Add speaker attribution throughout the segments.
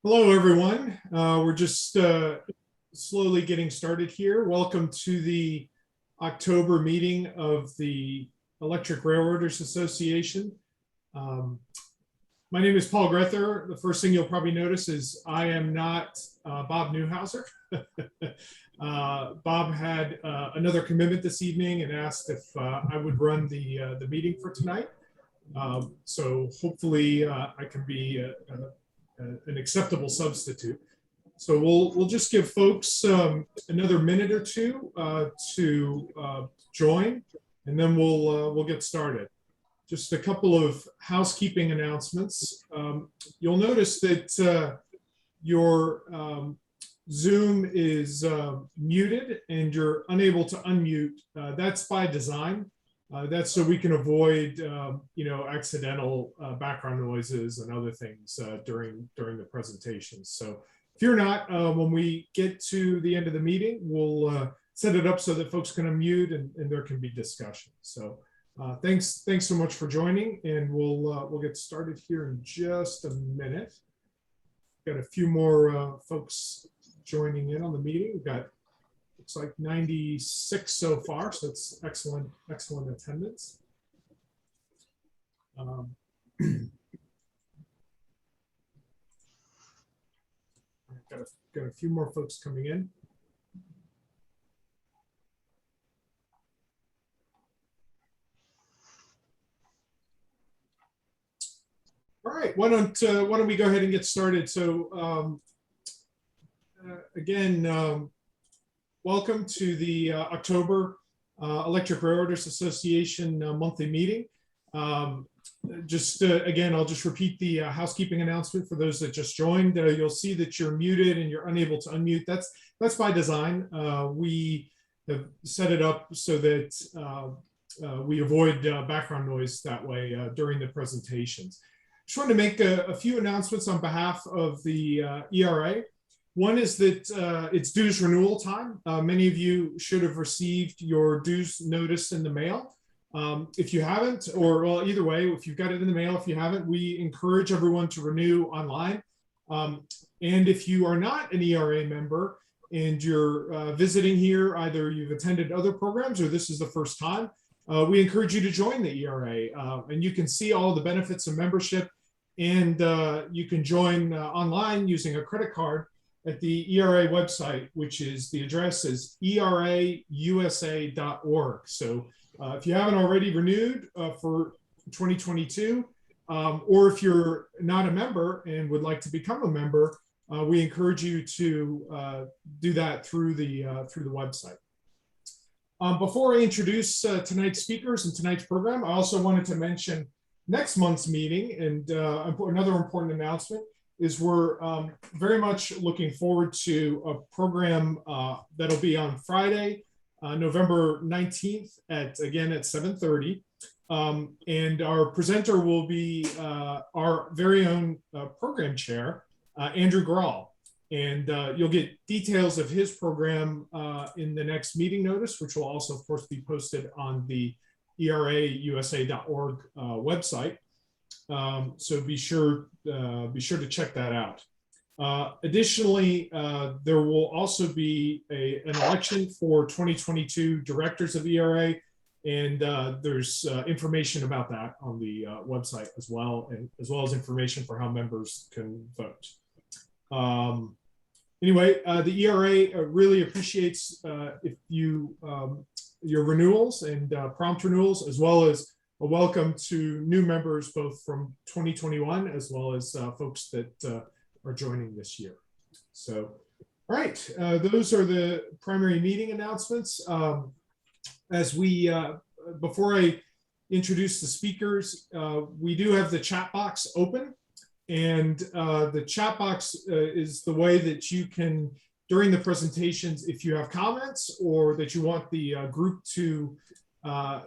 Speaker 1: Hello, everyone. We're just slowly getting started here. Welcome to the October meeting of the Electric Railroaders Association. My name is Paul Grether. The first thing you'll probably notice is I am not Bob Newhouser. Bob had another commitment this evening and asked if I would run the meeting for tonight. So hopefully I can be an acceptable substitute. So we'll just give folks another minute or two to join, and then we'll get started. Just a couple of housekeeping announcements. You'll notice that your Zoom is muted and you're unable to unmute. That's by design. That's so we can avoid, accidental background noises and other things during the presentation. So if you're not, when we get to the end of the meeting, we'll set it up so that folks can unmute and there can be discussion. So thanks so much for joining, and we'll get started here in just a minute. Got a few more folks joining in on the meeting. We've got, looks like 96 so far, so it's excellent attendance. Got a few more folks coming in. All right, why don't we go ahead and get started? So again, welcome to the October Electric Railroaders Association monthly meeting. Again, I'll just repeat the housekeeping announcement for those that just joined. You'll see that you're muted and you're unable to unmute. That's by design. We have set it up so that we avoid background noise that way during the presentations. Just wanted to make a few announcements on behalf of the ERA. One is that it's dues renewal time. Many of you should have received your dues notice in the mail. If you haven't, or well, either way, if you've got it in the mail, if you haven't, we encourage everyone to renew online. And if you are not an ERA member and you're visiting here, either you've attended other programs or this is the first time, we encourage you to join the ERA. And you can see all the benefits of membership, and you can join online using a credit card at the ERA website, which is, the address is erausa.org. So if you haven't already renewed for 2022, or if you're not a member and would like to become a member, we encourage you to do that through the website. Before I introduce tonight's speakers and tonight's program, I also wanted to mention next month's meeting, and another important announcement is we're very much looking forward to a program that'll be on Friday, November 19th at 7:30. And our presenter will be our very own program chair, Andrew Grahl. And you'll get details of his program in the next meeting notice, which will also, of course, be posted on the erausa.org website. So be sure to check that out. Additionally, there will also be an election for 2022 directors of ERA, and there's information about that on the website as well, and as well as information for how members can vote. Anyway, the ERA really appreciates if you your renewals and prompt renewals, as well as a welcome to new members, both from 2021 as well as folks that are joining this year. So, all right, those are the primary meeting announcements. Before I introduce the speakers, we do have the chat box open, and the chat box is the way that you can, during the presentations, if you have comments or that you want the group to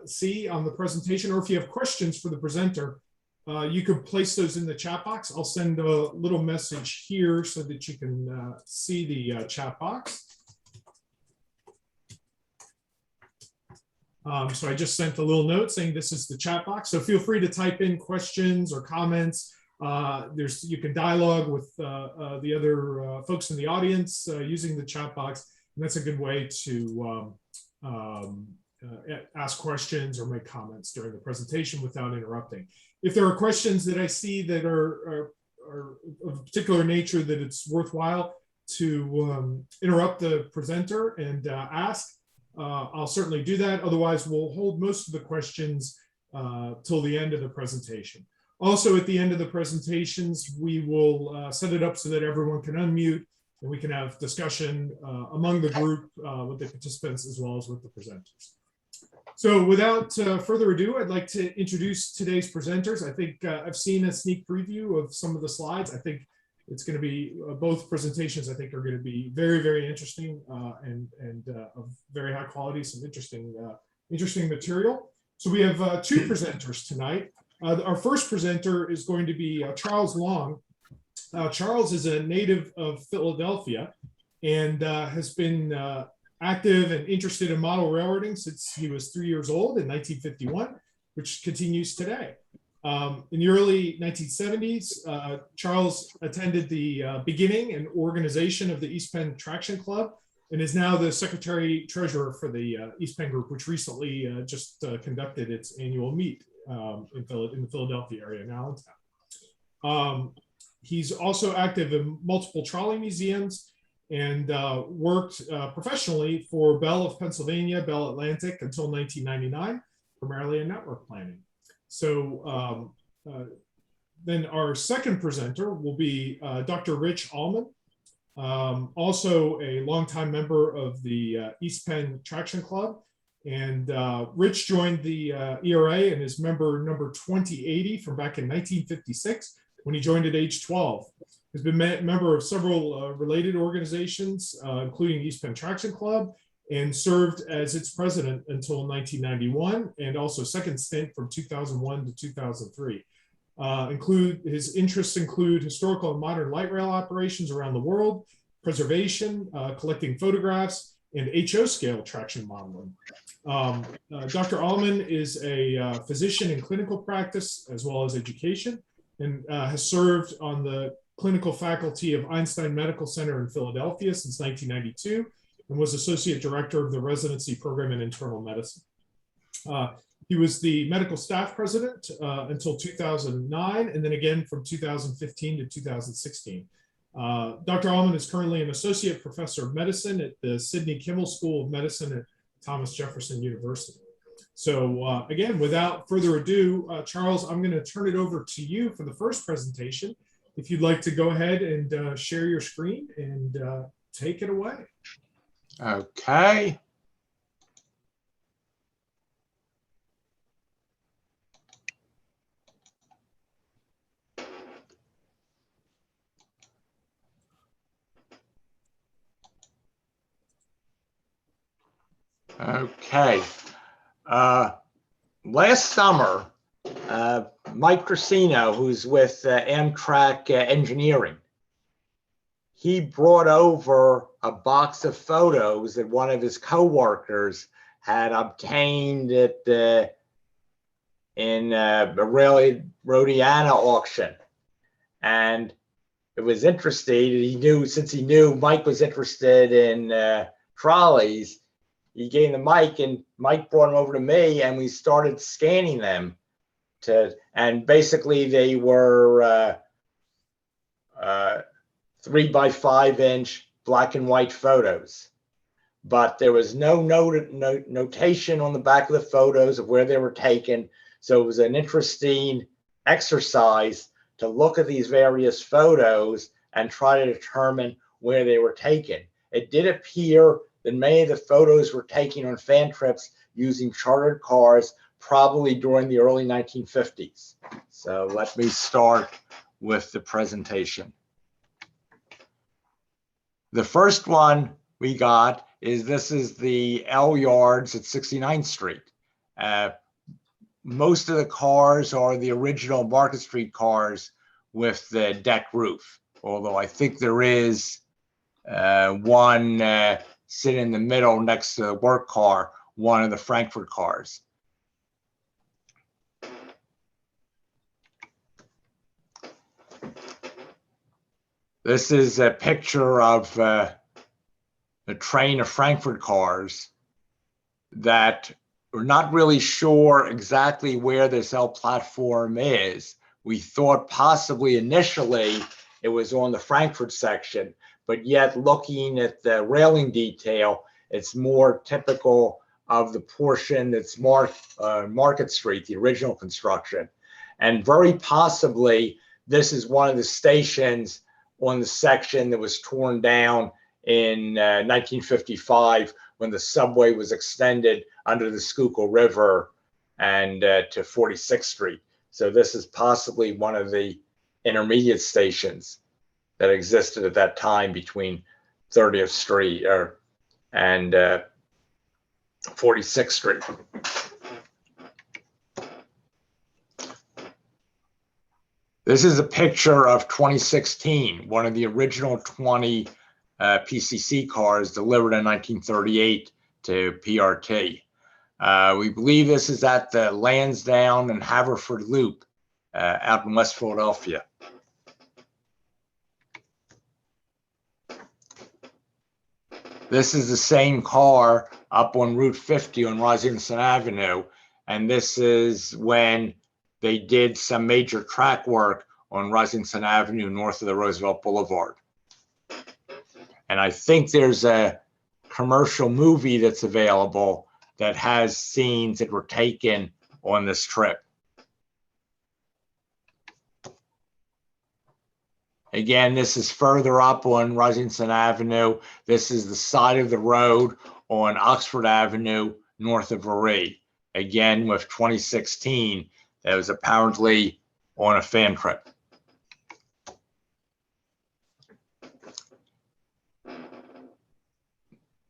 Speaker 1: see on the presentation, or if you have questions for the presenter, you can place those in the chat box. I'll send a little message here so that you can see the chat box. So I just sent a little note saying this is the chat box. So feel free to type in questions or comments You can dialogue with the other folks in the audience using the chat box, and that's a good way to ask questions or make comments during the presentation without interrupting. If there are questions that I see that are of a particular nature that it's worthwhile to interrupt the presenter and ask, I'll certainly do that. Otherwise, we'll hold most of the questions till the end of the presentation. Also, at the end of the presentations, we will set it up so that everyone can unmute and we can have discussion among the group with the participants as well as with the presenters. So without further ado, I'd like to introduce today's presenters. I think I've seen a sneak preview of some of the slides. I think it's going to be both presentations, I think, are going to be very, very interesting and of very high quality, some interesting material. So we have two presenters tonight. Our first presenter is going to be Charles Long. Charles is a native of Philadelphia and has been active and interested in model railroading since he was 3 years old in 1951, which continues today. In the early 1970s, Charles attended the beginning and organization of the East Penn Traction Club and is now the Secretary Treasurer for the East Penn Group, which recently just conducted its annual meet in the Philadelphia area, in Allentown. He's also active in multiple trolley museums and worked professionally for Bell of Pennsylvania, Bell Atlantic until 1999, primarily in network planning. So then our second presenter will be Dr. Rich Allman, also a longtime member of the East Penn Traction Club. And Rich joined the ERA and is member number 2080 from back in 1956 when he joined at age 12. He's been a member of several related organizations, including East Penn Traction Club, and served as its president until 1991, and also second stint from 2001 to 2003. His interests include historical and modern light rail operations around the world, preservation, collecting photographs, and HO scale traction modeling. Dr. Allman is a physician in clinical practice as well as education, and has served on the clinical faculty of Einstein Medical Center in Philadelphia since 1992, and was associate director of the residency program in internal medicine. He was the medical staff president until 2009, and then again from 2015 to 2016. Dr. Allman is currently an associate professor of medicine at the Sidney Kimmel School of Medicine at Thomas Jefferson University. So again, without further ado, Charles, I'm going to turn it over to you for the first presentation. If you'd like to go ahead and share your screen and take it away.
Speaker 2: Okay. Okay. Last summer, Mike Crisino, who's with Amtrak Engineering, he brought over a box of photos that one of his coworkers had obtained at in a Rhodiana auction. And it was interesting. Since he knew Mike was interested in trolleys, he gave him the mic, and Mike brought them over to me, and we started scanning them. And basically they were 3 by 5 inch black and white photos, but there was no notation on the back of the photos of where they were taken. So it was an interesting exercise to look at these various photos and try to determine where they were taken. It did appear that many of the photos were taken on fan trips using chartered cars, probably during the early 1950s. So let me start with the presentation. The first one we got is this is the L yards at 69th Street. Most of the cars are the original Market Street cars with the deck roof, although I think there is one sitting in the middle next to the work car, one of the Frankfurt cars. This is a picture of the train of Frankfurt cars that we're not really sure exactly where this L platform is. We thought possibly initially it was on the Frankfurt section, but yet looking at the railing detail, it's more typical of the portion that's marked Market Street, the original construction. And very possibly this is one of the stations on the section that was torn down in 1955 when the subway was extended under the Schuylkill River and to 46th Street. So this is possibly one of the intermediate stations that existed at that time between 30th Street and 46th Street. This is a picture of 2016, one of the original 20 PCC cars delivered in 1938 to PRT. We believe this is at the Lansdowne and Haverford Loop out in West Philadelphia. This is the same car up on Route 50 on Rosington Avenue, and this is when they did some major track work on Rosington Avenue north of the Roosevelt Boulevard. And I think there's a commercial movie that's available that has scenes that were taken on this trip. Again, this is further up on Rosington Avenue. This is the side of the road on Oxford Avenue north of Ree. Again, with 2016, that was apparently on a fan trip.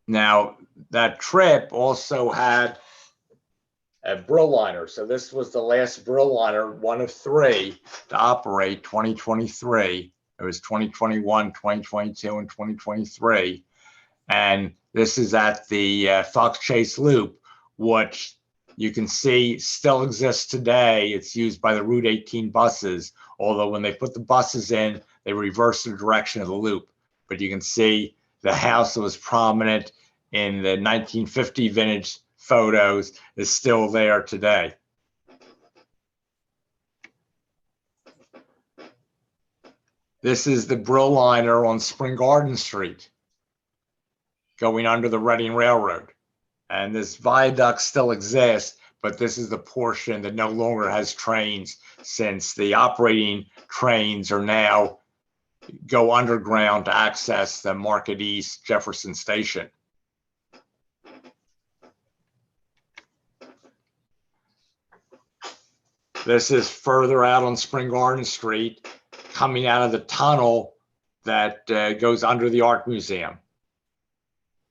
Speaker 2: Now, that trip also had a Brill liner. So this was the last Brill liner, one of three to operate 2023. It was 2021, 2022, and 2023. And this is at the Fox Chase Loop, which you can see still exists today. It's used by the Route 18 buses, although when they put the buses in, they reverse the direction of the loop. But you can see the house that was prominent in the 1950 vintage photos is still there today. This is the Brill liner on Spring Garden Street, going under the Reading Railroad. And this viaduct still exists, but this is the portion that no longer has trains, since the operating trains are now go underground to access the Market East Jefferson Station. This is further out on Spring Garden Street, coming out of the tunnel that goes under the Art Museum.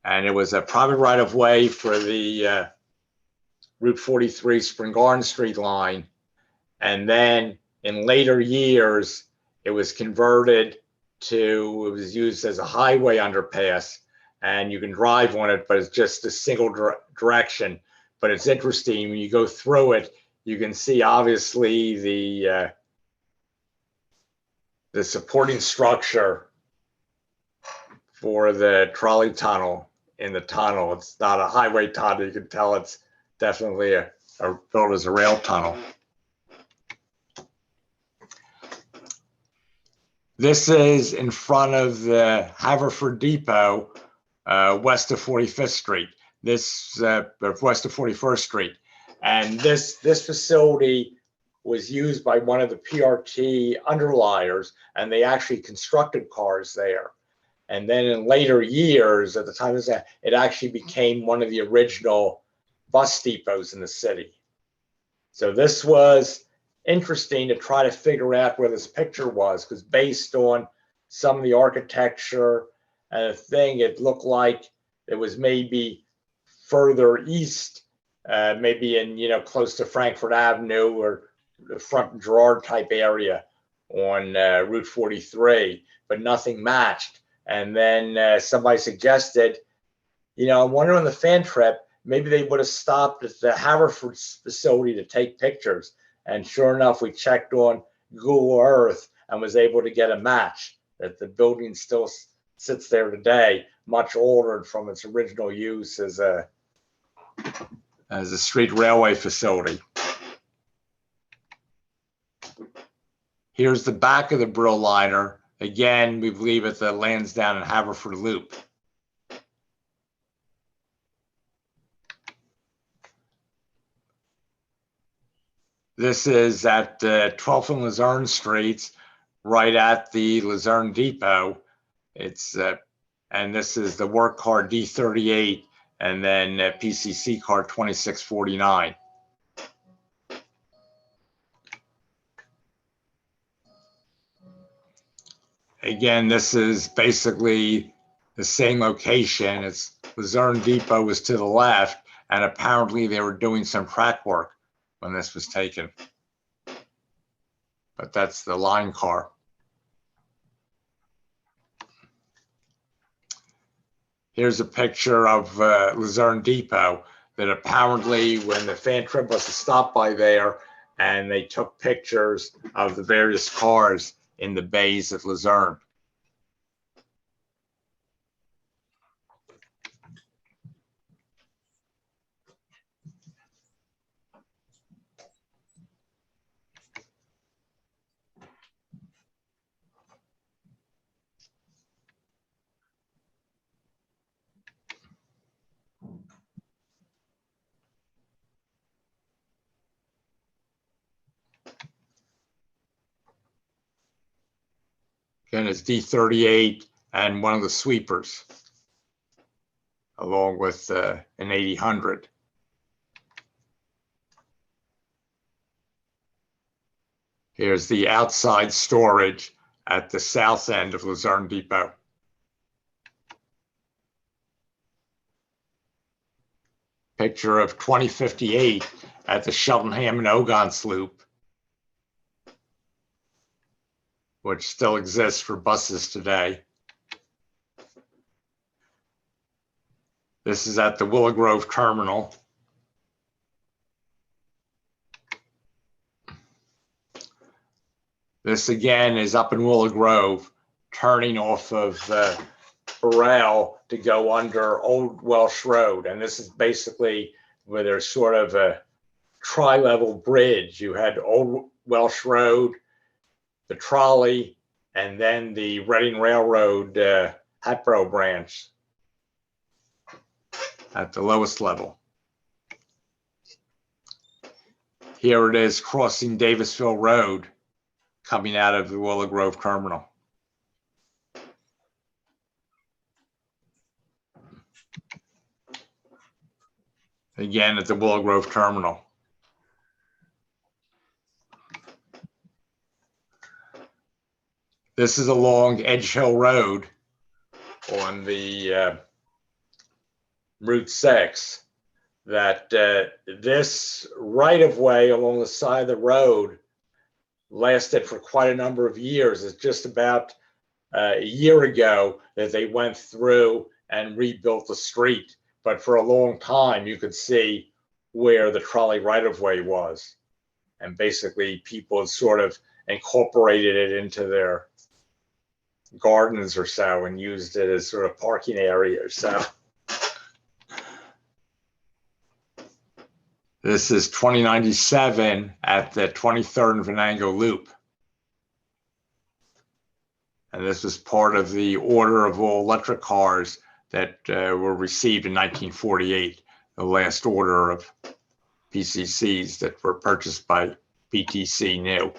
Speaker 2: And it was a private right-of-way for the Route 43 Spring Garden Street line. And then in later years, it was converted to, it was used as a highway underpass, and you can drive on it, but it's just a single direction. But it's interesting, when you go through it, you can see obviously the supporting structure for the trolley tunnel in the tunnel. It's not a highway tunnel. You can tell it's definitely built as a rail tunnel. This is in front of the Haverford Depot, west of 45th Street. This west of 41st Street. And this facility was used by one of the PRT underliers, and they actually constructed cars there. And then in later years, at the time it actually became one of the original bus depots in the city. So this was interesting to try to figure out where this picture was, because based on some of the architecture and the thing, it looked like it was maybe further east, maybe in, close to Frankfurt Avenue or the front Girard type area on Route 43, but nothing matched. And then somebody suggested, I wonder on the fan trip, maybe they would have stopped at the Haverford facility to take pictures. And sure enough, we checked on Google Earth and was able to get a match. that the building still sits there today, much altered from its original use as a street railway facility. Here's the back of the Brill liner. Again, we believe at the Lansdowne and Haverford Loop. This is at 12th and Luzerne Streets, right at the Luzerne Depot. And this is the work car D38, and then PCC car 2649. Again, this is basically the same location. It's Luzerne Depot was to the left, and apparently they were doing some track work when this was taken. But that's the line car. Here's a picture of Luzerne Depot that apparently when the fan trip was stopped by there, and they took pictures of the various cars in the bays at Luzerne. Again, it's D38 and one of the sweepers, along with an 8000. Here's the outside storage at the south end of Luzerne Depot. Picture of 2058 at the Cheltenham and Ogontz Loop, which still exists for buses today. This is at the Willow Grove Terminal. This again is up in Willow Grove, turning off of Burrell to go under Old Welsh Road. And this is basically where there's sort of a tri-level bridge. You had Old Welsh Road, the trolley, and then the Reading Railroad Hatboro branch at the lowest level. Here it is crossing Davisville Road, coming out of the Willow Grove Terminal. Again at the Willow Grove Terminal. This is along Edge Hill Road on the Route 6. That this right-of-way along the side of the road lasted for quite a number of years. It's just about a year ago that they went through and rebuilt the street. But for a long time, you could see where the trolley right-of-way was. And basically, people had sort of incorporated it into their gardens or so and used it as sort of parking area or so. This is 2097 at the 23rd and Venango Loop. And this was part of the order of all electric cars that were received in 1948, the last order of PCCs that were purchased by PTC new.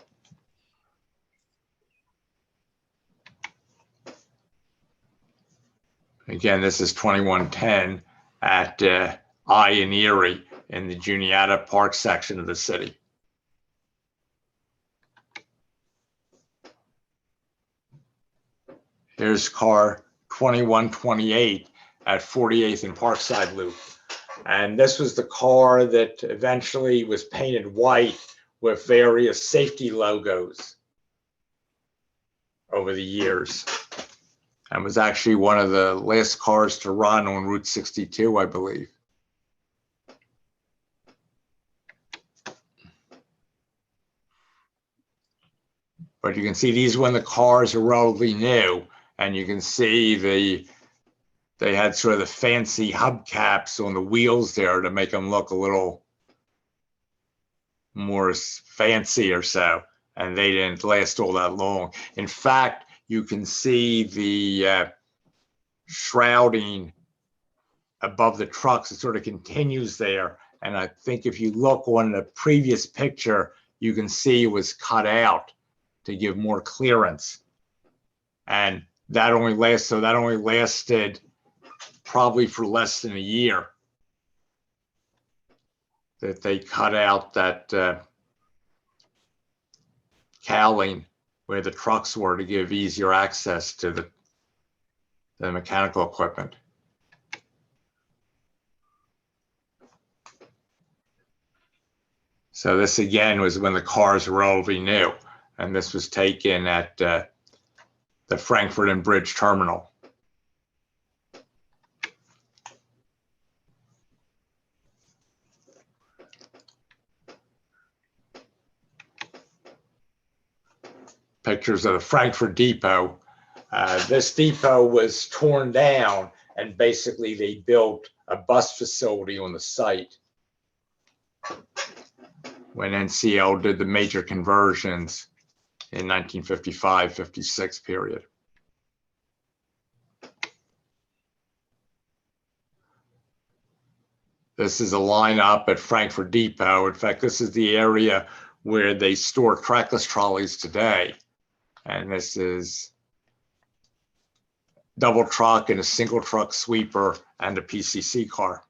Speaker 2: Again, this is 2110 at I and Erie in the Juniata Park section of the city. Here's car 2128 at 48th and Parkside Loop. And this was the car that eventually was painted white with various safety logos over the years. And was actually one of the last cars to run on Route 62, I believe. But you can see these when the cars are relatively new, and you can see they had sort of the fancy hubcaps on the wheels there to make them look a little more fancy or so, and they didn't last all that long. In fact, you can see the shrouding above the trucks. It sort of continues there, and I think if you look on the previous picture, you can see it was cut out to give more clearance, and that only lasted probably for less than a year, that they cut out that cowling where the trucks were to give easier access to the mechanical equipment. So this again was when the cars were relatively new, and this was taken at the Frankfurt and Bridge Terminal. Pictures of the Frankfurt depot. This depot was torn down, and basically they built a bus facility on the site when NCL did the major conversions in 1955-56 period. This is a lineup at Frankfurt Depot. In fact, this is the area where they store trackless trolleys today. And this is double truck and a single truck sweeper and a PCC car.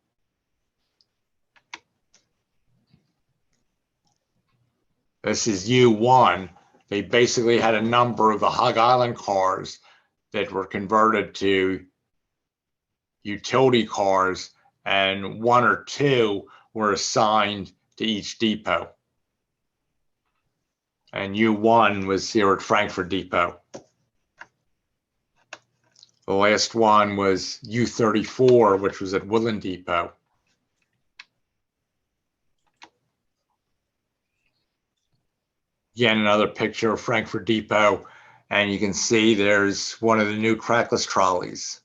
Speaker 2: This is U1. They basically had a number of the Hog Island cars that were converted to utility cars, and one or two were assigned to each depot. And U1 was here at Frankfurt Depot. The last one was U34, which was at Woodland Depot. Again, another picture of Frankfurt Depot, and you can see there's one of the new trackless trolleys.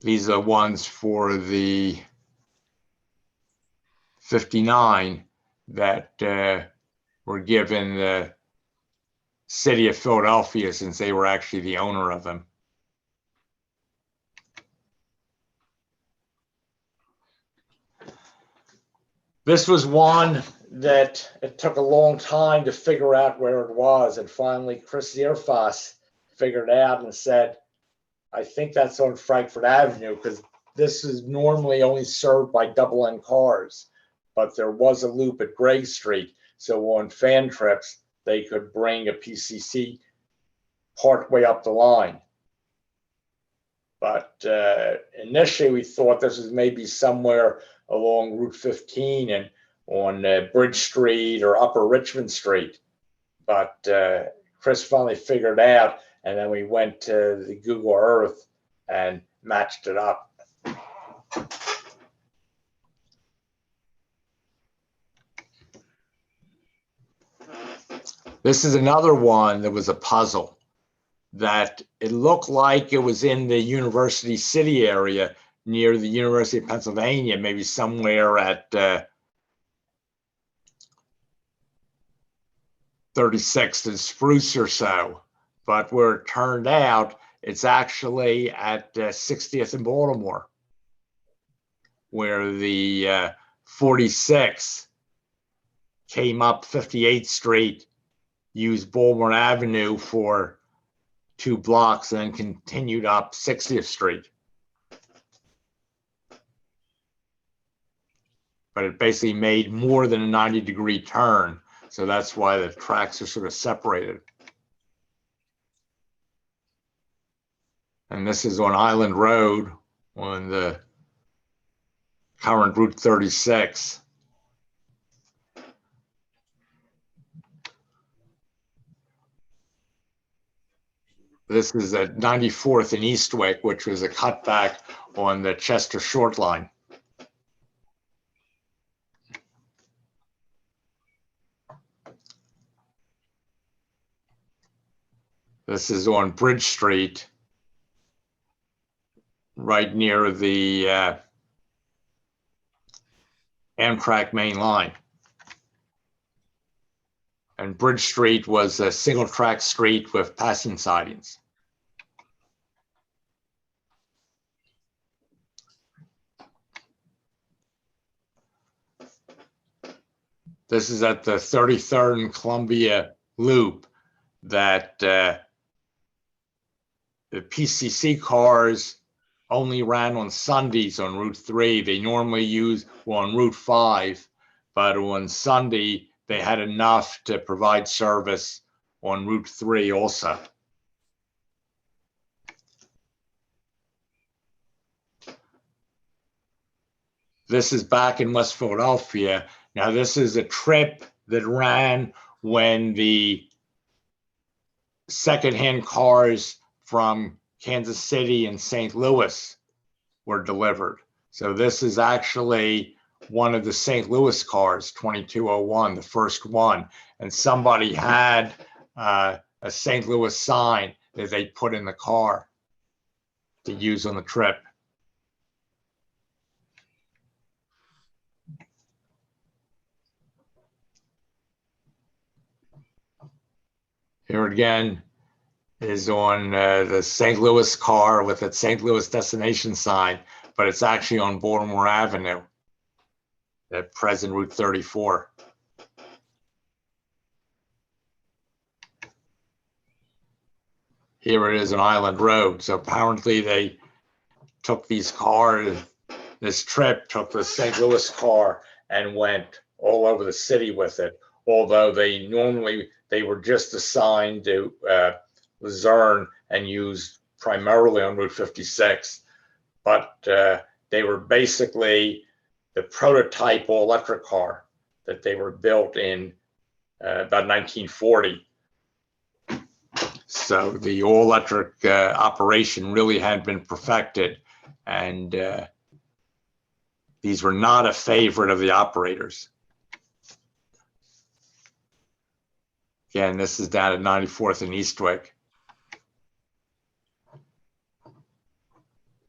Speaker 2: These are ones for the 59 that were given the city of Philadelphia, since they were actually the owner of them. This was one that it took a long time to figure out where it was, and finally Chris Zierfoss figured out and said, I think that's on Frankfurt Avenue, because this is normally only served by double end cars, but there was a loop at Gray Street, so on fan trips they could bring a PCC partway up the line. But initially we thought this was maybe somewhere along Route 15 and on Bridge Street or Upper Richmond Street. But Chris finally figured it out, and then we went to the Google Earth and matched it up. This is another one that was a puzzle, that it looked like it was in the University City area near the University of Pennsylvania, maybe somewhere at 36th and Spruce or so. But where it turned out, it's actually at 60th and Baltimore, where the 46 came up 58th Street, used Baltimore Avenue for 2 blocks, and then continued up 60th Street. But it basically made more than a 90-degree turn. So that's why the tracks are sort of separated. And this is on Island Road on the current Route 36. This is at 94th and Eastwick, which was a cutback on the Chester Short Line. This is on Bridge Street, right near the Amtrak main line. And Bridge Street was a single track street with passing sidings. This is at the 33rd and Columbia Loop that the PCC cars only ran on Sundays on Route 3. They normally were on Route 5, but on Sunday, they had enough to provide service on Route 3 also. This is back in West Philadelphia. Now, this is a trip that ran when the secondhand cars from Kansas City and St. Louis were delivered. So this is actually one of the St. Louis cars, 2201, the first one. And somebody had a St. Louis sign that they put in the car to use on the trip. Here again is on the St. Louis car with its St. Louis destination sign, but it's actually on Baltimore Avenue at present Route 34. Here it is on Island Road. So apparently they took these cars, this trip took the St. Louis car and went all over the city with it. Although they were just assigned to Luzerne and used primarily on Route 56. But they were basically the prototype all-electric car that they were built in about 1940. So the all-electric operation really had been perfected, and these were not a favorite of the operators. Again, this is down at 94th and Eastwick.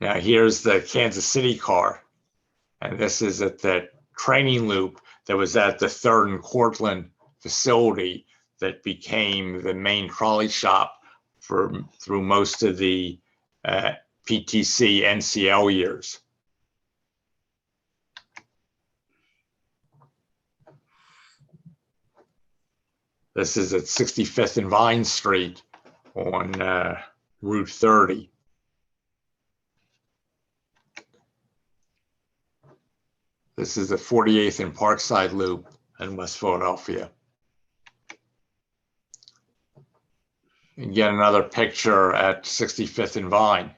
Speaker 2: Now here's the Kansas City car, and this is at the training loop that was at the 3rd and Cortlandt facility that became the main trolley shop through most of the PTC NCL years. This is at 65th and Vine Street on Route 30. This is the 48th and Parkside Loop in West Philadelphia. Again, another picture at 65th and Vine.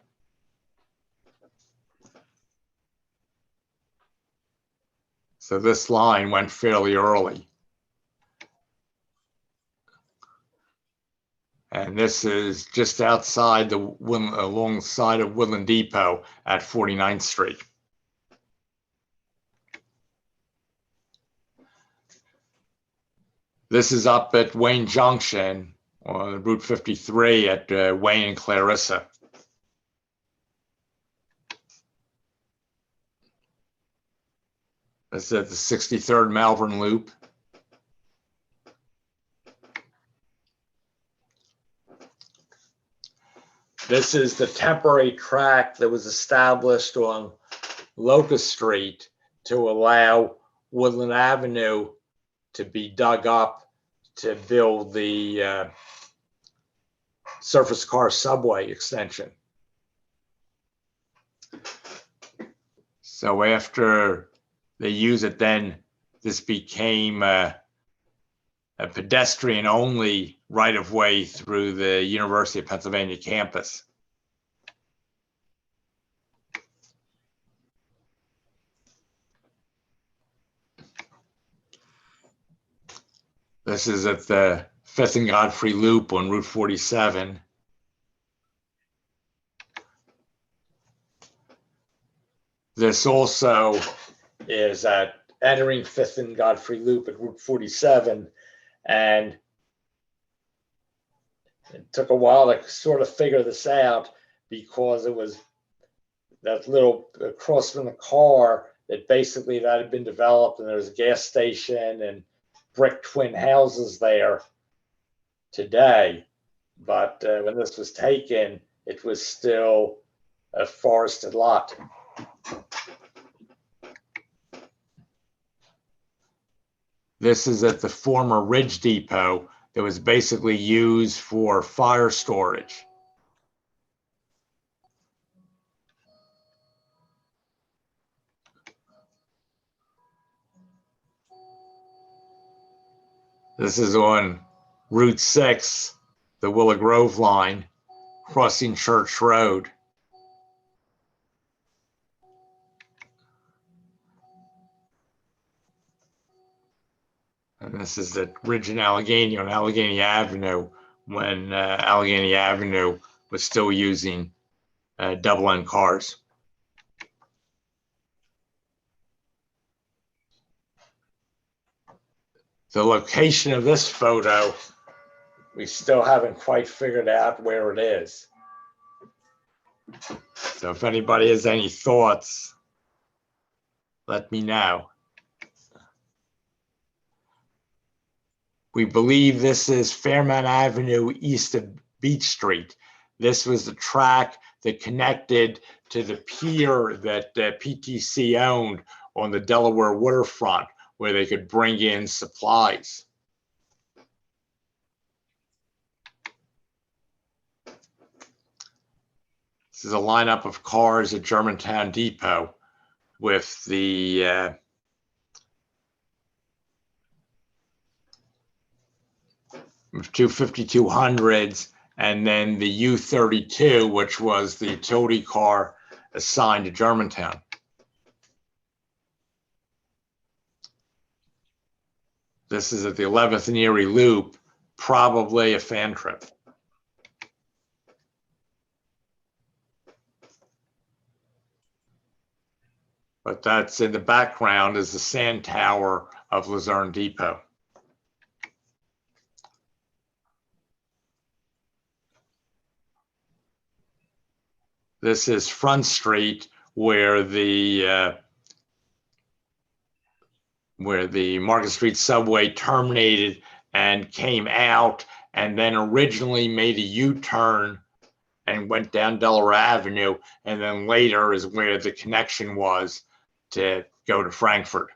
Speaker 2: So this line went fairly early. And this is just outside alongside of Woodland Depot at 49th Street. This is up at Wayne Junction on Route 53 at Wayne and Clarissa. This is at the 63rd Malvern Loop. This is the temporary track that was established on Locust Street to allow Woodland Avenue to be dug up to build the surface car subway extension. So after they use it, then this became a pedestrian only right-of-way through the University of Pennsylvania campus. This is at the 5th and Godfrey Loop on Route 47. This also is at entering 5th and Godfrey Loop at Route 47. And it took a while to sort of figure this out because it was that little across from the car that basically that had been developed, and there's a gas station and brick twin houses there today. But when this was taken, it was still a forested lot. This is at the former Ridge Depot that was basically used for fire storage. This is on Route 6, the Willow Grove line, crossing Church Road. And this is at Ridge and Allegheny on Allegheny Avenue when Allegheny Avenue was still using double-end cars. The location of this photo, we still haven't quite figured out where it is. So if anybody has any thoughts, let me know. We believe this is Fairmount Avenue east of Beach Street. This was the track that connected to the pier that PTC owned on the Delaware waterfront, where they could bring in supplies. This is a lineup of cars at Germantown Depot with the two 5200s and then the U32, which was the utility car assigned to Germantown. This is at the 11th and Erie Loop, probably a fan trip. But that's in the background is the sand tower of Luzerne Depot. This is Front Street, where the Market Street subway terminated and came out, and then originally made a U-turn and went down Delaware Avenue, and then later is where the connection was to go to Frankfurt.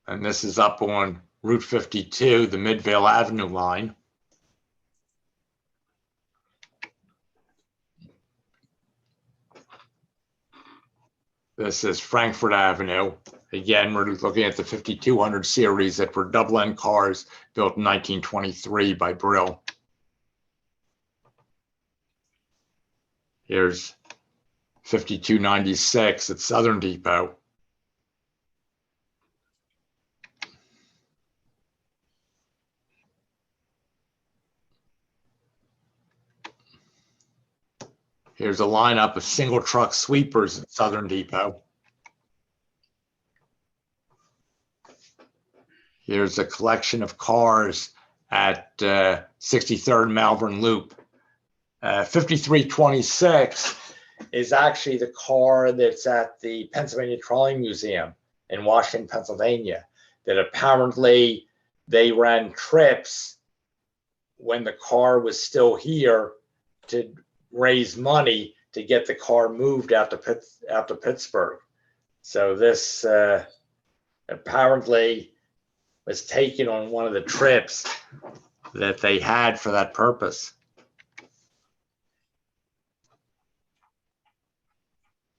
Speaker 2: And this is up on Route 52, the Midvale Avenue line. This is Frankfurt Avenue. Again, we're looking at the 5200 series that were double-end cars built in 1923 by Brill. Here's 5296 at Southern Depot. Here's a lineup of single truck sweepers at Southern Depot. Here's a collection of cars at 63rd Malvern Loop. 5326 is actually the car that's at the Pennsylvania Trolley Museum in Washington, Pennsylvania, that apparently they ran trips when the car was still here to raise money to get the car moved out to Pittsburgh. So this apparently was taken on one of the trips that they had for that purpose.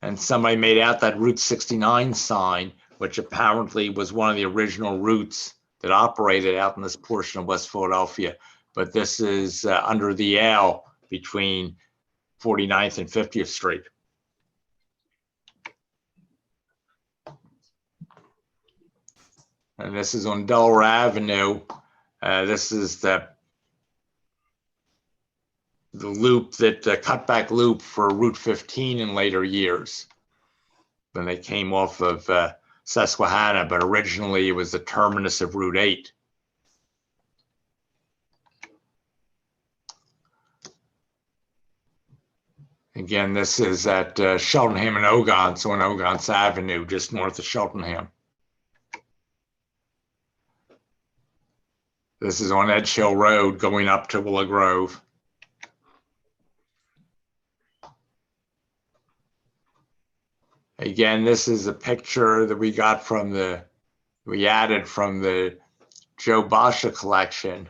Speaker 2: And somebody made out that Route 69 sign, which apparently was one of the original routes that operated out in this portion of West Philadelphia. But this is under the L between 49th and 50th Street. And this is on Delaware Avenue This is the loop that cutback loop for Route 15 in later years when they came off of Susquehanna, but originally it was the terminus of Route 8. Again, this is at Cheltenham and Ogon, so on Ogon's Avenue, just north of Cheltenham. This is on Edge Hill Road going up to Willow Grove. Again, this is a picture that we got from we added from the Joe Basha collection,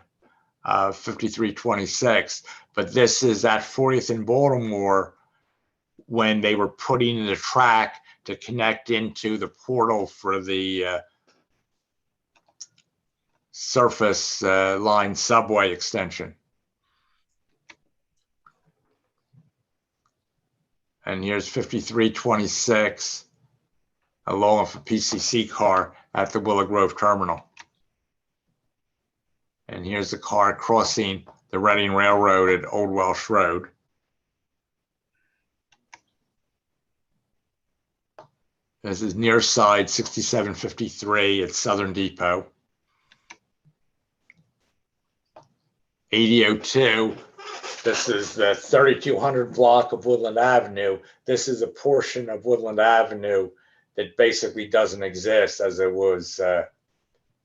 Speaker 2: 5326. But this is at 40th in Baltimore when they were putting in the track to connect into the portal for the surface line subway extension. And here's 5326, along with a PCC car at the Willow Grove terminal. And here's the car crossing the Reading Railroad at Old Welsh Road. This is near side 6753 at Southern Depot. 8002, this is the 3200 block of Woodland Avenue. This is a portion of Woodland Avenue that basically doesn't exist, as it was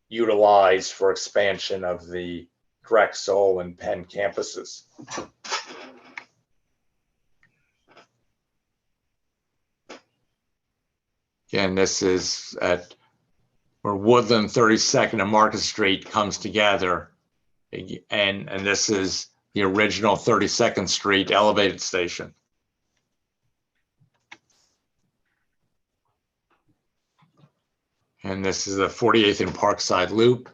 Speaker 2: utilized for expansion of the Drexel and Penn campuses. Again, this is at where Woodland 32nd and Market Street comes together. And this is the original 32nd Street elevated station. And this is the 48th and Parkside Loop.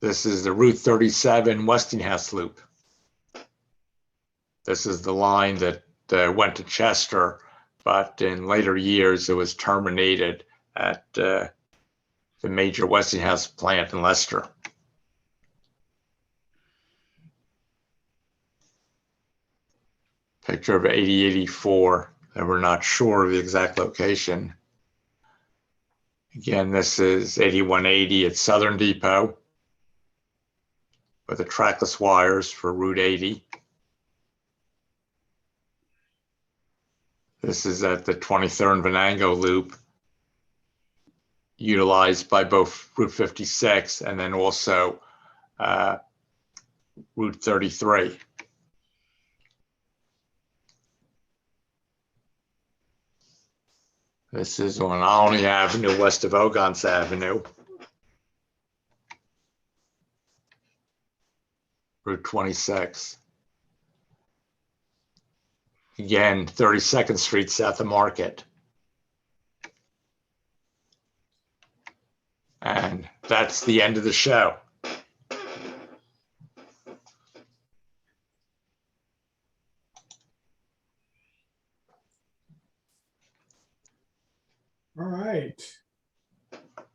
Speaker 2: This is the Route 37 Westinghouse Loop. This is the line that went to Chester, but in later years it was terminated at the major Westinghouse plant in Leicester. Picture of 8084, and we're not sure of the exact location. Again, this is 8180 at Southern Depot with the trackless wires for Route 80. This is at the 23rd Venango Loop, utilized by both Route 56 and then also Route 33. This is on Alney Avenue, west of Ogon's Avenue. Route 26. Again, 32nd Street, south of Market. And that's the end of the show.
Speaker 1: All right.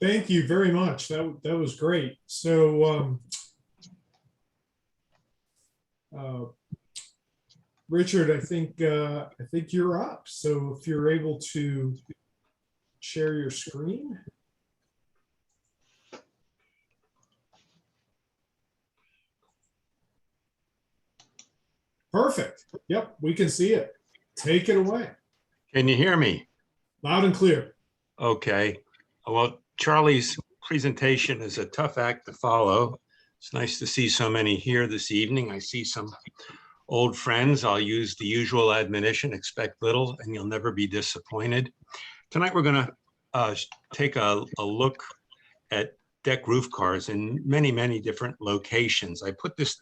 Speaker 1: Thank you very much. That was great. So, Richard, I think you're up. So if you're able to share your screen. Perfect. Yep, we can see it. Take it away.
Speaker 3: Can you hear me?
Speaker 1: Loud and clear.
Speaker 3: Okay. Well, Charlie's presentation is a tough act to follow. It's nice to see so many here this evening. I see some old friends. I'll use the usual admonition, expect little and you'll never be disappointed. Tonight, we're going to take a look at deck roof cars in many, many different locations. I put this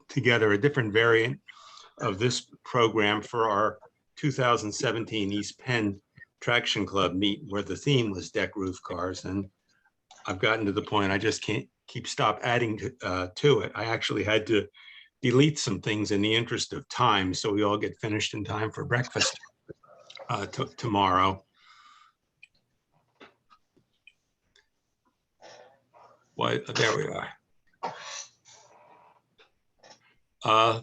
Speaker 3: together, a different variant of this program for our 2017 East Penn Traction Club meet, where the theme was deck roof cars. And I've gotten to the point I just can't stop adding to it. I actually had to delete some things in the interest of time, so we all get finished in time for breakfast tomorrow. Why, there we are.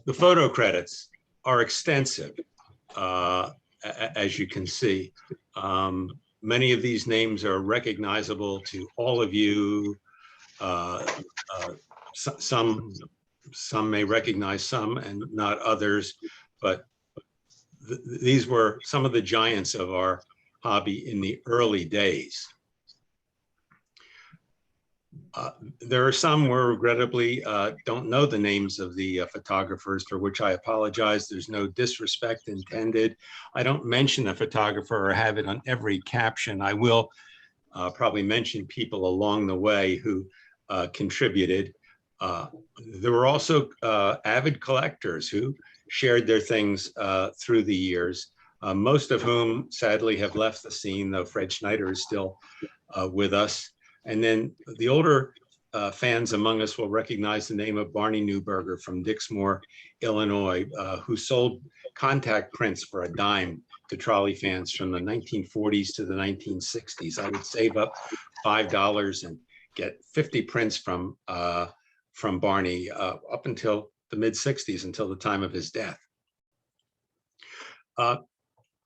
Speaker 3: The photo credits are extensive, as you can see. Many of these names are recognizable to all of you. Some may recognize some and not others, but these were some of the giants of our hobby in the early days. There are some where regrettably don't know the names of the photographers, for which I apologize. There's no disrespect intended. I don't mention a photographer or have it on every caption. I will probably mention people along the way who contributed. There were also avid collectors who shared their things through the years, most of whom sadly have left the scene, though Fred Schneider is still with us. And then the older fans among us will recognize the name of Barney Newberger from Dixmoor, Illinois, who sold contact prints for a dime to trolley fans from the 1940s to the 1960s. I would save up $5 and get 50 prints from Barney up until the mid-60s, until the time of his death. I'm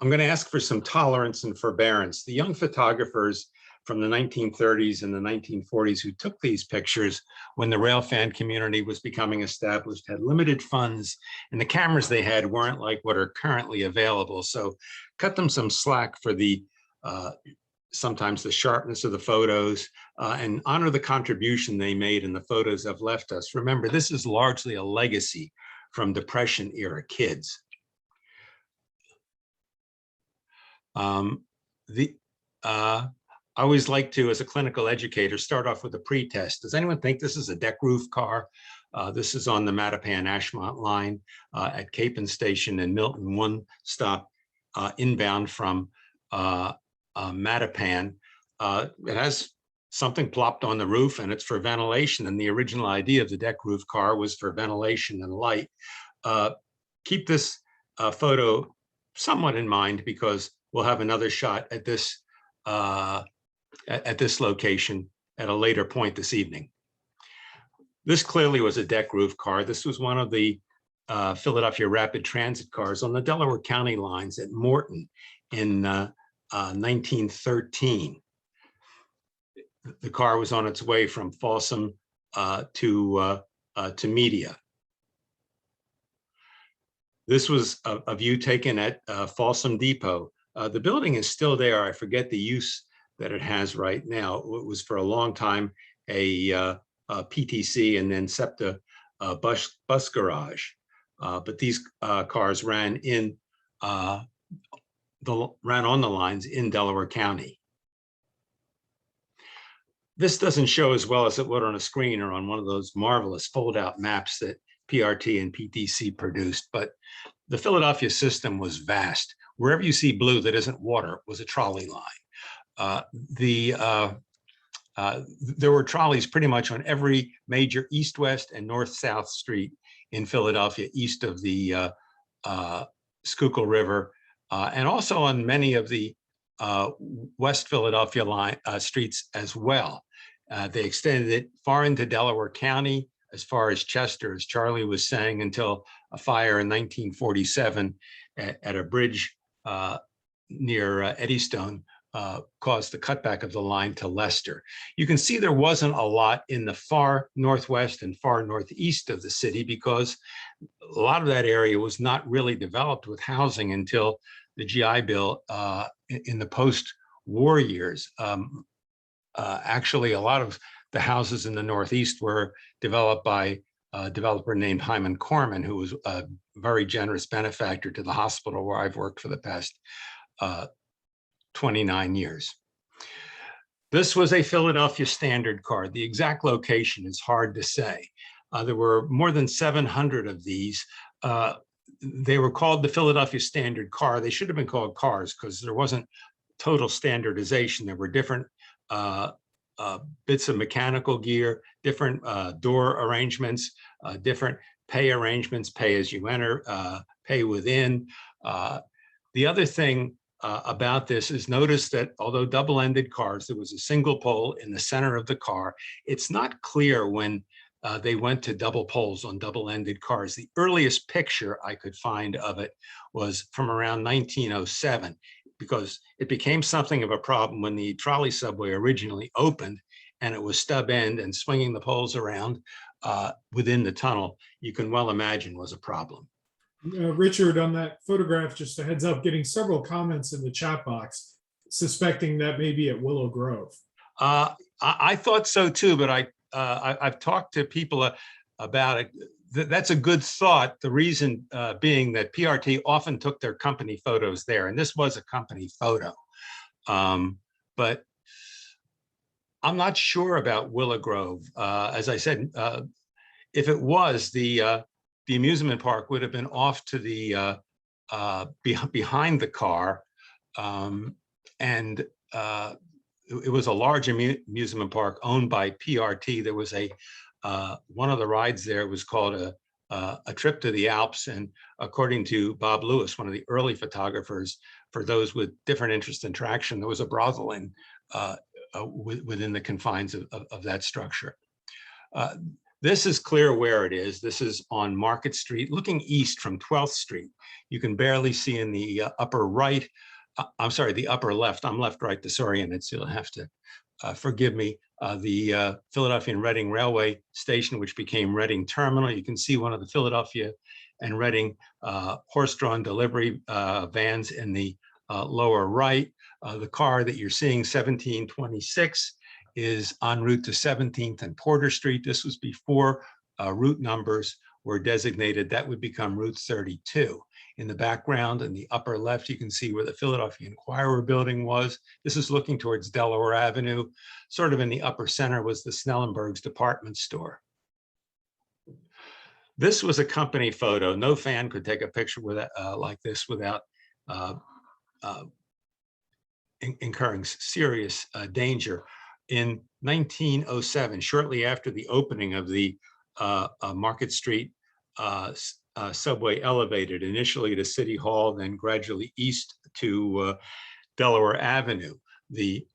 Speaker 3: going to ask for some tolerance and forbearance. The young photographers from the 1930s and the 1940s who took these pictures when the railfan community was becoming established had limited funds, and the cameras they had weren't like what are currently available. So cut them some slack for the sometimes the sharpness of the photos, and honor the contribution they made and the photos have left us. Remember, this is largely a legacy from Depression era kids. I always like to, as a clinical educator, start off with a pretest. Does anyone think this is a deck roof car? This is on the Mattapan-Ashmont line at Capon Station in Milton, one stop inbound from Mattapan. It has something plopped on the roof, and it's for ventilation. And the original idea of the deck roof car was for ventilation and light. Keep this photo somewhat in mind, because we'll have another shot at this location at a later point this evening. This clearly was a deck roof car. This was one of the Philadelphia Rapid Transit cars on the Delaware County lines at Morton in 1913. The car was on its way from Folsom to Media. This was a view taken at Folsom Depot. The building is still there. I forget the use that it has right now. It was for a long time a PTC and then SEPTA bus garage. But these cars ran on the lines in Delaware County. This doesn't show as well as it would on a screen or on one of those marvelous fold-out maps that PRT and PTC produced, but the Philadelphia system was vast. Wherever you see blue that isn't water was a trolley line. There were trolleys pretty much on every major east, west, and north-south street in Philadelphia, east of the Schuylkill River, and also on many of the West Philadelphia streets as well. They extended it far into Delaware County, as far as Chester, as Charlie was saying, until a fire in 1947 at a bridge near Eddystone caused the cutback of the line to Leicester. You can see there wasn't a lot in the far northwest and far northeast of the city, because a lot of that area was not really developed with housing until the GI Bill in the post-war years. Actually, a lot of the houses in the Northeast were developed by a developer named Hyman Corman, who was a very generous benefactor to the hospital where I've worked for the past 29 years. This was a Philadelphia Standard car. The exact location is hard to say. There were more than 700 of these. They were called the Philadelphia Standard car. They should have been called cars, because there wasn't total standardization. There were different bits of mechanical gear, different door arrangements, different pay arrangements, pay as you enter, pay within. The other thing about this is notice that although double-ended cars, there was a single pole in the center of the car. It's not clear when they went to double poles on double-ended cars. The earliest picture I could find of it was from around 1907, because it became something of a problem when the trolley subway originally opened and it was stub end and swinging the poles around within the tunnel, you can well imagine was a problem.
Speaker 1: Richard, on that photograph, just a heads up, getting several comments in the chat box suspecting that may be at Willow Grove.
Speaker 3: I thought so too, but I've talked to people about it. That's a good thought. The reason being that PRT often took their company photos there, and this was a company photo. But I'm not sure about Willow Grove. As I said, if it was, the amusement park would have been off to the behind the car, and it was a large amusement park owned by PRT. There was a one of the rides there was called a trip to the Alps, and according to Bob Lewis, one of the early photographers, for those with different interests in traction, there was a brothel in within the confines of that structure. This is clear where it is. This is on Market Street, looking east from 12th Street. You can barely see in the upper right, I'm sorry, the upper left. I'm left-right disoriented, so you'll have to forgive me. The Philadelphia and Reading Railway Station, which became Reading Terminal. You can see one of the Philadelphia and Reading horse-drawn delivery vans in the lower right. The car that you're seeing, 1726, is en route to 17th and Porter Street. This was before route numbers were designated. That would become Route 32. In the background, in the upper left, you can see where the Philadelphia Inquirer building was. This is looking towards Delaware Avenue. Sort of in the upper center was the Snellenberg's department store. This was a company photo. No fan could take a picture with like this without incurring serious danger. In 1907, shortly after the opening of the Market Street subway elevated, initially to City Hall, then gradually east to Delaware Avenue. The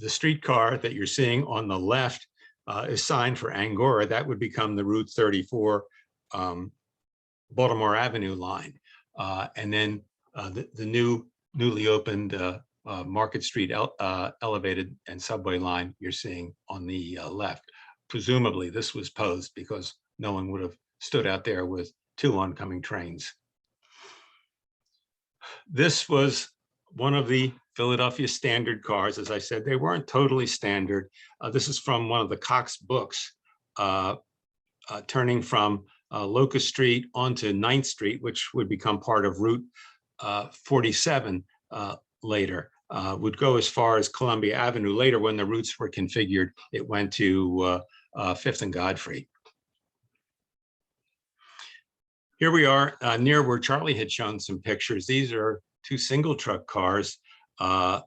Speaker 3: streetcar that you're seeing on the left is signed for Angora. That would become the Route 34 Baltimore Avenue line. And then the newly opened Market Street elevated and subway line you're seeing on the left. Presumably this was posed because no one would have stood out there with two oncoming trains. This was one of the Philadelphia standard cars. As I said, they weren't totally standard. This is from one of the Cox books, turning from Locust Street onto 9th Street, which would become part of Route 47 later, would go as far as Columbia Avenue. Later, when the routes were configured, it went to 5th and Godfrey. Here we are near where Charlie had shown some pictures. These are two single truck cars on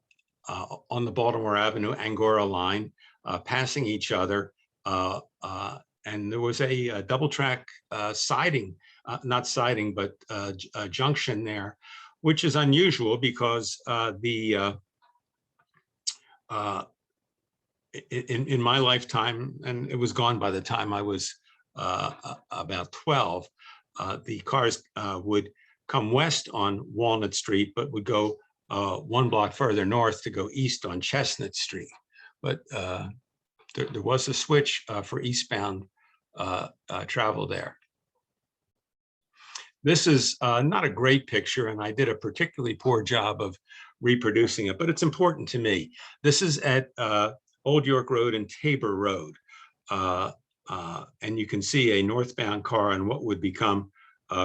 Speaker 3: the Baltimore Avenue Angora line, passing each other. And there was a double track siding, not siding, but a junction there, which is unusual because in my lifetime, and it was gone by the time I was about 12, the cars would come west on Walnut Street, but would go one block further north to go east on Chestnut Street. But there was a switch for eastbound travel there. This is not a great picture, and I did a particularly poor job of reproducing it, but it's important to me. This is at Old York Road and Tabor Road. And you can see a northbound car on what would become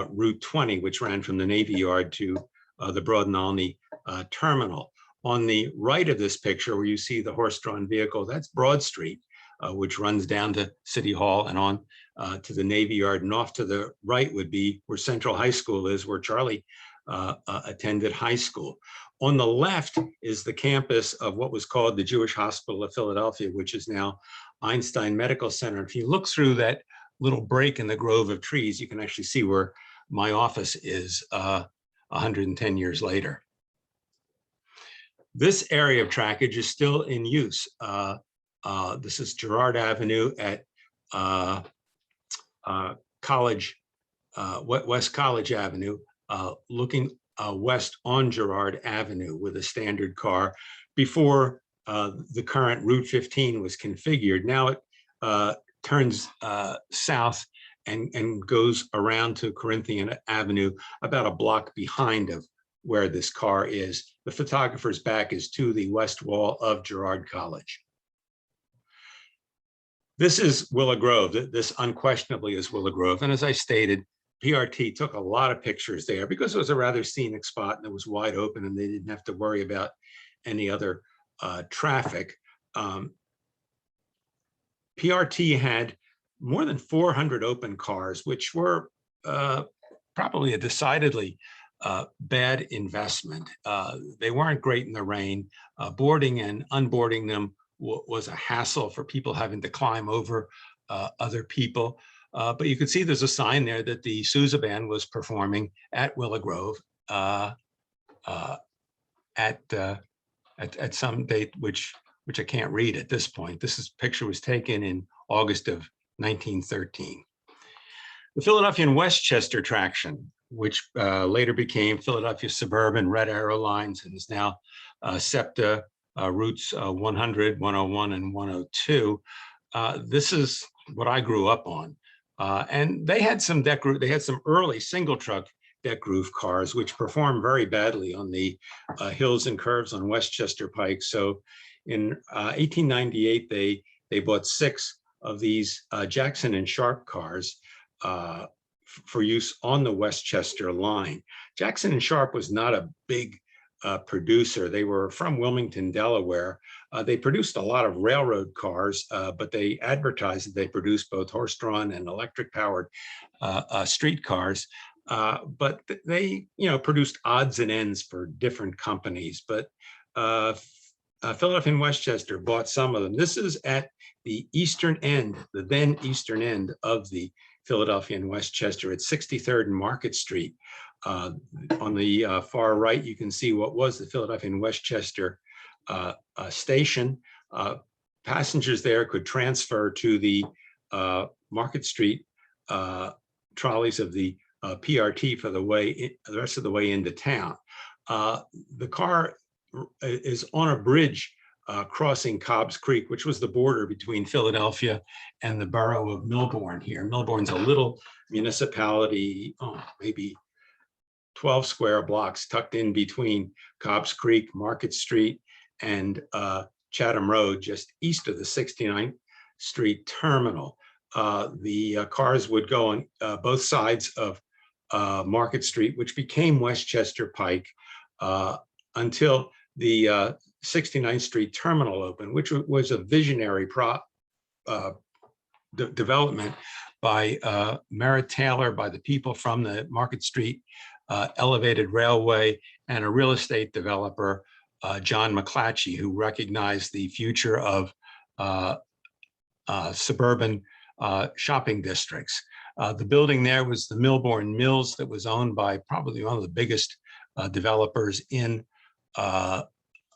Speaker 3: Route 20, which ran from the Navy Yard to the Broad and Olney terminal. On the right of this picture, where you see the horse-drawn vehicle, that's Broad Street, which runs down to City Hall and on to the Navy Yard. And off to the right would be where Central High School is, where Charlie attended high school. On the left is the campus of what was called the Jewish Hospital of Philadelphia, which is now Einstein Medical Center. If you look through that little break in the grove of trees, you can actually see where my office is 110 years later. This area of trackage is still in use. This is Girard Avenue at College, West College Avenue, looking west on Girard Avenue with a standard car before the current Route 15 was configured. Now it turns south and goes around to Corinthian Avenue, about a block behind of where this car is. The photographer's back is to the west wall of Girard College. This is Willow Grove. This unquestionably is Willow Grove. And as I stated, PRT took a lot of pictures there because it was a rather scenic spot and it was wide open and they didn't have to worry about any other traffic. PRT had more than 400 open cars, which were probably a decidedly bad investment. They weren't great in the rain. Boarding and unboarding them was a hassle for people having to climb over other people. But you could see there's a sign there that the Sousa Band was performing at Willow Grove at some date, which I can't read at this point. This picture was taken in August of 1913. The Philadelphia and Westchester Traction, which later became Philadelphia Suburban Red Arrow Lines and is now SEPTA routes 100, 101, and 102. This is what I grew up on. And they had some deck roof, they had some early single truck deck roof cars, which performed very badly on the hills and curves on Westchester Pike. So in 1898, they bought 6 of these Jackson and Sharp cars for use on the Westchester line. Jackson and Sharp was not a big producer. They were from Wilmington, Delaware. They produced a lot of railroad cars, but they advertised that they produced both horse-drawn and electric-powered street cars. But they, produced odds and ends for different companies. But Philadelphia and Westchester bought some of them. This is at the eastern end, the then eastern end of the Philadelphia and Westchester at 63rd and Market Street. On the far right, you can see what was the Philadelphia and Westchester station. Passengers there could transfer to the Market Street trolleys of the PRT for the rest of the way into town. The car is on a bridge crossing Cobb's Creek, which was the border between Philadelphia and the borough of Millbourne here. Millbourne's a little municipality, maybe 12 square blocks tucked in between Cobb's Creek, Market Street, and Chatham Road, just east of the 69th Street terminal. The cars would go on both sides of Market Street, which became Westchester Pike, until the 69th Street terminal opened, which was a visionary development by Merritt Taylor, by the people from the Market Street Elevated Railway, and a real estate developer, John McClatchy, who recognized the future of suburban shopping districts. The building there was the Millbourne Mills that was owned by probably one of the biggest developers in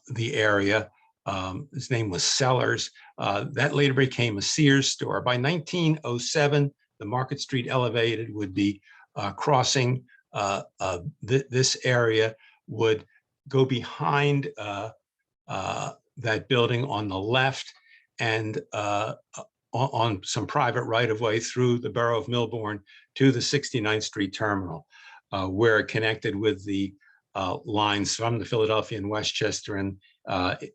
Speaker 3: the area. His name was Sellers. That later became a Sears store. By 1907, the Market Street Elevated would be crossing this area, would go behind that building on the left and on some private right-of-way through the borough of Millbourne to the 69th Street terminal, where it connected with the lines from the Philadelphia and Westchester, and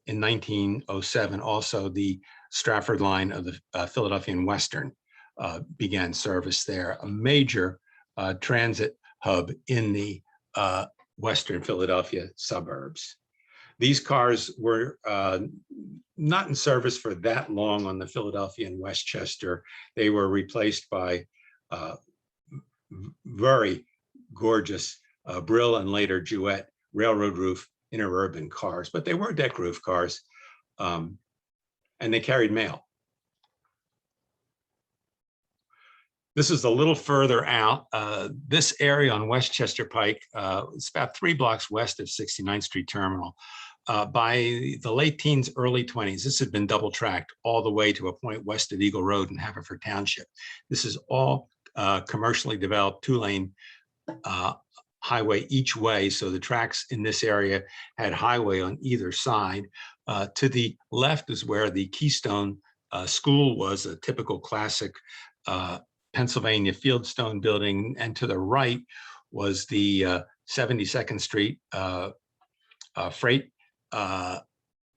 Speaker 3: in 1907 also the Stratford line of the Philadelphia and Western began service there, a major transit hub in the Western Philadelphia suburbs. These cars were not in service for that long on the Philadelphia and Westchester. They were replaced by very gorgeous Brill and later Jouett railroad roof interurban cars, but they were deck roof cars, and they carried mail. This is a little further out. This area on Westchester Pike, it's about 3 blocks west of 69th Street Terminal. by the late teens, early 20s, this had been double tracked all the way to a point west of Eagle Road in Haverford Township. This is all commercially developed 2-lane highway each way. So the tracks in this area had highway on either side. To the left is where the Keystone School was, a typical classic Pennsylvania fieldstone building. And to the right was the 72nd Street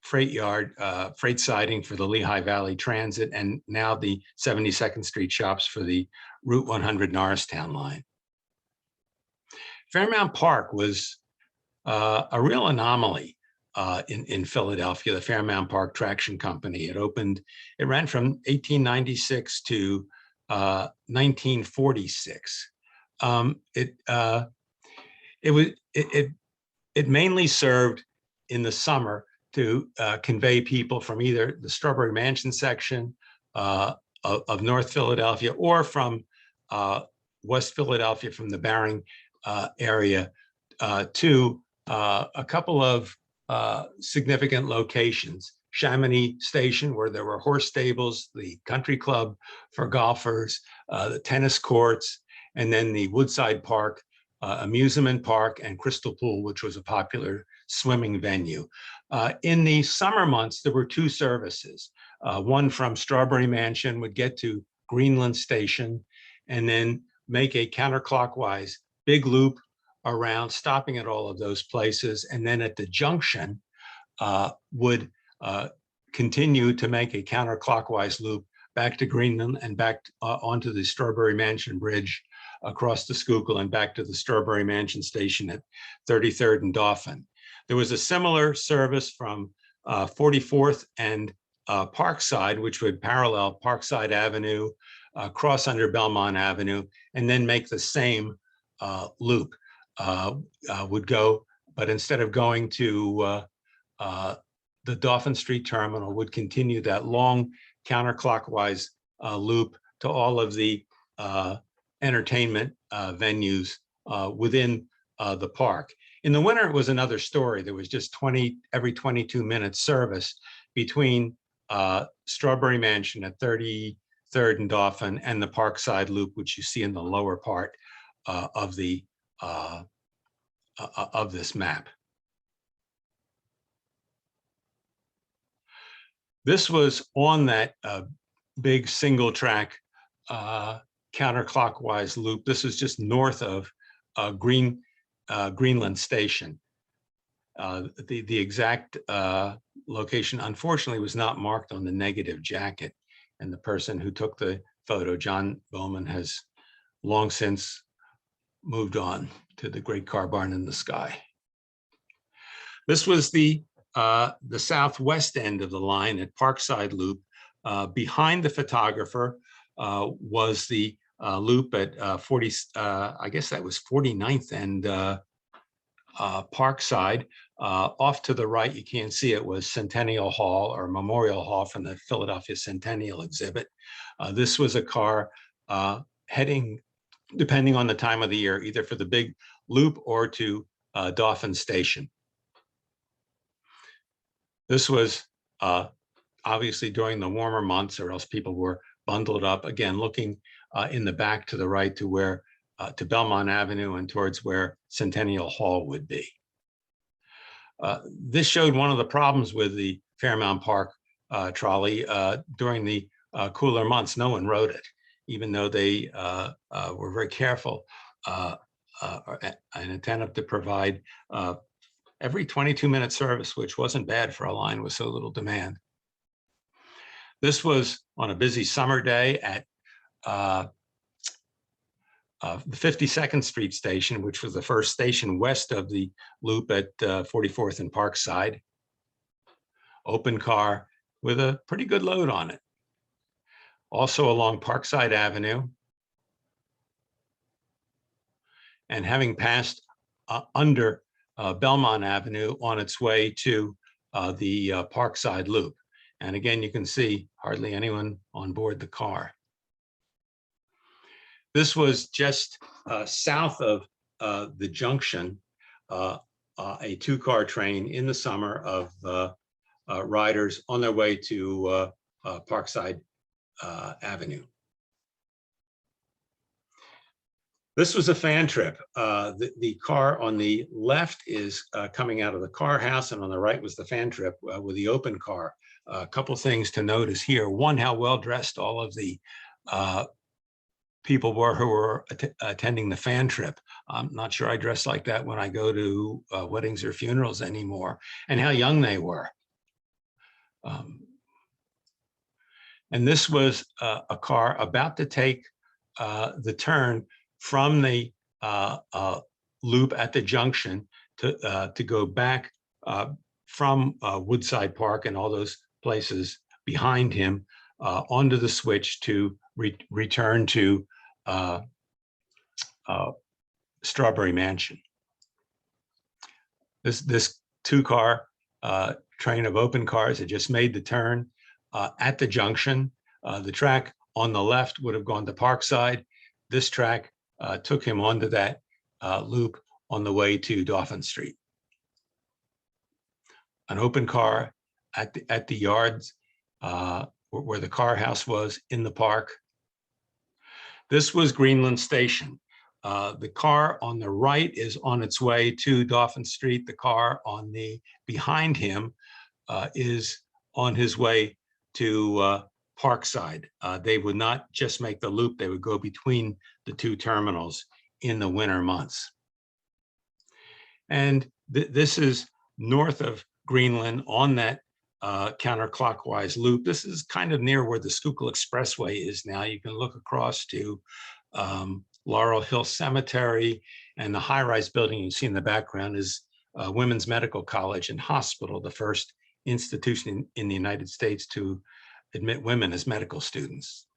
Speaker 3: freight yard, freight siding for the Lehigh Valley Transit, and now the 72nd Street shops for the Route 100 Norristown line. Fairmount Park was a real anomaly in Philadelphia, the Fairmount Park Traction Company. It ran from 1896 to 1946. It mainly served in the summer to convey people from either the Strawberry Mansion section of North Philadelphia or from West Philadelphia, from the Baring area, to a couple of significant locations. Chamonix Station, where there were horse stables, the country club for golfers, the tennis courts, and then the Woodside Park amusement park and Crystal Pool, which was a popular swimming venue. In the summer months, there were two services. One from Strawberry Mansion would get to Greenland Station and then make a counterclockwise big loop around, stopping at all of those places. And then at the junction would continue to make a counterclockwise loop back to Greenland and back onto the Strawberry Mansion Bridge across the Schuylkill and back to the Strawberry Mansion Station at 33rd and Dauphin. There was a similar service from 44th and Parkside, which would parallel Parkside Avenue, cross under Belmont Avenue, and then make the same loop. Would go, but instead of going to the Dauphin Street Terminal, would continue that long counterclockwise loop to all of the entertainment venues within the park. In the winter, it was another story. There was just every 22 minutes service between Strawberry Mansion at 33rd and Dauphin and the Parkside Loop, which you see in the lower part of this map. This was on that big single track counterclockwise loop. This is just north of Greenland Station. The exact location, unfortunately, was not marked on the negative jacket. And the person who took the photo, John Bowman, has long since moved on to the Great Car Barn in the sky. This was the southwest end of the line at Parkside Loop. Behind the photographer was the loop at I guess that was 49th and Parkside. Off to the right, you can't see it, was Centennial Hall or Memorial Hall from the Philadelphia Centennial exhibit. This was a car heading, depending on the time of the year, either for the big loop or to Dauphin Station. This was obviously during the warmer months, or else people were bundled up. Again, looking in the back to the right to where to Belmont Avenue and towards where Centennial Hall would be. This showed one of the problems with the Fairmount Park trolley during the cooler months. No one rode it, even though they were very careful and attentive to provide every 22-minute service, which wasn't bad for a line with so little demand. This was on a busy summer day at the 52nd Street station, which was the first station west of the loop at 44th and Parkside. Open car with a pretty good load on it. Also along Parkside Avenue. And having passed under Belmont Avenue on its way to the Parkside Loop. And again, you can see hardly anyone on board the car. This was just south of the junction a two-car train in the summer of riders on their way to Parkside Avenue. This was a fan trip. The car on the left is coming out of the car house, and on the right was the fan trip with the open car. A couple things to notice here. One, how well dressed all of the people were who were attending the fan trip. I'm not sure I dress like that when I go to weddings or funerals anymore, and how young they were. And this was a car about to take the turn from the loop at the junction to go back from Woodside Park and all those places behind him onto the switch to return to Strawberry Mansion. This two-car train of open cars had just made the turn at the junction. The track on the left would have gone to Parkside. This track took him onto that loop on the way to Dauphin Street. An open car at the yards where the car house was in the park. This was Greenland Station. The car on the right is on its way to Dauphin Street. The car on the behind him is on his way to Parkside. They would not just make the loop, they would go between the two terminals in the winter months. And this is north of Greenland on that counterclockwise loop. This is kind of near where the Schuylkill Expressway is now. You can look across to Laurel Hill Cemetery, and the high-rise building you see in the background is Women's Medical College and Hospital, the first institution in the United States to admit women as medical students.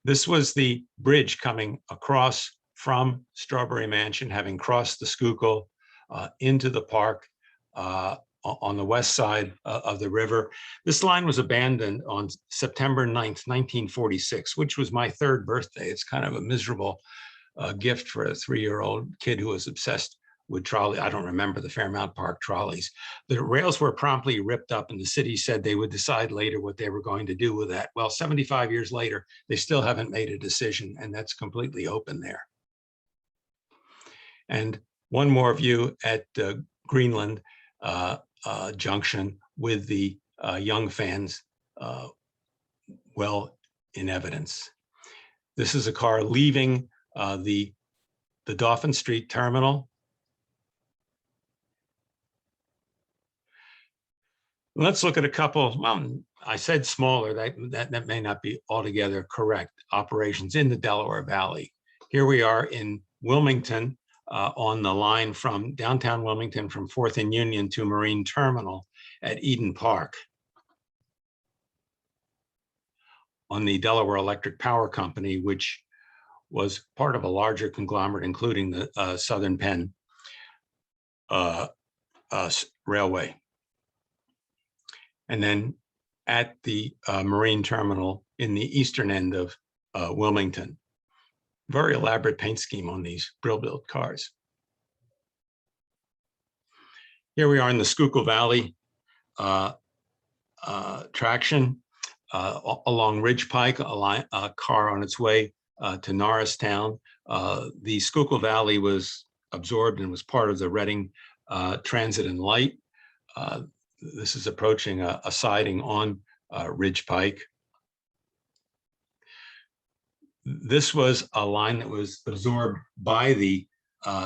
Speaker 3: This was the bridge coming across from Strawberry Mansion, having crossed the Schuylkill into the park on the west side of the river. This line was abandoned on September 9th, 1946, which was my third birthday. It's kind of a miserable gift for a 3-year-old kid who was obsessed with trolley. I don't remember the Fairmount Park trolleys. The rails were promptly ripped up, and the city said they would decide later what they were going to do with that. Well, 75 years later, they still haven't made a decision, and that's completely open there. And one more view at Greenland Junction with the young fans well in evidence. This is a car leaving the Dauphin Street terminal. Let's look at a couple, well, I said smaller, that may not be altogether correct, operations in the Delaware Valley. Here we are in Wilmington, on the line from downtown Wilmington from 4th and Union to Marine Terminal at Eden Park. On the Delaware Electric Power Company, which was part of a larger conglomerate, including the Southern Penn Railway. And then at the Marine Terminal in the eastern end of Wilmington. Very elaborate paint scheme on these Brill-built cars. Here we are in the Schuylkill Valley traction along Ridge Pike, a car on its way to Norristown. The Schuylkill Valley was absorbed and was part of the Reading Transit and Light. This is approaching a siding on Ridge Pike. This was a line that was absorbed by the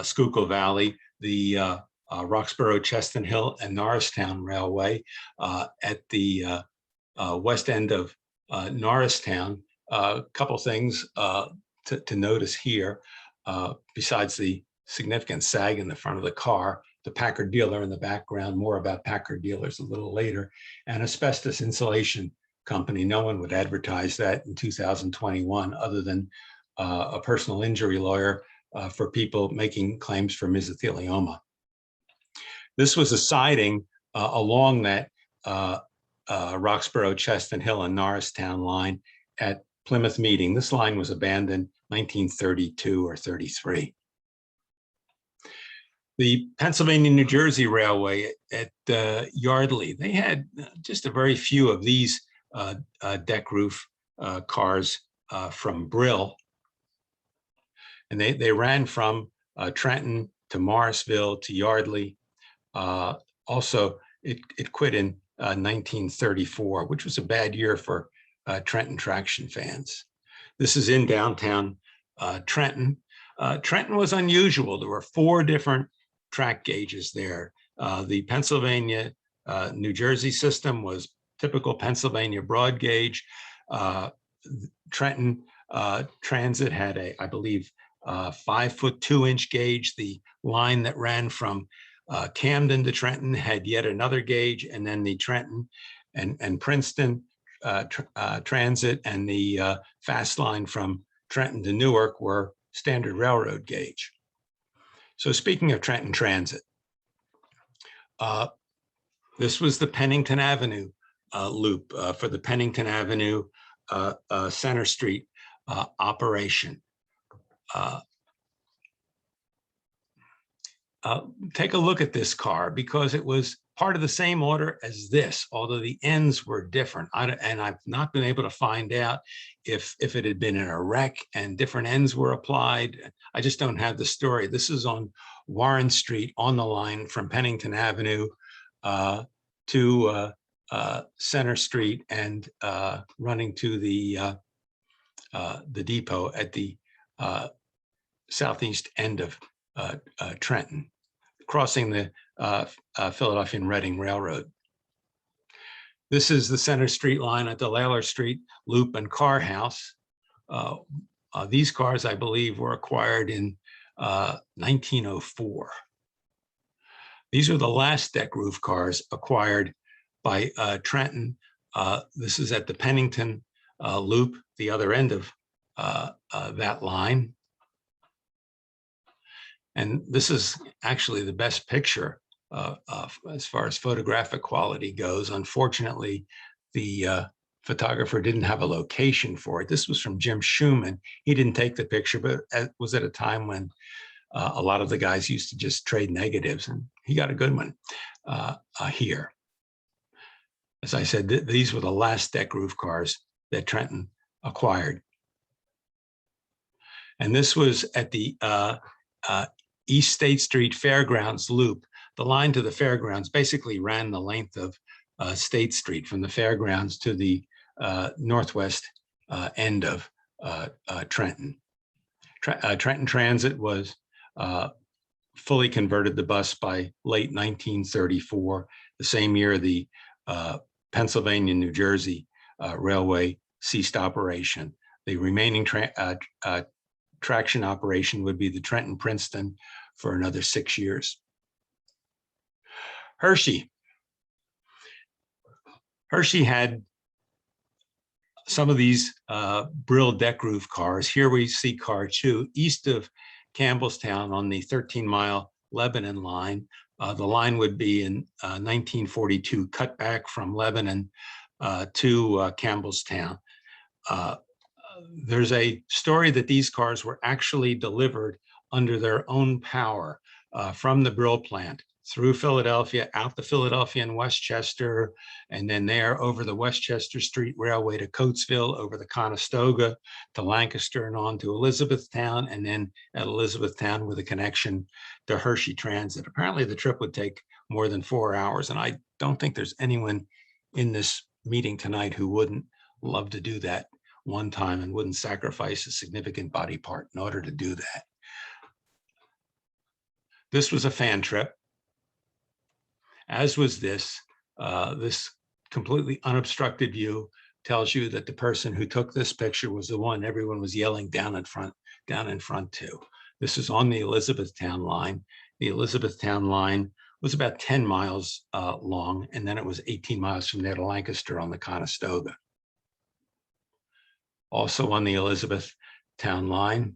Speaker 3: Schuylkill Valley, the Roxborough, Cheston Hill, and Norristown Railway at the west end of Norristown. A couple things to notice here, besides the significant sag in the front of the car, the Packard dealer in the background, more about Packard dealers a little later, and asbestos insulation company. No one would advertise that in 2021 other than a personal injury lawyer for people making claims for mesothelioma. This was a siding along that Roxborough, Cheston Hill, and Norristown line at Plymouth Meeting. This line was abandoned 1932 or 33. The Pennsylvania-New Jersey Railway at Yardley, they had just a very few of these deck roof cars from Brill. And they ran from Trenton to Morrisville to Yardley. Also, it quit in 1934, which was a bad year for Trenton Traction fans. This is in downtown Trenton. Trenton was unusual. There were 4 different track gauges there. The Pennsylvania New Jersey system was typical Pennsylvania broad gauge. Trenton Transit had I believe, 5-foot 2-inch gauge. The line that ran from Camden to Trenton had yet another gauge, and then the Trenton and Princeton Transit and the fast line from Trenton to Newark were standard railroad gauge. So speaking of Trenton Transit, this was the Pennington Avenue loop for the Pennington Avenue Center Street operation. Take a look at this car, because it was part of the same order as this, although the ends were different. And I've not been able to find out if it had been in a wreck and different ends were applied. I just don't have the story. This is on Warren Street on the line from Pennington Avenue to Center Street and running to the depot at the southeast end of Trenton, crossing the Philadelphia and Reading Railroad. This is the Center Street line at the Layler Street Loop and Car House. These cars, I believe, were acquired in 1904. These are the last deck roof cars acquired by Trenton. This is at the Pennington Loop, the other end of that line. And this is actually the best picture as far as photographic quality goes. Unfortunately, the photographer didn't have a location for it. This was from Jim Schumann. He didn't take the picture, but it was at a time when a lot of the guys used to just trade negatives, and he got a good one here. As I said, these were the last deck roof cars that Trenton acquired. And this was at the East State Street Fairgrounds Loop. The line to the fairgrounds basically ran the length of State Street from the fairgrounds to the northwest end of Trenton. Trenton Transit was fully converted to bus by late 1934, the same year the Pennsylvania, New Jersey Railway ceased operation. The remaining traction operation would be the Trenton Princeton for another 6 years. Hershey had some of these Brill deck roof cars. Here we see car 2 east of Campbellstown on the 13-mile Lebanon line. The line would be in 1942 cut back from Lebanon to Campbellstown. There's a story that these cars were actually delivered under their own power from the Brill plant through Philadelphia, out to Philadelphia and Westchester, and then there over the Westchester Street Railway to Coatesville, over the Conestoga to Lancaster and on to Elizabethtown, and then at Elizabethtown with a connection to Hershey Transit. Apparently the trip would take more than 4 hours, and I don't think there's anyone in this meeting tonight who wouldn't love to do that one time and wouldn't sacrifice a significant body part in order to do that. This was a fan trip, as was this. This completely unobstructed view tells you that the person who took this picture was the one everyone was yelling down in front to. This is on the Elizabethtown line. The Elizabethtown line was about 10 miles long, and then it was 18 miles from there to Lancaster on the Conestoga. Also on the Elizabethtown line,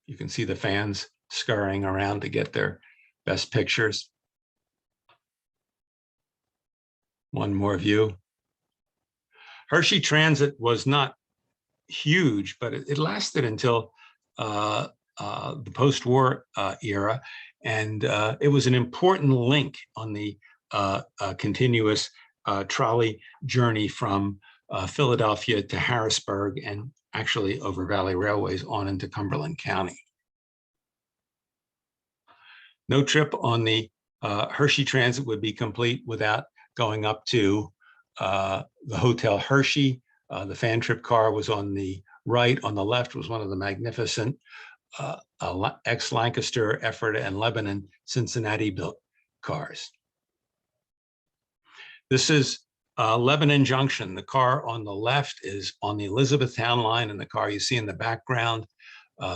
Speaker 3: you can see the fans scurrying around to get their best pictures. One more view. Hershey Transit was not huge, but it lasted until the post-war era. And it was an important link on the continuous trolley journey from Philadelphia to Harrisburg and actually over Valley Railways on into Cumberland County. No trip on the Hershey Transit would be complete without going up to the Hotel Hershey. The fan trip car was on the right. On the left was one of the magnificent ex-Lancaster, Ephrata, and Lebanon Cincinnati built cars. This is Lebanon Junction. The car on the left is on the Elizabethtown line, and the car you see in the background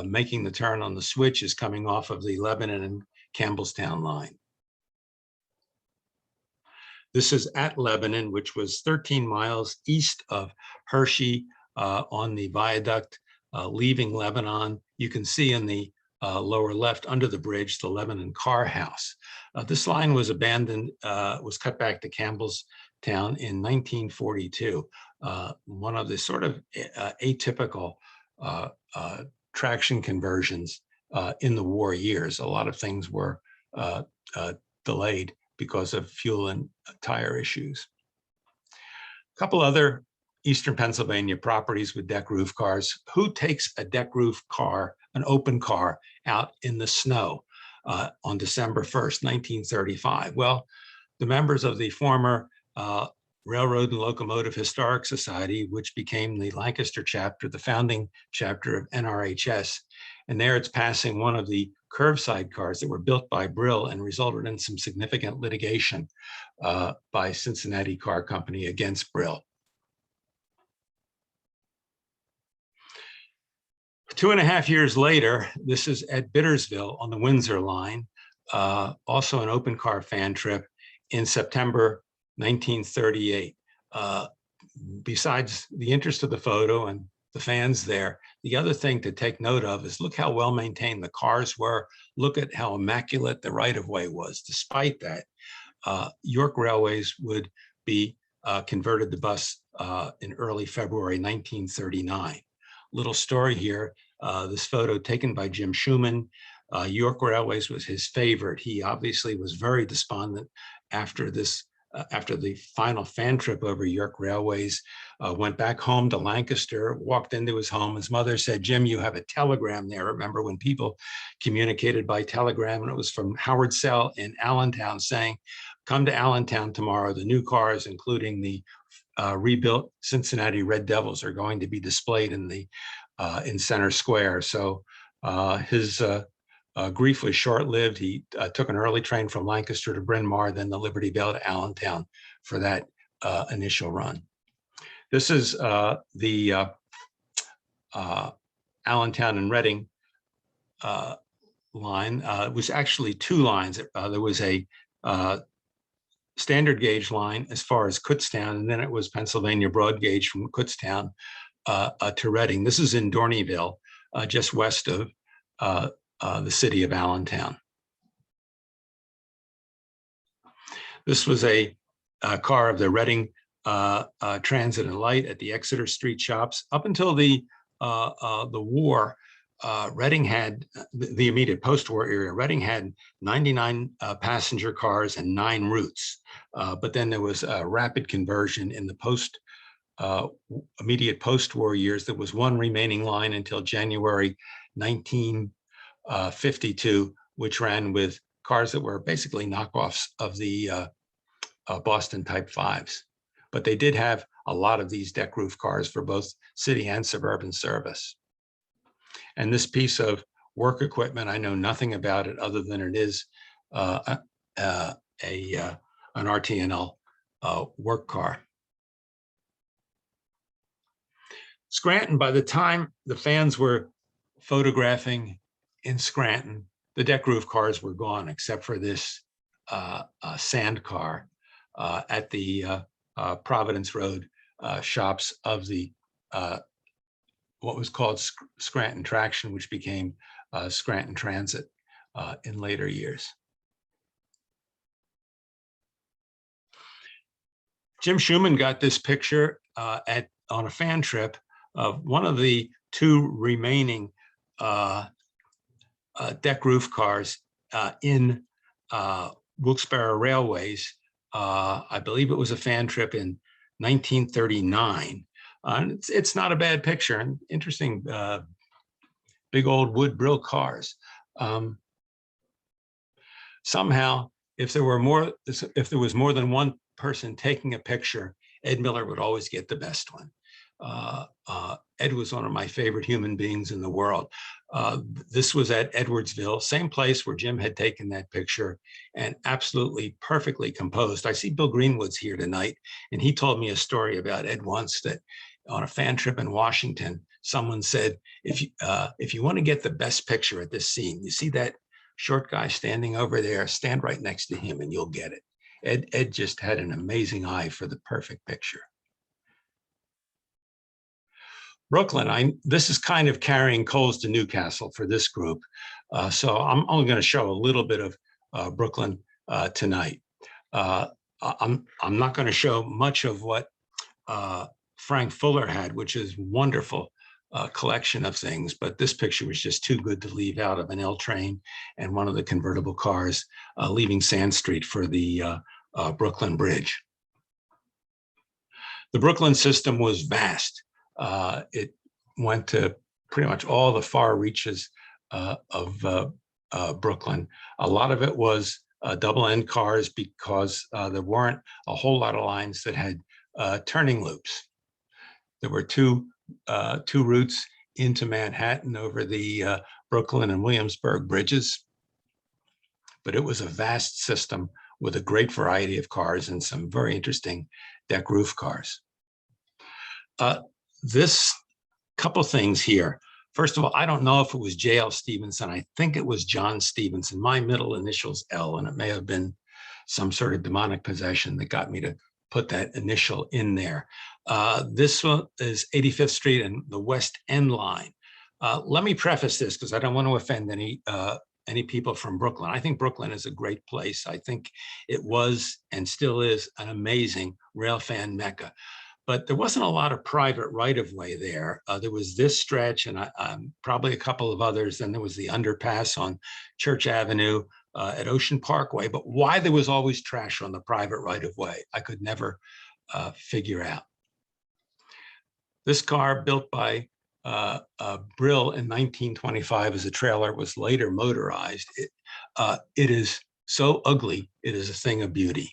Speaker 3: making the turn on the switch is coming off of the Lebanon and Campbellstown line. This is at Lebanon, which was 13 miles east of Hershey on the viaduct leaving Lebanon. You can see in the lower left under the bridge, the Lebanon Car House. This line was abandoned, was cut back to Campbellstown in 1942. One of the sort of atypical traction conversions in the war years. A lot of things were delayed because of fuel and tire issues. A couple other Eastern Pennsylvania properties with deck roof cars. Who takes a deck roof car, an open car, out in the snow on December 1st, 1935? Well, the members of the former Railroad and Locomotive Historic Society, which became the Lancaster chapter, the founding chapter of NRHS. And there it's passing one of the curbside cars that were built by Brill and resulted in some significant litigation by Cincinnati Car Company against Brill. 2.5 years later, this is at Bittersville on the Windsor line, also an open car fan trip in September 1938. Besides the interest of the photo and the fans there, the other thing to take note of is look how well maintained the cars were. Look at how immaculate the right-of-way was. Despite that, York Railways would be converted to bus in early February 1939. Little story here, this photo taken by Jim Schumann. York Railways was his favorite. He obviously was very despondent after this, after the final fan trip over York Railways, went back home to Lancaster, walked into his home. His mother said, "Jim, you have a telegram there." Remember when people communicated by telegram, and it was from Howard Sell in Allentown saying, "Come to Allentown tomorrow. The new cars, including the rebuilt Cincinnati Red Devils, are going to be displayed in the in Center Square." So his grief was short-lived. He took an early train from Lancaster to Bryn Mawr, then the Liberty Bell to Allentown for that initial run. This is the Allentown and Reading line. It was actually two lines. There was a standard gauge line as far as Kutztown, and then it was Pennsylvania broad gauge from Kutztown to Reading. This is in Dorneyville, just west of the city of Allentown. This was a car of the Reading Transit and Light at the Exeter Street shops. Up until the war, Reading had, the immediate post-war area, Reading had 99 passenger cars and 9 routes. But then there was a rapid conversion in the immediate post-war years. There was one remaining line until January 1952, which ran with cars that were basically knockoffs of the Boston Type 5s. But they did have a lot of these deck roof cars for both city and suburban service. And this piece of work equipment, I know nothing about it other than it is an RT&L work car. Scranton, by the time the fans were photographing in Scranton, the deck roof cars were gone, except for this sand car at the Providence Road shops of the what was called Scranton Traction, which became Scranton Transit in later years. Jim Schumann got this picture on a fan trip of one of the 2 remaining deck roof cars in Wilkes Barre Railways. I believe it was a fan trip in 1939. It's not a bad picture, and interesting, big old wood brill cars. Somehow, if there was more than one person taking a picture, Ed Miller would always get the best one. Ed was one of my favorite human beings in the world. This was at Edwardsville, same place where Jim had taken that picture, and absolutely perfectly composed. I see Bill Greenwood's here tonight, and he told me a story about Ed once, that on a fan trip in Washington, someone said, if you want to get the best picture at this scene, you see that short guy standing over there, stand right next to him and you'll get it. Ed just had an amazing eye for the perfect picture. Brooklyn, this is kind of carrying coals to Newcastle for this group. So I'm only going to show a little bit of Brooklyn tonight. I'm not going to show much of what Frank Fuller had, which is wonderful collection of things, but this picture was just too good to leave out of an L train and one of the convertible cars leaving Sand Street for the Brooklyn Bridge. The Brooklyn system was vast. It went to pretty much all the far reaches of Brooklyn. A lot of it was double end cars because there weren't a whole lot of lines that had turning loops. There were two routes into Manhattan over the Brooklyn and Williamsburg bridges, but it was a vast system with a great variety of cars and some very interesting deck roof cars. This couple things here. First of all, I don't know if it was J.L. Stevenson. I think it was John Stevenson. My middle initial's L, and it may have been some sort of demonic possession that got me to put that initial in there. This one is 85th Street and the West End line. Let me preface this because I don't want to offend any people from Brooklyn. I think Brooklyn is a great place. I think it was and still is an amazing railfan mecca. But there wasn't a lot of private right-of-way there. There was this stretch and probably a couple of others. Then there was the underpass on Church Avenue at Ocean Parkway. But why there was always trash on the private right-of-way, I could never figure out. This car, built by Brill in 1925 as a trailer, was later motorized. It is so ugly, it is a thing of beauty.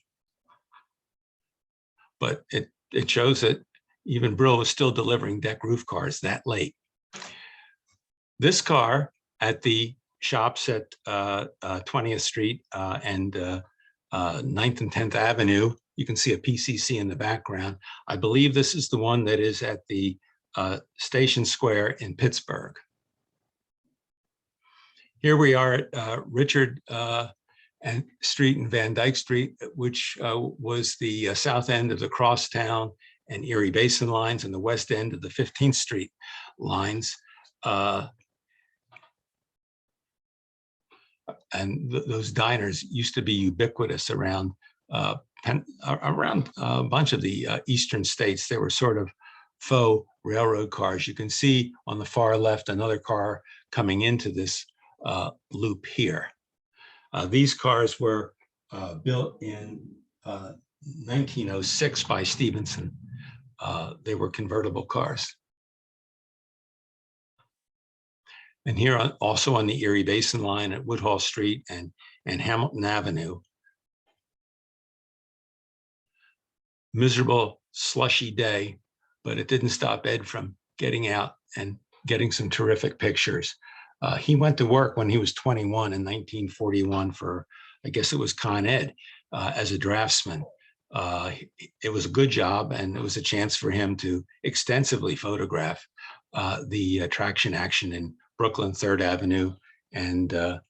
Speaker 3: But it shows that even Brill was still delivering deck roof cars that late. This car at the shops at 20th Street and 9th and 10th Avenue, you can see a PCC in the background. I believe this is the one that is at the Station Square in Pittsburgh. Here we are at Richard and Street and Van Dyke Street, which was the south end of the Crosstown and Erie Basin lines and the west end of the 15th Street lines. And those diners used to be ubiquitous around a bunch of the eastern states. They were sort of faux railroad cars. You can see on the far left another car coming into this loop here. These cars were built in 1906 by Stevenson. They were convertible cars. And here also on the Erie Basin line at Woodhall Street and Hamilton Avenue. Miserable, slushy day, but it didn't stop Ed from getting out and getting some terrific pictures. He went to work when he was 21 in 1941 for, I guess it was Con Ed, as a draftsman. It was a good job, and it was a chance for him to extensively photograph the traction action in Brooklyn 3rd Avenue and the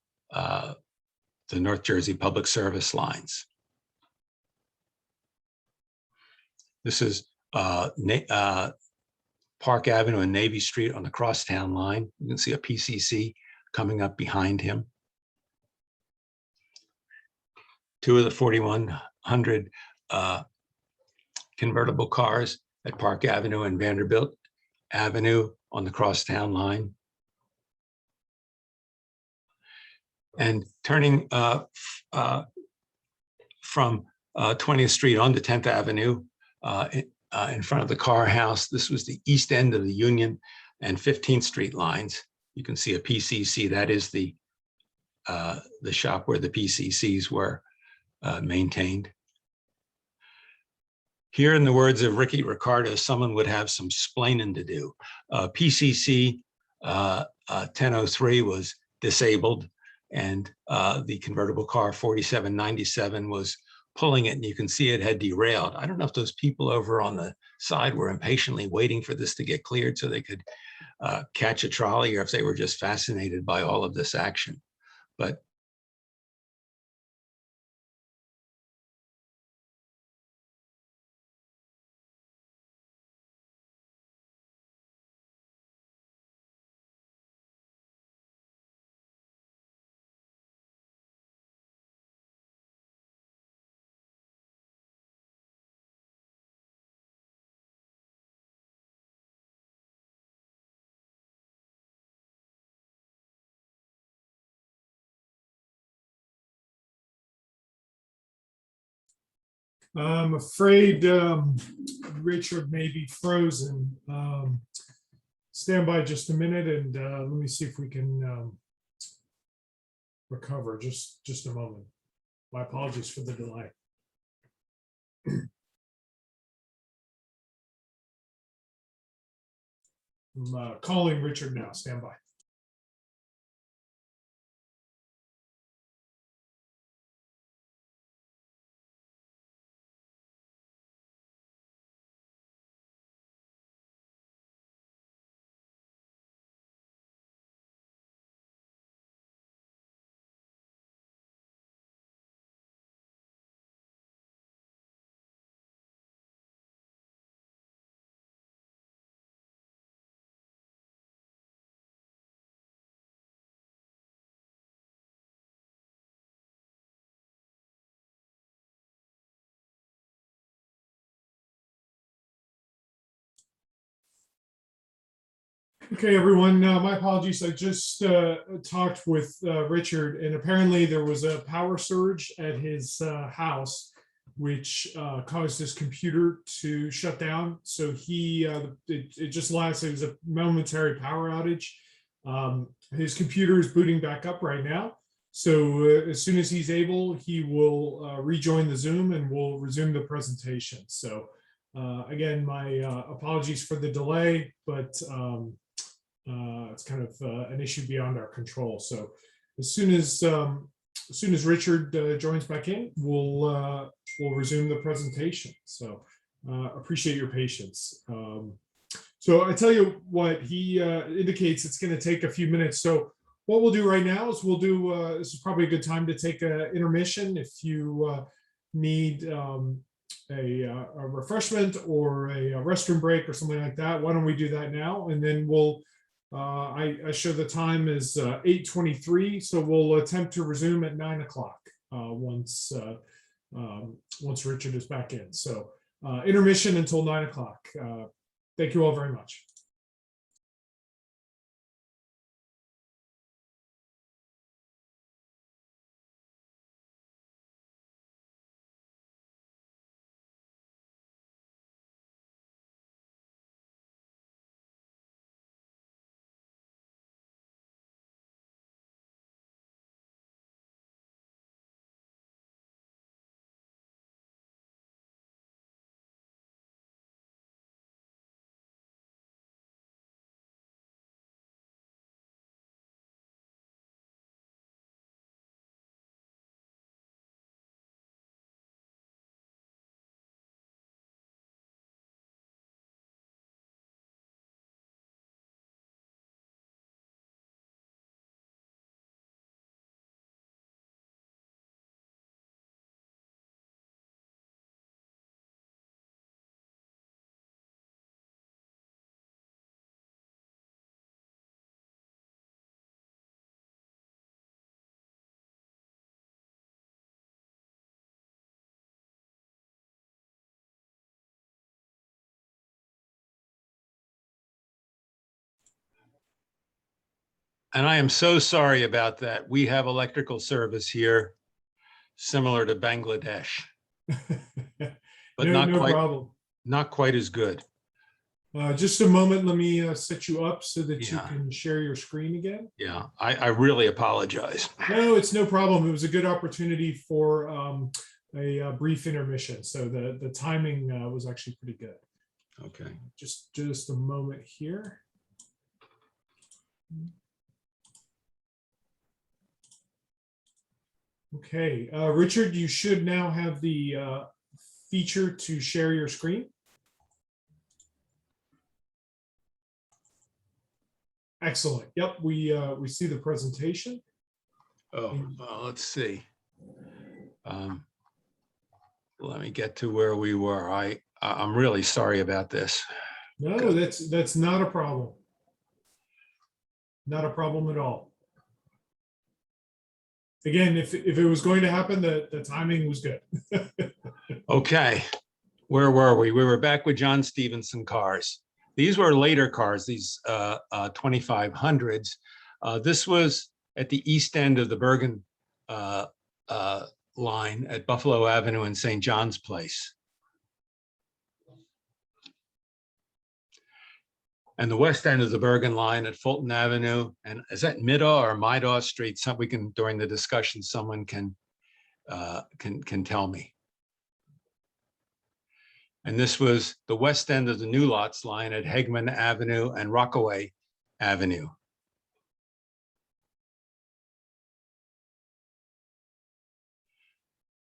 Speaker 3: North Jersey Public Service lines. This is Park Avenue and Navy Street on the Crosstown line. You can see a PCC coming up behind him. Two of the 4100 convertible cars at Park Avenue and Vanderbilt Avenue on the Crosstown line. and turning from 20th Street onto 10th Avenue in front of the car house. This was the east end of the Union and 15th Street lines. You can see a PCC. That is the shop where the PCCs were maintained. Here, in the words of Ricky Ricardo, someone would have some splaining to do. PCC 1003 was disabled, and the convertible car 4797 was pulling it, and you can see it had derailed. I don't know if those people over on the side were impatiently waiting for this to get cleared so they could catch a trolley, or if they were just fascinated by all of this action. But
Speaker 1: I'm afraid Richard may be frozen. Stand by just a minute and let me see if we can recover. Just a moment. My apologies for the delay. I'm calling Richard now. Stand by. Okay, everyone, my apologies. I just talked with Richard, and apparently there was a power surge at his house, which caused his computer to shut down. So it just lasted. It was a momentary power outage. His computer is booting back up right now. So as soon as he's able, he will rejoin the Zoom and we'll resume the presentation. So again, my apologies for the delay, but it's kind of an issue beyond our control. So as soon as Richard joins back in, we'll resume the presentation. So appreciate your patience. So I tell you what, he indicates it's going to take a few minutes. So what we'll do right now is we'll do, this is probably a good time to take an intermission. If you need a refreshment or a restroom break or something like that, why don't we do that now? And then we'll, I show the time is 8:23, so we'll attempt to resume at 9 o'clock once Richard is back in. So intermission until 9 o'clock. Thank you all very much.
Speaker 3: And I am so sorry about that. We have electrical service here, similar to Bangladesh, but
Speaker 1: No problem.
Speaker 3: not quite as good.
Speaker 1: Just a moment. Let me set you up so that you
Speaker 3: Yeah.
Speaker 1: can share your screen again.
Speaker 3: Yeah, I really apologize.
Speaker 1: No, it's no problem. It was a good opportunity for a brief intermission. So the timing was actually pretty good.
Speaker 3: Okay.
Speaker 1: Just a moment here. Okay, Richard, you should now have the feature to share your screen. Excellent. Yep, we see the presentation.
Speaker 3: Oh, well, let's see. Let me get to where we were. I'm really sorry about this.
Speaker 1: No, that's not a problem. Not a problem at all. Again, if it was going to happen, the timing was good.
Speaker 3: Okay, where were we? We were back with John Stevenson cars. These were later cars, these 2500s. This was at the east end of the Bergen line at Buffalo Avenue and St. John's Place. And the west end of the Bergen line at Fulton Avenue. And is that Middaw or Midaw Street? Some, we can, during the discussion, someone can tell me. And this was the west end of the New Lots line at Hegman Avenue and Rockaway Avenue.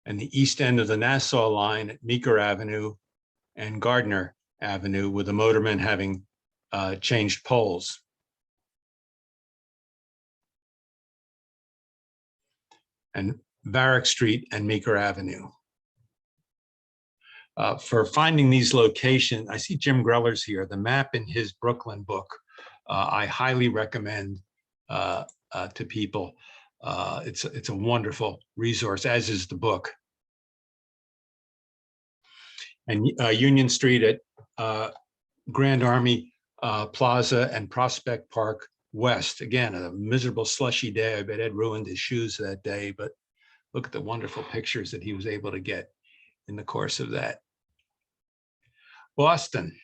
Speaker 3: And the east end of the Nassau line at Meeker Avenue and Gardner Avenue, with the motorman having changed poles. And Varick Street and Meeker Avenue. For finding these locations, I see Jim Greller's here, the map in his Brooklyn book, I highly recommend to people. It's a wonderful resource, as is the book. And Union Street at Grand Army Plaza and Prospect Park West. Again, a miserable slushy day. I bet Ed ruined his shoes that day, but look at the wonderful pictures that he was able to get in the course of that. Boston.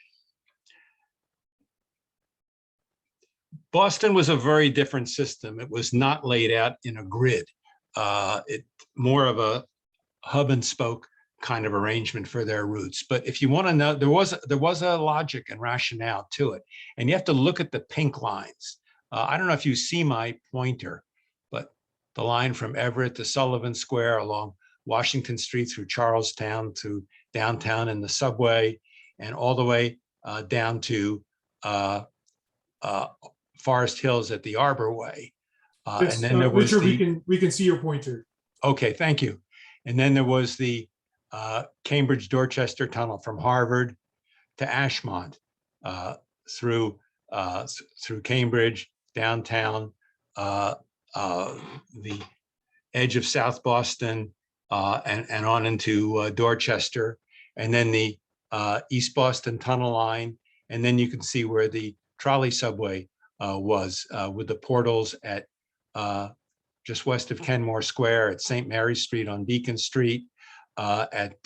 Speaker 3: Boston was a very different system. It was not laid out in a grid. It more of a hub and spoke kind of arrangement for their routes. But if you want to know, there was a logic and rationale to it. And you have to look at the pink lines. I don't know if you see my pointer, but the line from Everett to Sullivan Square along Washington Street through Charlestown to downtown in the subway, and all the way down to Forest Hills at the Arbor Way.
Speaker 1: Yes,
Speaker 3: and then there was
Speaker 1: Richard, we can see your pointer.
Speaker 3: Okay, thank you. And then there was the Cambridge-Dorchester Tunnel from Harvard to Ashmont, through Cambridge, downtown, the edge of South Boston, and on into Dorchester, and then the East Boston Tunnel line. And then you can see where the trolley subway was, with the portals at just west of Kenmore Square, at St. Mary's Street on Beacon Street, at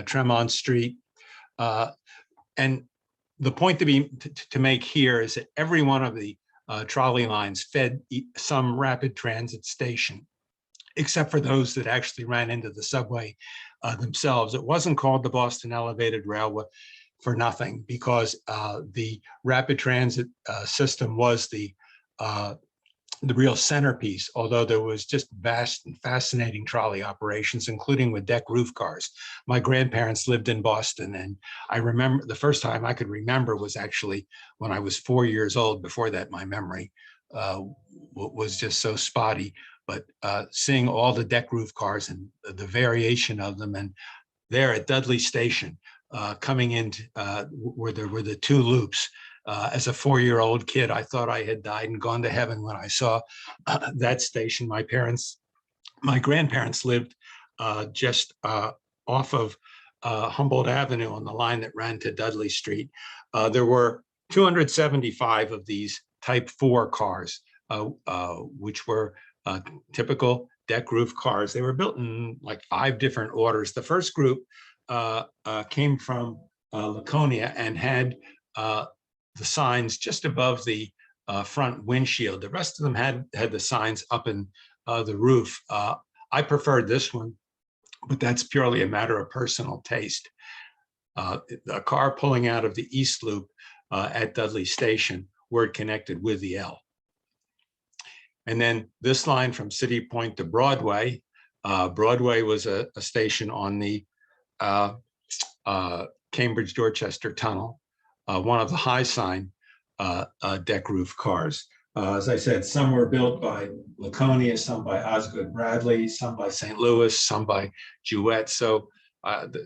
Speaker 3: Tremont Street. And the point to make here is that every one of the trolley lines fed some rapid transit station, except for those that actually ran into the subway themselves. It wasn't called the Boston Elevated Railway for nothing, because the rapid transit system was the real centerpiece, although there was just vast and fascinating trolley operations, including with deck roof cars. My grandparents lived in Boston, and I remember the first time I could remember was actually when I was 4 years old. Before that, my memory was just so spotty. But seeing all the deck roof cars and the variation of them, and there at Dudley Station, coming into where there were the two loops. As a 4-year-old kid, I thought I had died and gone to heaven when I saw that station. My grandparents lived just off of Humboldt Avenue on the line that ran to Dudley Street. There were 275 of these Type 4 cars which were typical deck roof cars. They were built in like 5 different orders. The first group came from Laconia and had the signs just above the front windshield. The rest of them had the signs up in the roof. I preferred this one, but that's purely a matter of personal taste. A car pulling out of the East Loop at Dudley Station, were connected with the L. And then this line from City Point to Broadway. Broadway was a station on the Cambridge-Dorchester Tunnel, one of the high sign deck roof cars. As I said, some were built by Laconia, some by Osgood Bradley, some by St. Louis, some by Jouett. So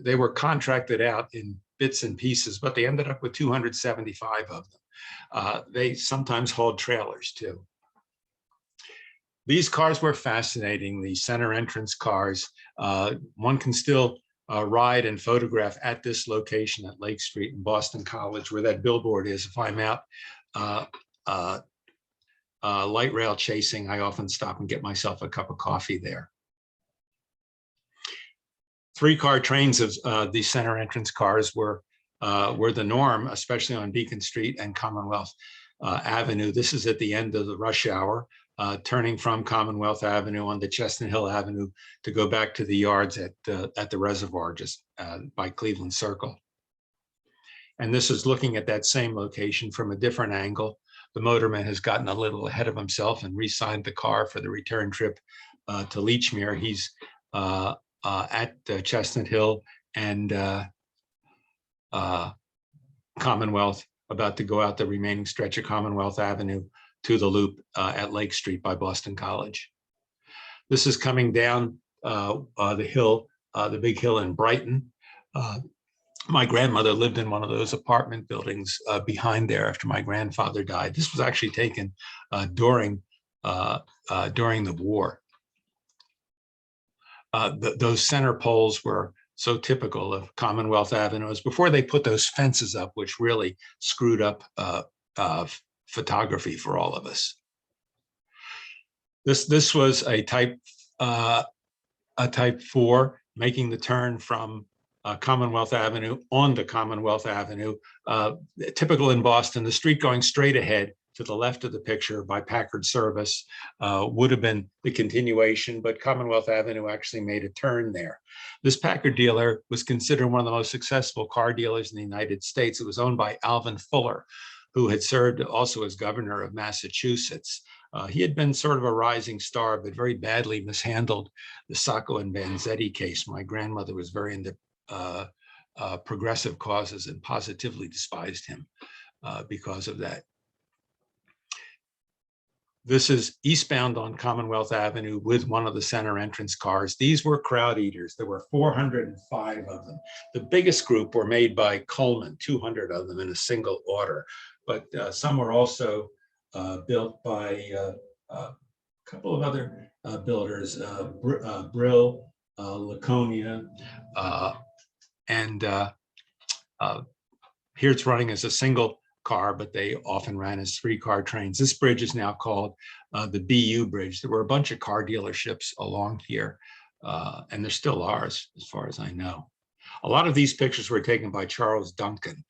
Speaker 3: they were contracted out in bits and pieces, but they ended up with 275 of them. They sometimes hauled trailers too. These cars were fascinating, the center entrance cars. One can still ride and photograph at this location at Lake Street in Boston College, where that billboard is. If I'm out light rail chasing, I often stop and get myself a cup of coffee there. 3-car trains of these center entrance cars were the norm, especially on Beacon Street and Commonwealth Avenue. This is at the end of the rush hour, turning from Commonwealth Avenue onto Chestnut Hill Avenue to go back to the yards at the reservoir just by Cleveland Circle. And this is looking at that same location from a different angle. The motorman has gotten a little ahead of himself and re-signed the car for the return trip to Leechmere. He's at Chestnut Hill and Commonwealth, about to go out the remaining stretch of Commonwealth Avenue to the loop at Lake Street by Boston College. This is coming down the hill, the big hill in Brighton. My grandmother lived in one of those apartment buildings behind there after my grandfather died. This was actually taken during the war. Those center poles were so typical of Commonwealth Avenue. It was before they put those fences up, which really screwed up photography for all of us. This was a type 4, making the turn from Commonwealth Avenue onto Commonwealth Avenue. Typical in Boston, the street going straight ahead to the left of the picture by Packard Service would have been the continuation, but Commonwealth Avenue actually made a turn there. This Packard dealer was considered one of the most successful car dealers in the United States. It was owned by Alvin Fuller, who had served also as governor of Massachusetts. He had been sort of a rising star, but very badly mishandled the Sacco and Vanzetti case. My grandmother was very into progressive causes and positively despised him because of that. This is eastbound on Commonwealth Avenue with one of the center entrance cars. These were crowd eaters. There were 405 of them. The biggest group were made by Coleman, 200 of them in a single order. But some were also built by a couple of other builders, Brill, Laconia, and here it's running as a single car, but they often ran as 3-car trains. This bridge is now called the BU Bridge. There were a bunch of car dealerships along here, and there still are, as far as I know. A lot of these pictures were taken by Charles Duncan.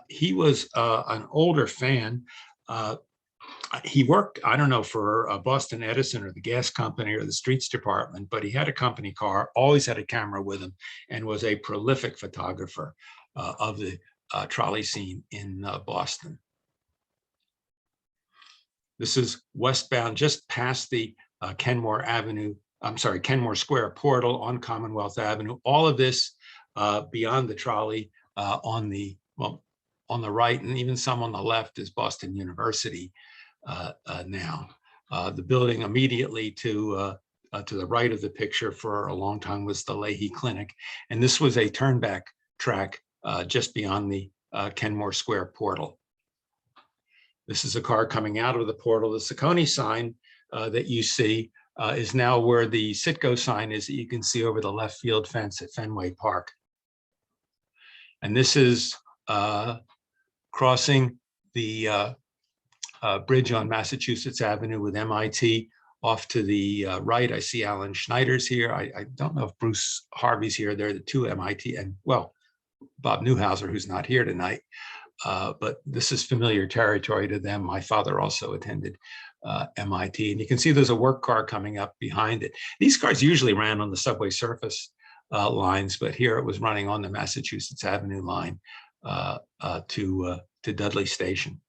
Speaker 3: He was an older fan. He worked, I don't know, for Boston Edison or the gas company or the streets department, but he had a company car, always had a camera with him, and was a prolific photographer of the trolley scene in Boston. This is westbound, just past the Kenmore Square portal on Commonwealth Avenue. All of this beyond the trolley on the right, and even some on the left, is Boston University now. The building immediately to the right of the picture for a long time was the Leahy Clinic, and this was a turnback track just beyond the Kenmore Square portal. This is a car coming out of the portal. The Saccone sign that you see is now where the Citgo sign is that you can see over the left field fence at Fenway Park. And this is crossing the bridge on Massachusetts Avenue with MIT. Off to the right, I see Alan Schneider's here. I don't know if Bruce Harvey's here. They're the two MIT, and well, Bob Newhouser, who's not here tonight. But this is familiar territory to them. My father also attended MIT, and you can see there's a work car coming up behind it. These cars usually ran on the subway surface lines, but here it was running on the Massachusetts Avenue line to Dudley Station.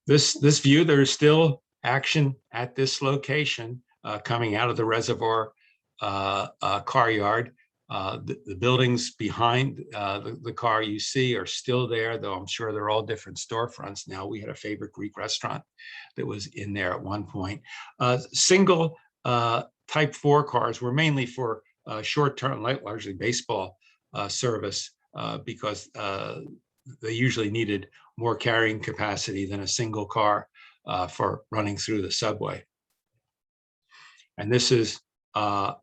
Speaker 3: This view, there is still action at this location coming out of the reservoir car yard. The buildings behind the car you see are still there, though I'm sure they're all different storefronts now. We had a favorite Greek restaurant that was in there at one point. Single Type 4 cars were mainly for short-term, largely baseball service because they usually needed more carrying capacity than a single car for running through the subway. And this is about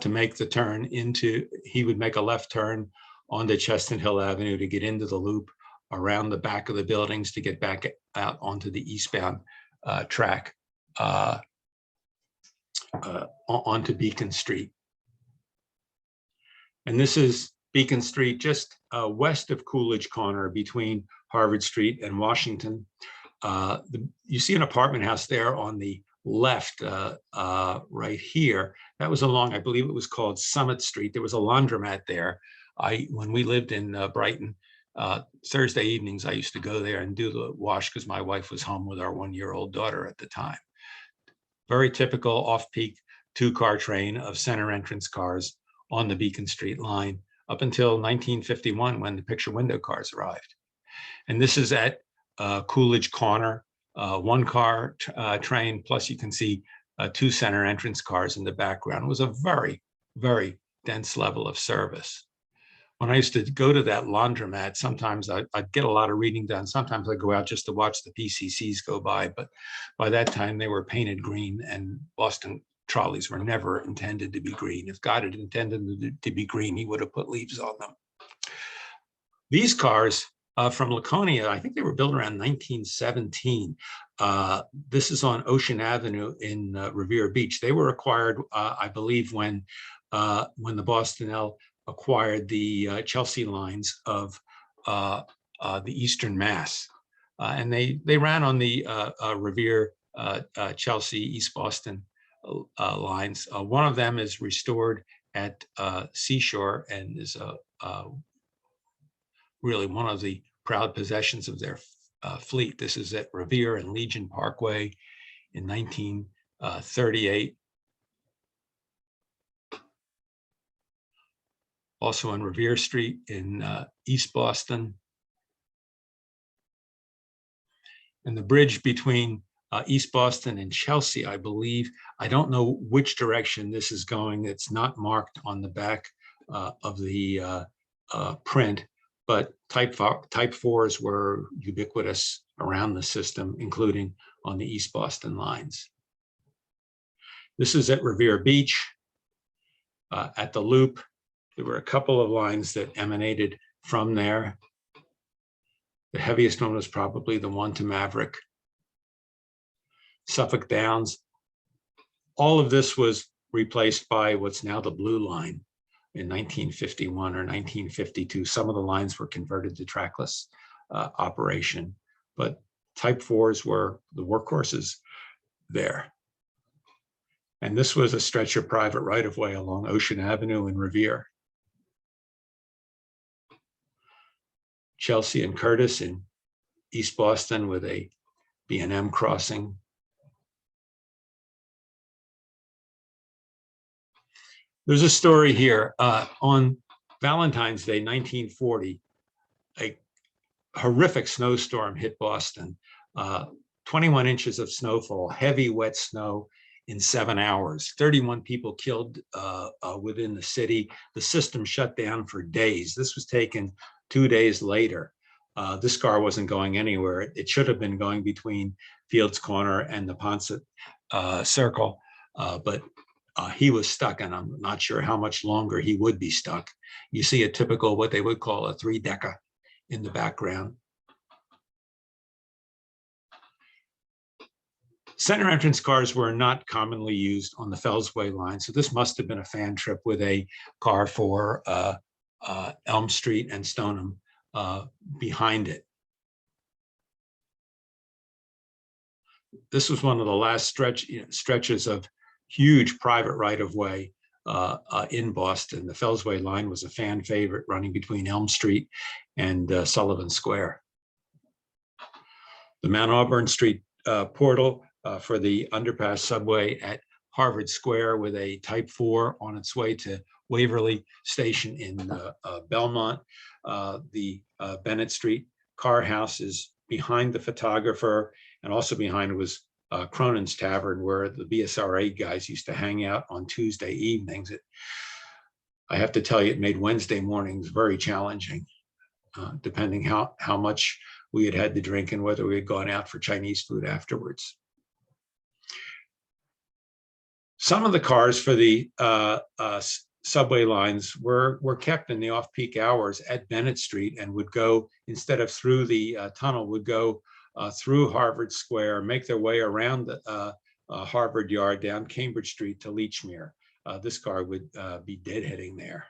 Speaker 3: to make the turn into, he would make a left turn onto Chestnut Hill Avenue to get into the loop around the back of the buildings to get back out onto the eastbound track onto Beacon Street. And this is Beacon Street, just west of Coolidge Corner between Harvard Street and Washington. You see an apartment house there on the left right here. That was along, I believe it was called Summit Street. There was a laundromat there. When we lived in Brighton, Thursday evenings, I used to go there and do the wash because my wife was home with our one-year-old daughter at the time. Very typical off-peak two-car train of center entrance cars on the Beacon Street line up until 1951 when the picture window cars arrived. And this is at Coolidge Corner, one car train, plus you can see two center entrance cars in the background. It was a very, very dense level of service. When I used to go to that laundromat, sometimes I'd get a lot of reading done. Sometimes I'd go out just to watch the PCCs go by, but by that time they were painted green, and Boston trolleys were never intended to be green. If God had intended them to be green, he would have put leaves on them. These cars from Laconia, I think they were built around 1917. This is on Ocean Avenue in Revere Beach. They were acquired, I believe, when the Boston L acquired the Chelsea lines of the Eastern Mass. And they ran on the Revere, Chelsea, East Boston lines. One of them is restored at Seashore and is really one of the proud possessions of their fleet. This is at Revere and Legion Parkway in 1938. Also on Revere Street in East Boston. And the bridge between East Boston and Chelsea, I believe, I don't know which direction this is going. It's not marked on the back of the print, but type 4s were ubiquitous around the system, including on the East Boston lines. This is at Revere Beach. At the loop, there were a couple of lines that emanated from there. The heaviest one was probably the one to Maverick. Suffolk Downs. All of this was replaced by what's now the Blue Line in 1951 or 1952. Some of the lines were converted to trackless operation, but type 4s were the workhorses there. And this was a stretch of private right-of-way along Ocean Avenue in Revere. Chelsea and Curtis in East Boston with a B&M crossing. There's a story here. On Valentine's Day, 1940, a horrific snowstorm hit Boston. 21 inches of snowfall, heavy wet snow in 7 hours. 31 people killed within the city. The system shut down for days. This was taken 2 days later. This car wasn't going anywhere. It should have been going between Fields Corner and the Ponce Circle, but he was stuck, and I'm not sure how much longer he would be stuck. You see a typical, what they would call a 3-decker in the background. Center entrance cars were not commonly used on the Fellsway line, so this must have been a fan trip with a car for Elm Street and Stoneham behind it. This was one of the last stretches of huge private right-of-way in Boston. The Fellsway line was a fan favorite, running between Elm Street and Sullivan Square. The Mount Auburn Street portal for the underpass subway at Harvard Square, with a Type 4 on its way to Waverly Station in Belmont. The Bennett Street car house is behind the photographer, and also behind was Cronin's Tavern, where the BSRA guys used to hang out on Tuesday evenings. I have to tell you, it made Wednesday mornings very challenging, depending how much we had to drink and whether we had gone out for Chinese food afterwards. Some of the cars for the subway lines were kept in the off-peak hours at Bennett Street, and would go, instead of through the tunnel, would go through Harvard Square, make their way around the Harvard Yard, down Cambridge Street to Leechmere. This car would be deadheading there.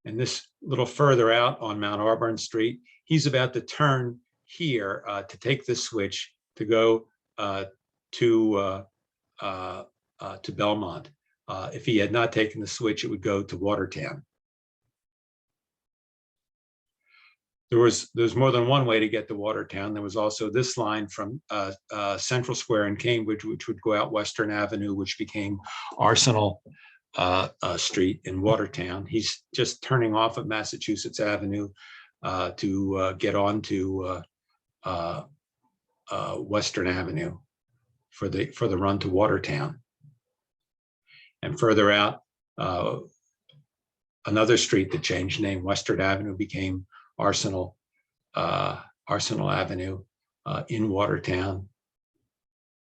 Speaker 3: And this little further out on Mount Auburn Street, he's about to turn here to take the switch to go to Belmont. If he had not taken the switch, it would go to Watertown. There's more than one way to get to Watertown. There was also this line from Central Square in Cambridge, which would go out Western Avenue, which became Arsenal Street in Watertown. He's just turning off of Massachusetts Avenue to get on to Western Avenue for the run to Watertown. And further out, another street that changed name, Western Avenue, became Arsenal Avenue in Watertown.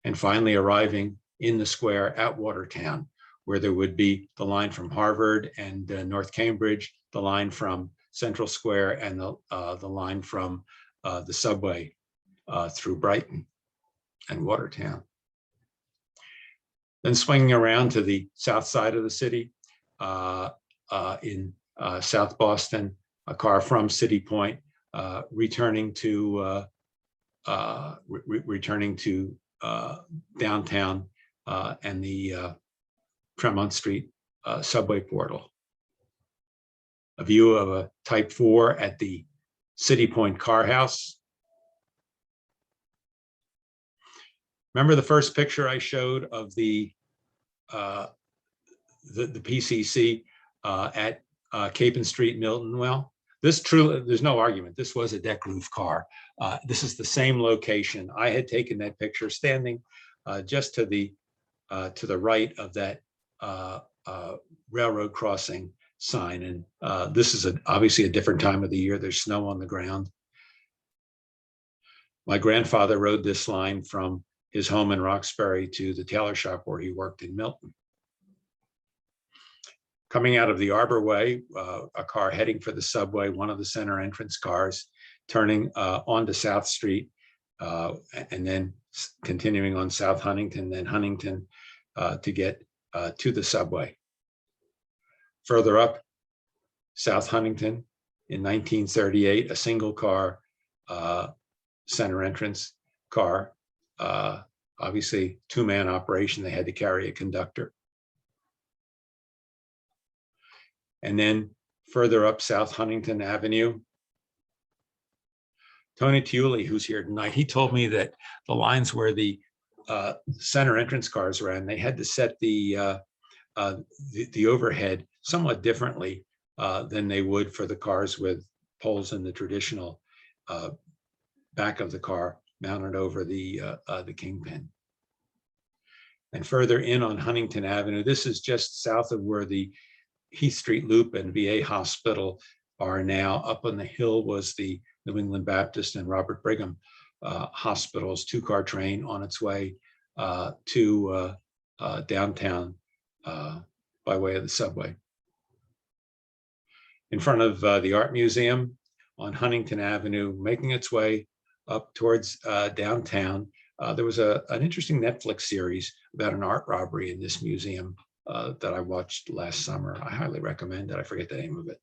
Speaker 3: And finally arriving in the square at Watertown, where there would be the line from Harvard and North Cambridge, the line from Central Square, and the line from the subway through Brighton and Watertown. Then swinging around to the south side of the city in South Boston, a car from City Point returning to downtown and the Tremont Street subway portal. A view of a Type 4 at the City Point car house. Remember the first picture I showed of the PCC at Capon Street, Milton? Well, this truly, there's no argument, this was a deck roof car. This is the same location. I had taken that picture standing just to the right of that railroad crossing sign. And this is obviously a different time of the year. There's snow on the ground. My grandfather rode this line from his home in Roxbury to the tailor shop where he worked in Milton. Coming out of the Arbor Way, a car heading for the subway, one of the center entrance cars, turning onto South Street, and then continuing on South Huntington, then Huntington to get to the subway. Further up, South Huntington in 1938, a single car center entrance car, obviously two-man operation. They had to carry a conductor. And then further up South Huntington Avenue, Tony Tiuli, who's here tonight, he told me that the lines where the center entrance cars ran, they had to set the overhead somewhat differently than they would for the cars with poles in the traditional back of the car mounted over the kingpin. And further in on Huntington Avenue, this is just south of where the Heath Street Loop and VA Hospital are now. Up on the hill was the New England Baptist and Robert Brigham hospitals, two-car train on its way to downtown by way of the subway. In front of the Art Museum on Huntington Avenue, making its way up towards downtown. There was an interesting Netflix series about an art robbery in this museum that I watched last summer. I highly recommend it. I forget the name of it.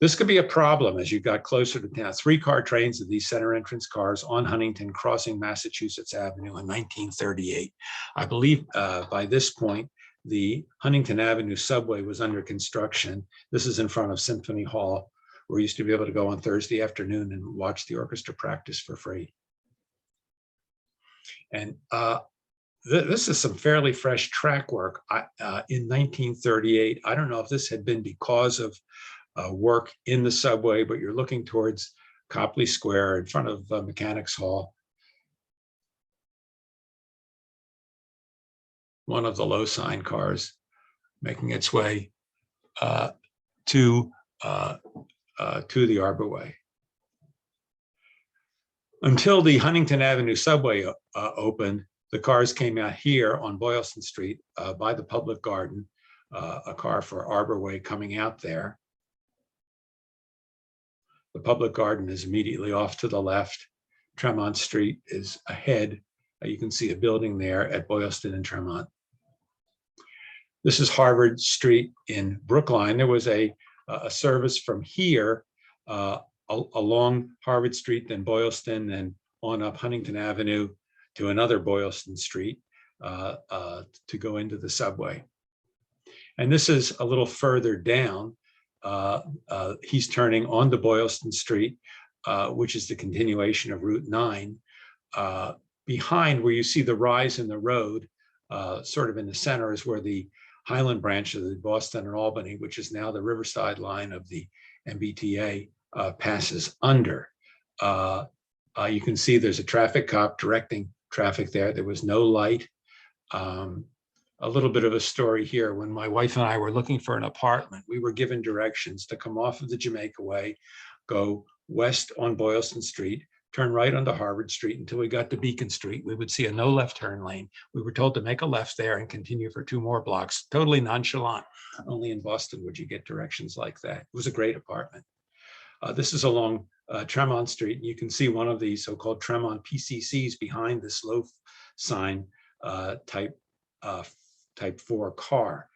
Speaker 3: This could be a problem as you got closer to town. 3-car trains of these center entrance cars on Huntington crossing Massachusetts Avenue in 1938. I believe by this point, the Huntington Avenue subway was under construction. This is in front of Symphony Hall, where we used to be able to go on Thursday afternoon and watch the orchestra practice for free. And this is some fairly fresh track work in 1938. I don't know if this had been because of work in the subway, but you're looking towards Copley Square in front of Mechanics Hall. One of the low sign cars making its way to the Arborway. Until the Huntington Avenue subway opened, the cars came out here on Boylston Street by the Public Garden, a car for Arborway coming out there. The Public Garden is immediately off to the left. Tremont Street is ahead. You can see a building there at Boylston and Tremont. This is Harvard Street in Brookline. There was a service from here along Harvard Street, then Boylston, and on up Huntington Avenue to another Boylston Street to go into the subway. And this is a little further down. He's turning onto Boylston Street, which is the continuation of Route 9. Behind where you see the rise in the road, sort of in the center, is where the Highland branch of the Boston and Albany, which is now the Riverside line of the MBTA, passes under. You can see there's a traffic cop directing traffic there. There was no light. A little bit of a story here. When my wife and I were looking for an apartment, we were given directions to come off of the Jamaica Way, go west on Boylston Street, turn right onto Harvard Street until we got to Beacon Street. We would see a no left turn lane. We were told to make a left there and continue for 2 more blocks. Totally nonchalant. Only in Boston would you get directions like that. It was a great apartment. This is along Tremont Street. You can see one of the so-called Tremont PCCs behind this low sign type 4 car.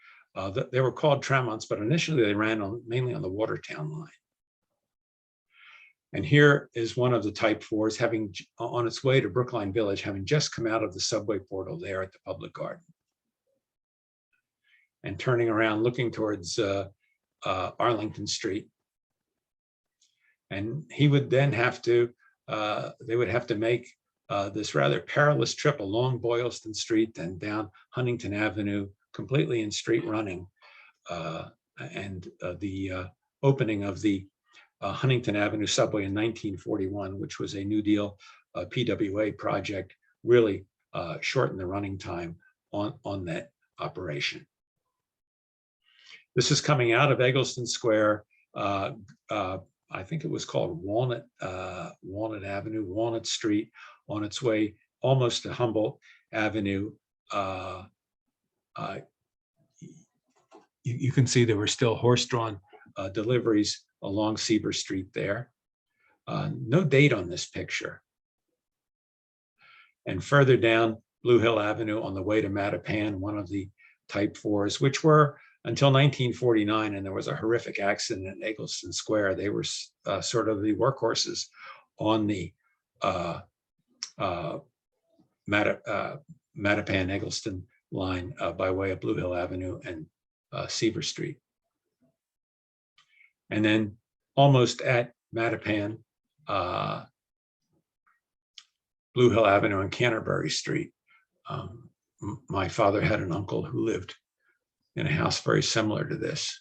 Speaker 3: They were called Tremonts, but initially they ran mainly on the Watertown line. And here is one of the type 4s having on its way to Brookline Village, having just come out of the subway portal there at the Public Garden. And turning around, looking towards Arlington Street. And he would then have to, they would have to make this rather perilous trip along Boylston Street and down Huntington Avenue, completely in street running. And the opening of the Huntington Avenue subway in 1941, which was a New Deal PWA project, really shortened the running time on that operation. This is coming out of Eggleston Square. I think it was called Walnut Avenue, Walnut Street, on its way almost to Humboldt Avenue. You can see there were still horse-drawn deliveries along Seaver Street there. No date on this picture. And further down Blue Hill Avenue on the way to Mattapan, one of the type 4s, which were until 1949, and there was a horrific accident at Eggleston Square. They were sort of the workhorses on the Mattapan-Eggleston line by way of Blue Hill Avenue and Seaver Street. And then almost at Mattapan, Blue Hill Avenue and Canterbury Street. My father had an uncle who lived in a house very similar to this.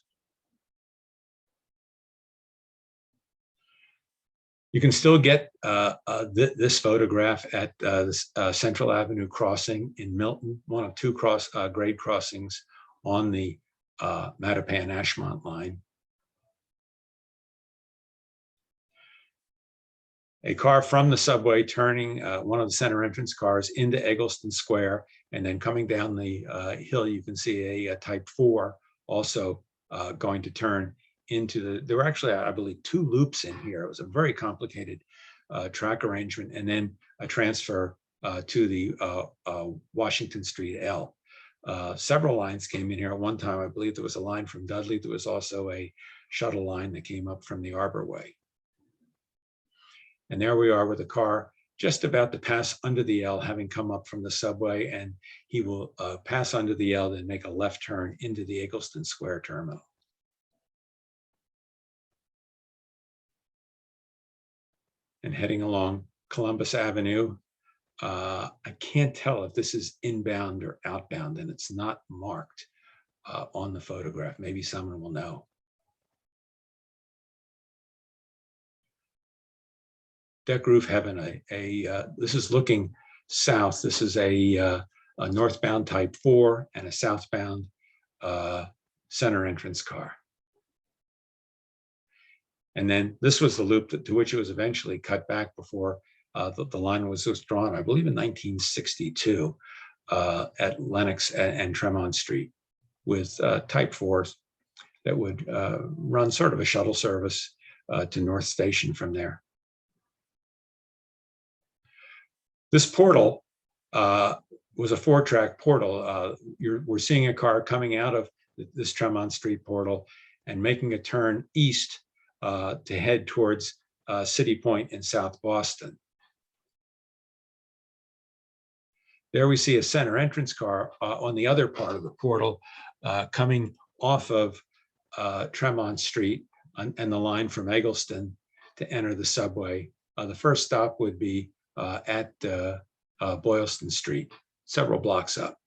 Speaker 3: You can still get this photograph at Central Avenue crossing in Milton, one of 2 grade crossings on the Mattapan-Ashmont line. A car from the subway turning one of the center entrance cars into Eggleston Square, and then coming down the hill, you can see a type 4 also going to turn into there were actually, I believe, 2 loops in here. It was a very complicated track arrangement, and then a transfer to the Washington Street L. Several lines came in here at one time. I believe there was a line from Dudley. There was also a shuttle line that came up from the Arbor Way. And there we are with a car just about to pass under the L, having come up from the subway, and he will pass under the L, then make a left turn into the Eggleston Square terminal. And heading along Columbus Avenue. I can't tell if this is inbound or outbound, and it's not marked on the photograph. Maybe someone will know. Deck roof heaven, this is looking south. This is a northbound type 4 and a southbound center entrance car. And then this was the loop to which it was eventually cut back before the line was withdrawn, I believe in 1962, at Lenox and Tremont Street, with type 4s that would run sort of a shuttle service to North Station from there. This portal was a 4-track portal. We're seeing a car coming out of this Tremont Street portal and making a turn east to head towards City Point in South Boston. There we see a center entrance car on the other part of the portal coming off of Tremont Street and the line from Eggleston to enter the subway. The first stop would be at Boylston Street, several blocks up.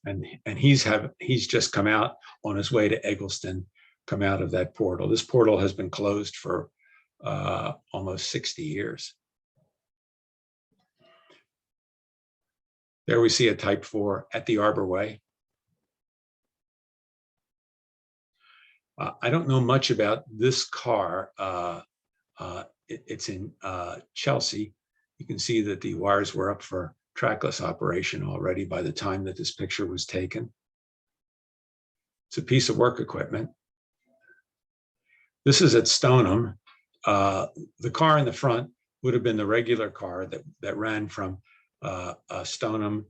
Speaker 3: And he's just come out on his way to Eggleston, come out of that portal. This portal has been closed for almost 60 years. There we see a type 4 at the Arbor Way. I don't know much about this car. It's in Chelsea. You can see that the wires were up for trackless operation already by the time that this picture was taken. It's a piece of work equipment. This is at Stoneham. The car in the front would have been the regular car that ran from Stoneham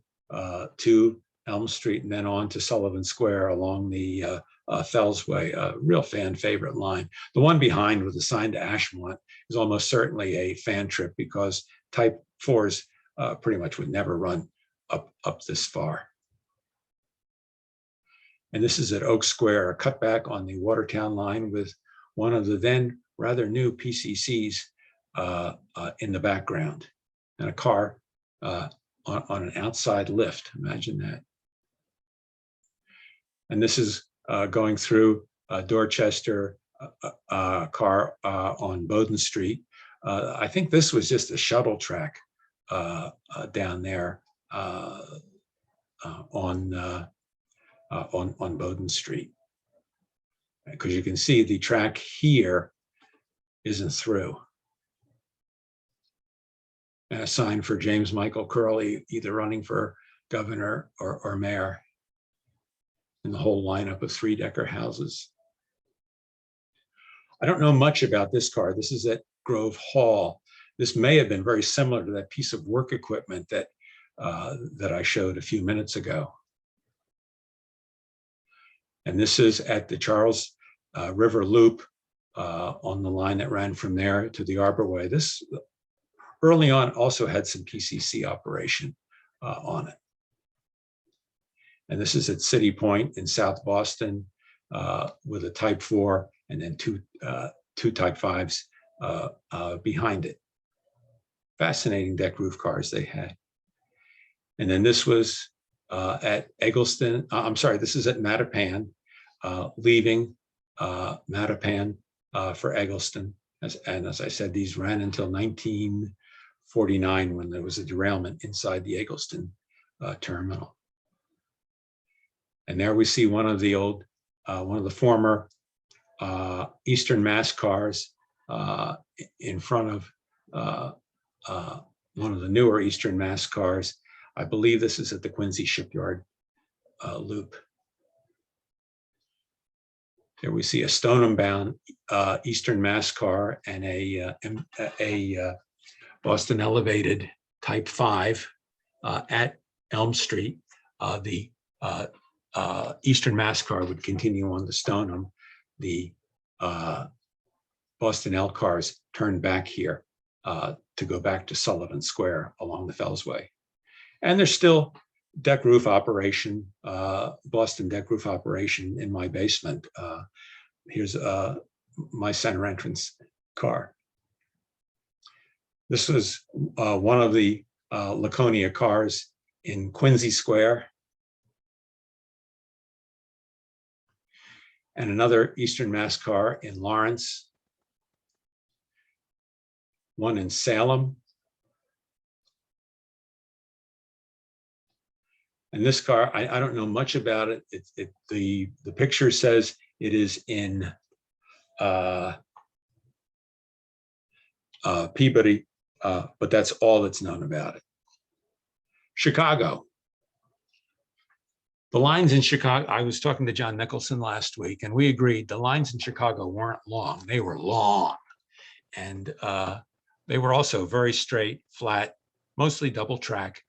Speaker 3: to Elm Street and then on to Sullivan Square along the Fells Way, a real fan favorite line. The one behind with the sign to Ashmont is almost certainly a fan trip because type 4s pretty much would never run up this far. And this is at Oak Square, a cutback on the Watertown line with one of the then rather new PCCs in the background, and a car on an outside lift. Imagine that. And this is going through Dorchester car on Bowden Street. I think this was just a shuttle track down there on Bowden Street, because you can see the track here isn't through. And a sign for James Michael Curley, either running for governor or mayor, and the whole lineup of 3-decker houses. I don't know much about this car. This is at Grove Hall. This may have been very similar to that piece of work equipment that I showed a few minutes ago. And this is at the Charles River Loop on the line that ran from there to the Arbor Way. This early on also had some PCC operation on it. And this is at City Point in South Boston with a type 4 and then two type 5s behind it. Fascinating deck roof cars they had. And then this was at Eggleston. I'm sorry, this is at Mattapan, leaving Mattapan for Eggleston. And as I said, these ran until 1949 when there was a derailment inside the Eggleston terminal. And there we see one of the former Eastern Mass cars in front of one of the newer Eastern Mass cars. I believe this is at the Quincy Shipyard Loop. Here we see a Stoneham-bound Eastern Mass car and a Boston Elevated Type 5 at Elm Street. The Eastern Mass car would continue on to Stoneham. The Boston L cars turned back here to go back to Sullivan Square along the Fellsway. And there's still deck roof operation, Boston deck roof operation in my basement. Here's my center entrance car. This was one of the Laconia cars in Quincy Square. And another Eastern Mass car in Lawrence. One in Salem. And this car, I don't know much about it. The picture says it is in Peabody, but that's all that's known about it. Chicago. The lines in Chicago, I was talking to John Nicholson last week, and we agreed the lines in Chicago weren't long. They were long. And they were also very straight, flat, mostly double track.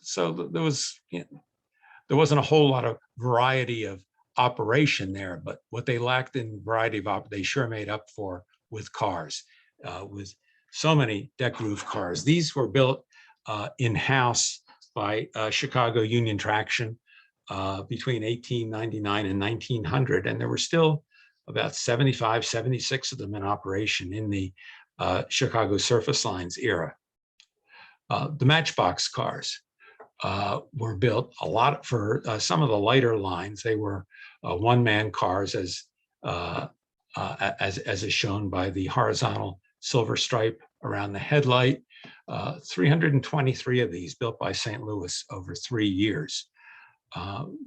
Speaker 3: So there wasn't a whole lot of variety of operation there, but what they lacked in variety of they sure made up for with cars, with so many deck roof cars. These were built in-house by Chicago Union Traction between 1899 and 1900, and there were still about 75, 76 of them in operation in the Chicago Surface Lines era. The Matchbox cars were built a lot for some of the lighter lines. They were one-man cars, as is shown by the horizontal silver stripe around the headlight. 323 of these built by St. Louis over 3 years.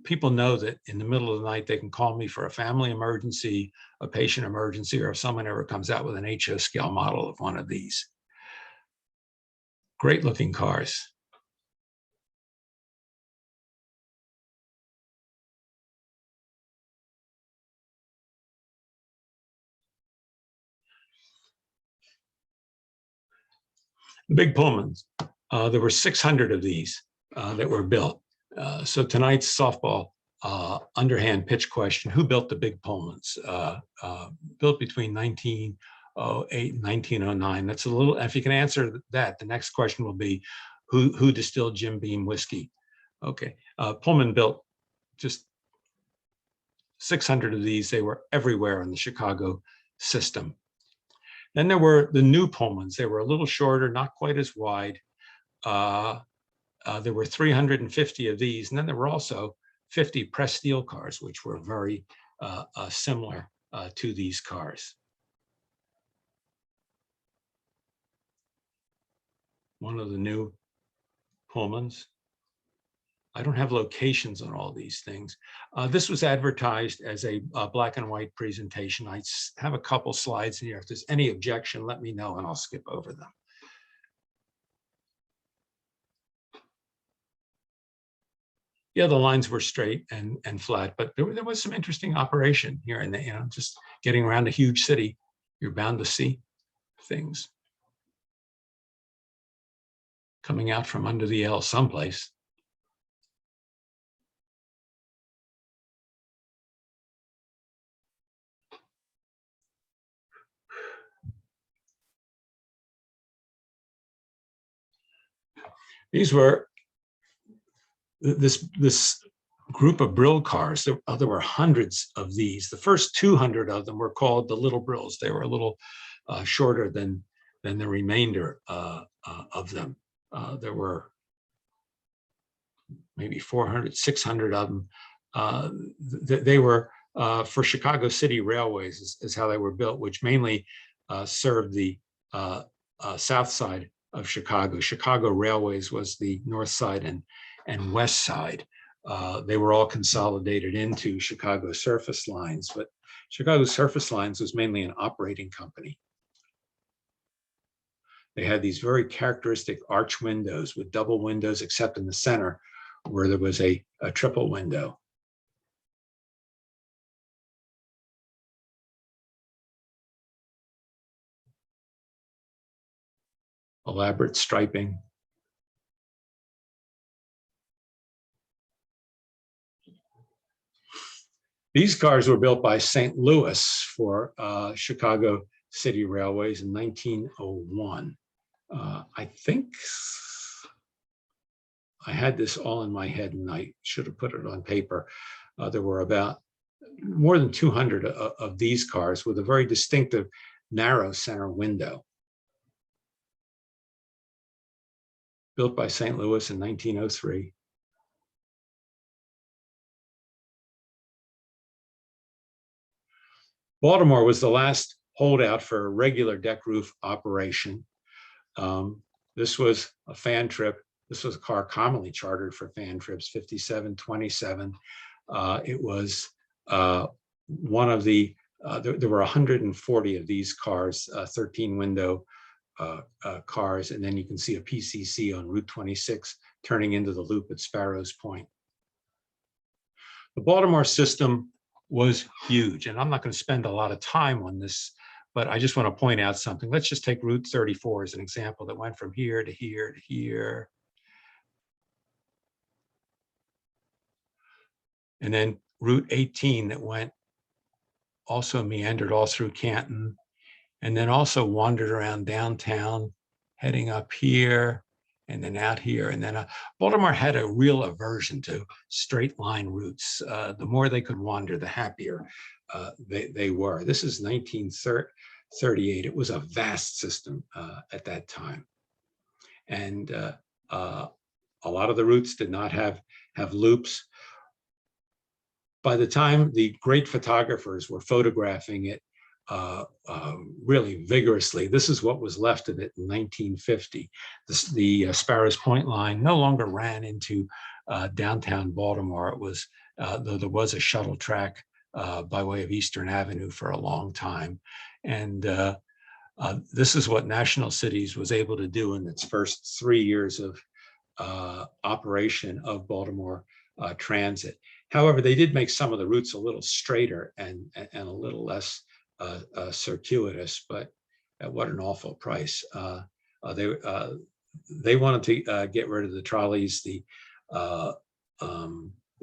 Speaker 3: People know that in the middle of the night, they can call me for a family emergency, a patient emergency, or if someone ever comes out with an HO scale model of one of these. Great looking cars. The big Pullmans, there were 600 of these that were built. So tonight's softball underhand pitch question, who built the big Pullmans? Built between 1908 and 1909. That's a little, if you can answer that, the next question will be, who distilled Jim Beam whiskey? Okay, Pullman built just 600 of these. They were everywhere in the Chicago system. Then there were the new Pullmans. They were a little shorter, not quite as wide. There were 350 of these. And then there were also 50 pressed steel cars, which were very similar to these cars. One of the new Pullmans. I don't have locations on all these things. This was advertised as a black and white presentation. I have a couple slides in here. If there's any objection, let me know and I'll skip over them. Yeah, the lines were straight and flat, but there was some interesting operation here and there. Just getting around a huge city, you're bound to see things coming out from under the L someplace. These were this group of Brill cars. There were hundreds of these. The first 200 of them were called the Little Brills. They were a little shorter than the remainder of them. There were maybe 400, 600 of them. They were for Chicago City Railways is how they were built, which mainly served the south side of Chicago. Chicago Railways was the north side and west side. They were all consolidated into Chicago Surface Lines, but Chicago Surface Lines was mainly an operating company. They had these very characteristic arch windows with double windows, except in the center where there was a triple window. elaborate striping. These cars were built by St. Louis for Chicago City Railways in 1901. I think I had this all in my head and I should have put it on paper. There were about more than 200 of these cars with a very distinctive narrow center window. Built by St. Louis in 1903. Baltimore was the last holdout for a regular deck roof operation. This was a fan trip. This was a car commonly chartered for fan trips, 5727. It was one of the, there were 140 of these cars, 13 window cars, and then you can see a PCC on Route 26 turning into the loop at Sparrows Point. The Baltimore system was huge, and I'm not going to spend a lot of time on this, but I just want to point out something. Let's just take Route 34 as an example that went from here to here to here. And then Route 18 that went, also meandered all through Canton, and then also wandered around downtown, heading up here and then out here. And then Baltimore had a real aversion to straight line routes. The more they could wander, the happier they were. This is 1938. It was a vast system at that time. And a lot of the routes did not have loops. By the time the great photographers were photographing it really vigorously, this is what was left of it in 1950. The Sparrows Point line no longer ran into downtown Baltimore. It was, though there was a shuttle track by way of Eastern Avenue for a long time. And this is what National Cities was able to do in its first 3 years of operation of Baltimore Transit. However, they did make some of the routes a little straighter and a little less circuitous, but at what an awful price. They wanted to get rid of the trolleys. The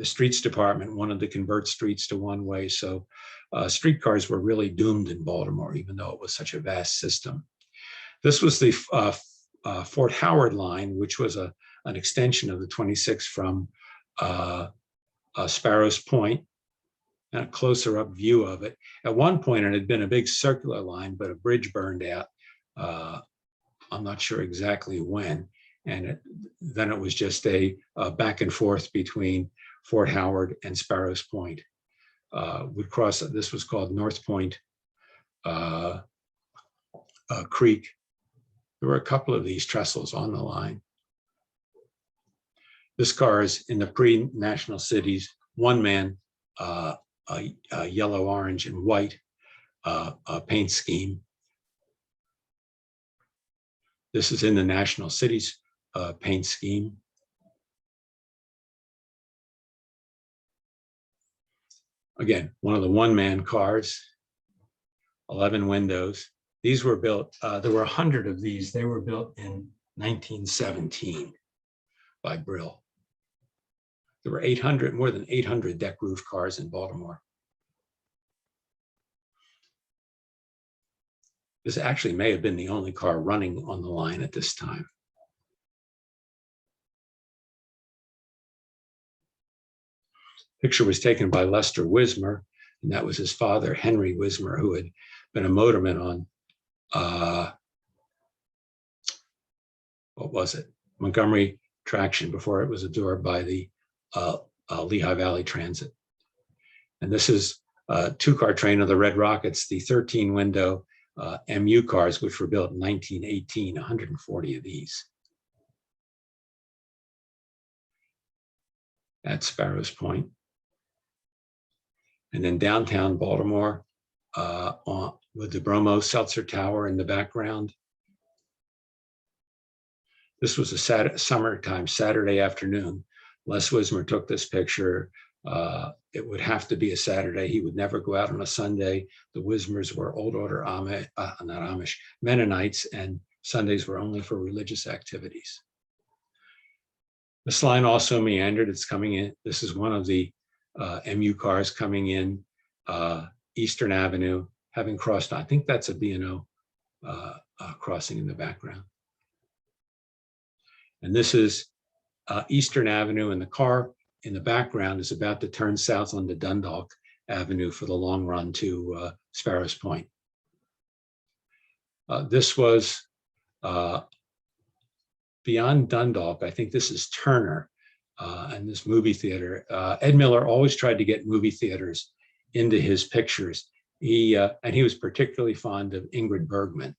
Speaker 3: streets department wanted to convert streets to one way. So streetcars were really doomed in Baltimore, even though it was such a vast system. This was the Fort Howard line, which was an extension of the 26 from Sparrows Point, and a closer up view of it. At one point, it had been a big circular line, but a bridge burned out. I'm not sure exactly when. And then it was just a back and forth between Fort Howard and Sparrows Point. We'd cross, this was called North Point Creek. There were a couple of these trestles on the line. This car is in the pre-National Cities, one-man yellow, orange, and white paint scheme. This is in the National Cities paint scheme. Again, one of the one-man cars, 11 windows. These were built, there were 100 of these. They were built in 1917 by Brill. There were more than 800 deck roof cars in Baltimore. This actually may have been the only car running on the line at this time. Picture was taken by Lester Wismer, and that was his father, Henry Wismer, who had been a motorman on, what was it? Montgomery Traction, before it was absorbed by the Lehigh Valley Transit. And this is a two-car train of the Red Rockets, the 13-window MU cars, which were built in 1918, 140 of these. At Sparrows Point. And then downtown Baltimore with the Bromo Seltzer Tower in the background. This was a summertime Saturday afternoon. Les Wismer took this picture. It would have to be a Saturday. He would never go out on a Sunday. The Wismers were old order Mennonites, and Sundays were only for religious activities. This line also meandered. It's coming in. This is one of the MU cars coming in Eastern Avenue, having crossed. I think that's a B&O crossing in the background. And this is Eastern Avenue, and the car in the background is about to turn south onto Dundalk Avenue for the long run to Sparrows Point. This was beyond Dundalk. I think this is Turner and this movie theater. Ed Miller always tried to get movie theaters into his pictures. And he was particularly fond of Ingrid Bergman.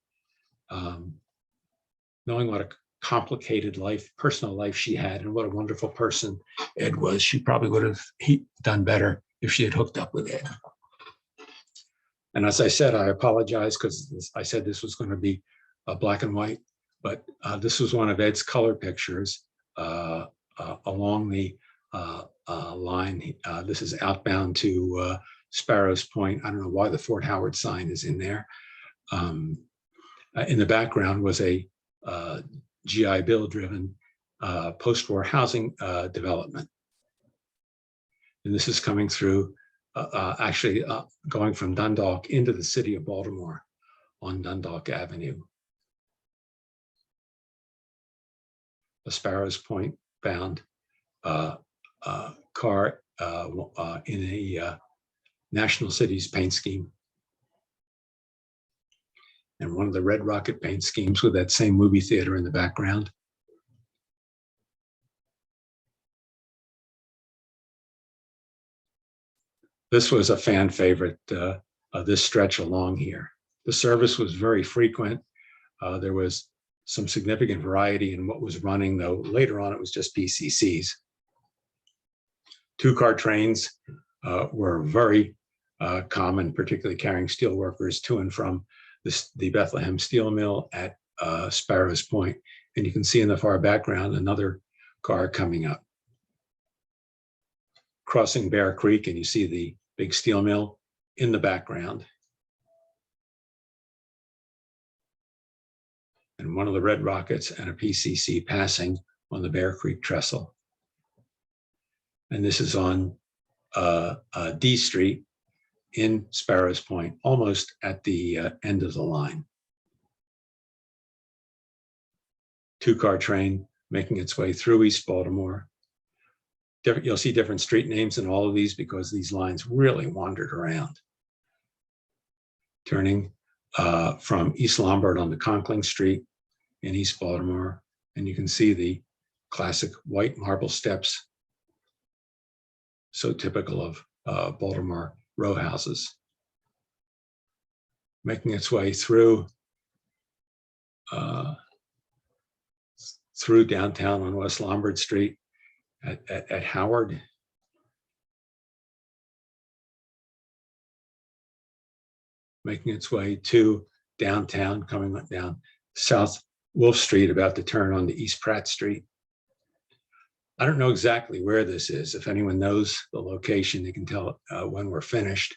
Speaker 3: Knowing what a complicated life, personal life she had, and what a wonderful person Ed was, she probably would have done better if she had hooked up with Ed. And as I said, I apologize because I said this was going to be black and white, but this was one of Ed's color pictures along the line. This is outbound to Sparrows Point. I don't know why the Fort Howard sign is in there. In the background was a GI Bill driven post-war housing development. And this is coming through, actually going from Dundalk into the city of Baltimore on Dundalk Avenue. A Sparrows Point bound car in a National Cities paint scheme. And one of the Red Rocket paint schemes with that same movie theater in the background. This was a fan favorite, this stretch along here. The service was very frequent. There was some significant variety in what was running, though later on it was just PCCs. Two-car trains were very common, particularly carrying steel workers to and from the Bethlehem Steel Mill at Sparrows Point. And you can see in the far background another car coming up. Crossing Bear Creek, and you see the big steel mill in the background. And one of the Red Rockets and a PCC passing on the Bear Creek trestle. And this is on D Street in Sparrows Point, almost at the end of the line. Two-car train making its way through East Baltimore. You'll see different street names in all of these because these lines really wandered around. Turning from East Lombard onto Conkling Street in East Baltimore, and you can see the classic white marble steps, so typical of Baltimore row houses. Making its way through downtown on West Lombard Street at Howard. Making its way to downtown, coming down South Wolf Street, about to turn onto East Pratt Street. I don't know exactly where this is. If anyone knows the location, they can tell when we're finished.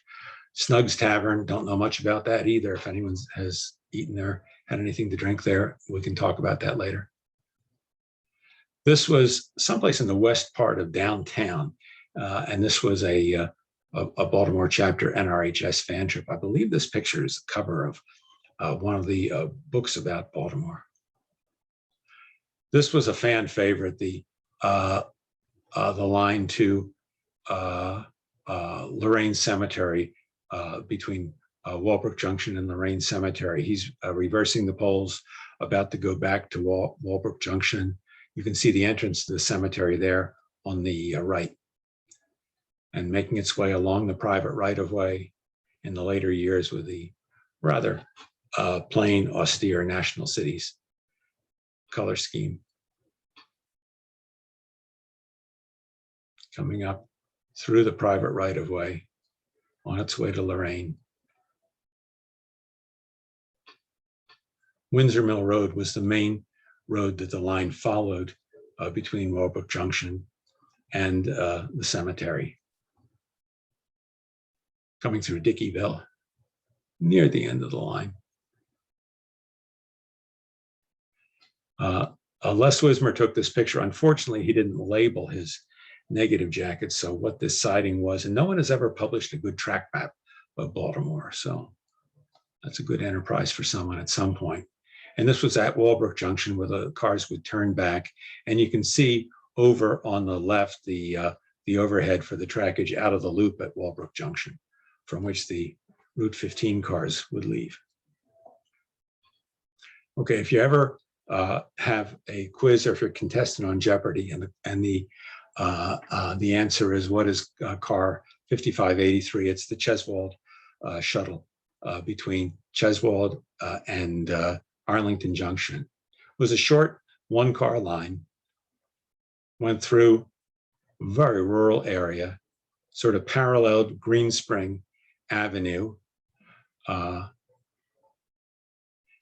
Speaker 3: Snug's Tavern, don't know much about that either. If anyone has eaten there, had anything to drink there, we can talk about that later. This was someplace in the west part of downtown, and this was a Baltimore chapter NRHS fan trip. I believe this picture is the cover of one of the books about Baltimore. This was a fan favorite, the line to Lorraine Cemetery, between Walbrook Junction and Lorraine Cemetery. He's reversing the poles, about to go back to Walbrook Junction. You can see the entrance to the cemetery there on the right, and making its way along the private right-of-way in the later years with the rather plain, austere National Cities color scheme. Coming up through the private right-of-way on its way to Lorraine. Windsor Mill Road was the main road that the line followed between Walbrook Junction and the cemetery. Coming through Dickeyville, near the end of the line. Les Wismer took this picture. Unfortunately, he didn't label his negative jacket, so what this siding was, and no one has ever published a good track map of Baltimore, so that's a good enterprise for someone at some point. And this was at Walbrook Junction where the cars would turn back, and you can see over on the left the overhead for the trackage out of the loop at Walbrook Junction, from which the Route 15 cars would leave. Okay, if you ever have a quiz or if you're a contestant on Jeopardy and the answer is what is car 5583, it's the Cheswold shuttle between Cheswold and Arlington Junction. It was a short one-car line, went through a very rural area, sort of paralleled Green Spring Avenue, and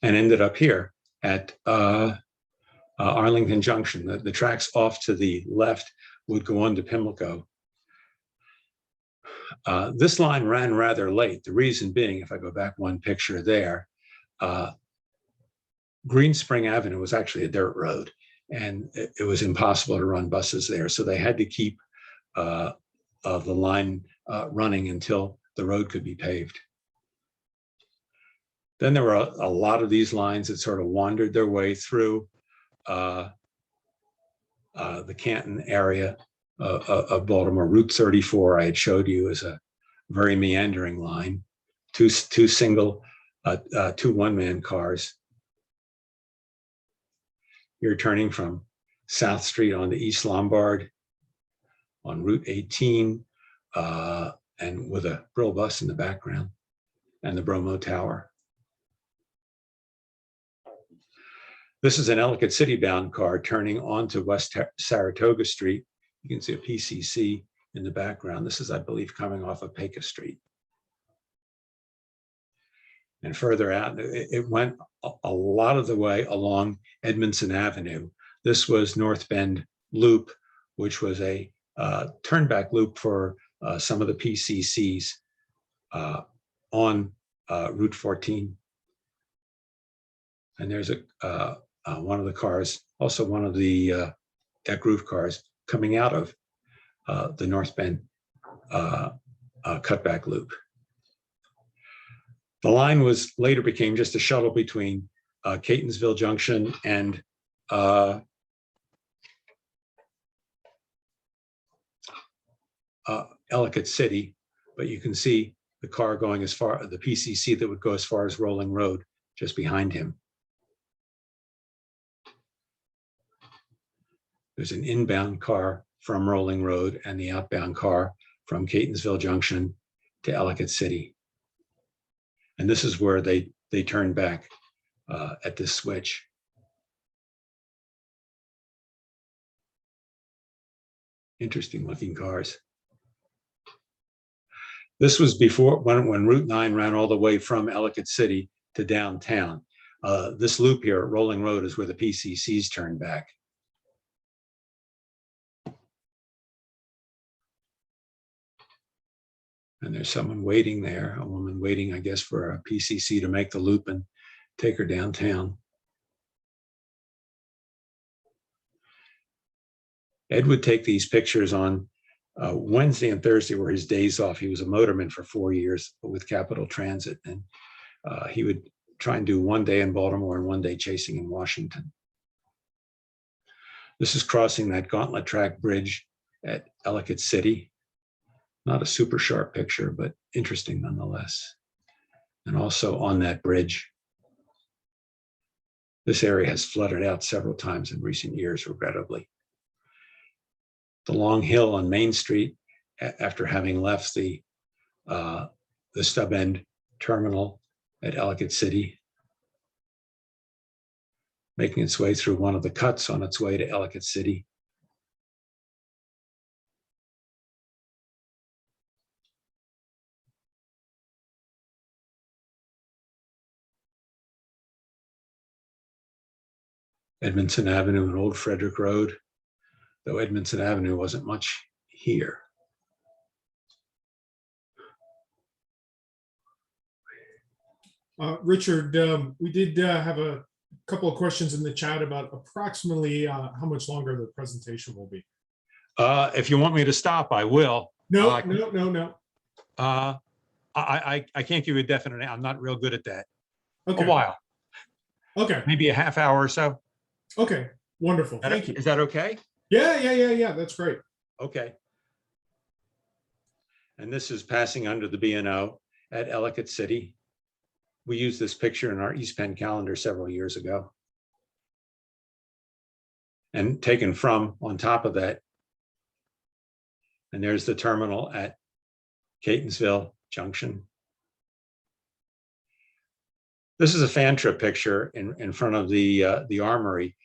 Speaker 3: ended up here at Arlington Junction. The tracks off to the left would go on to Pimlico. This line ran rather late. The reason being, if I go back one picture there, Green Spring Avenue was actually a dirt road, and it was impossible to run buses there. So they had to keep the line running until the road could be paved. Then there were a lot of these lines that sort of wandered their way through the Canton area of Baltimore. Route 34 I had showed you is a very meandering line, two one-man cars. You're turning from South Street onto East Lombard on Route 18, and with a Brill bus in the background and the Bromo Tower. This is an Ellicott City bound car turning onto West Saratoga Street. You can see a PCC in the background. This is, I believe, coming off of Pecos Street. And further out, it went a lot of the way along Edmondson Avenue. This was North Bend Loop, which was a turnback loop for some of the PCCs on Route 14. And there's one of the cars, also one of the deck roof cars coming out of the North Bend cutback loop. The line was later became just a shuttle between Catonsville Junction and Ellicott City, but you can see the car going as far, the PCC that would go as far as Rolling Road just behind him. There's an inbound car from Rolling Road and the outbound car from Catonsville Junction to Ellicott City. And this is where they turn back at this switch. Interesting looking cars. This was before when Route 9 ran all the way from Ellicott City to downtown. This loop here at Rolling Road is where the PCCs turn back. And there's someone waiting there, a woman waiting, I guess, for a PCC to make the loop and take her downtown. Ed would take these pictures on Wednesday and Thursday were his days off. He was a motorman for 4 years with Capital Transit, and he would try and do one day in Baltimore and one day chasing in Washington. This is crossing that Gauntlet Track Bridge at Ellicott City. Not a super sharp picture, but interesting nonetheless. And also on that bridge, this area has flooded out several times in recent years, regrettably. The long hill on Main Street, after having left the stub end terminal at Ellicott City, making its way through one of the cuts on its way to Ellicott City. Edmondson Avenue and Old Frederick Road, though Edmondson Avenue wasn't much here.
Speaker 1: Richard, we did have a couple of questions in the chat about approximately how much longer the presentation will be.
Speaker 3: If you want me to stop, I will.
Speaker 1: No, no.
Speaker 3: I can't give you a definite. I'm not real good at that.
Speaker 1: Okay.
Speaker 3: A while,
Speaker 1: Okay.
Speaker 3: maybe a half hour or so.
Speaker 1: Okay. Wonderful. Thank you.
Speaker 3: Is that okay?
Speaker 1: Yeah. That's great.
Speaker 3: Okay. And this is passing under the B&O at Ellicott City. We used this picture in our East Penn calendar several years ago. And taken from on top of that. And there's the terminal at Catonsville Junction. This is a fan trip picture in front of the Armory.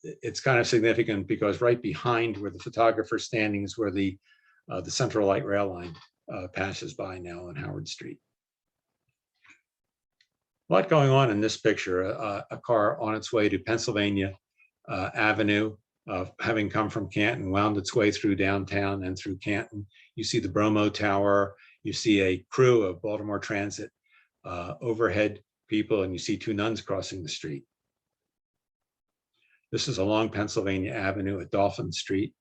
Speaker 3: It's kind of significant because right behind where the photographer's standing is where the Central Light Rail line passes by now on Howard Street. A lot going on in this picture. A car on its way to Pennsylvania Avenue, having come from Canton, wound its way through downtown and through Canton. You see the Bromo Tower. You see a crew of Baltimore Transit overhead people, and you see two nuns crossing the street. This is along Pennsylvania Avenue at Dolphin Street.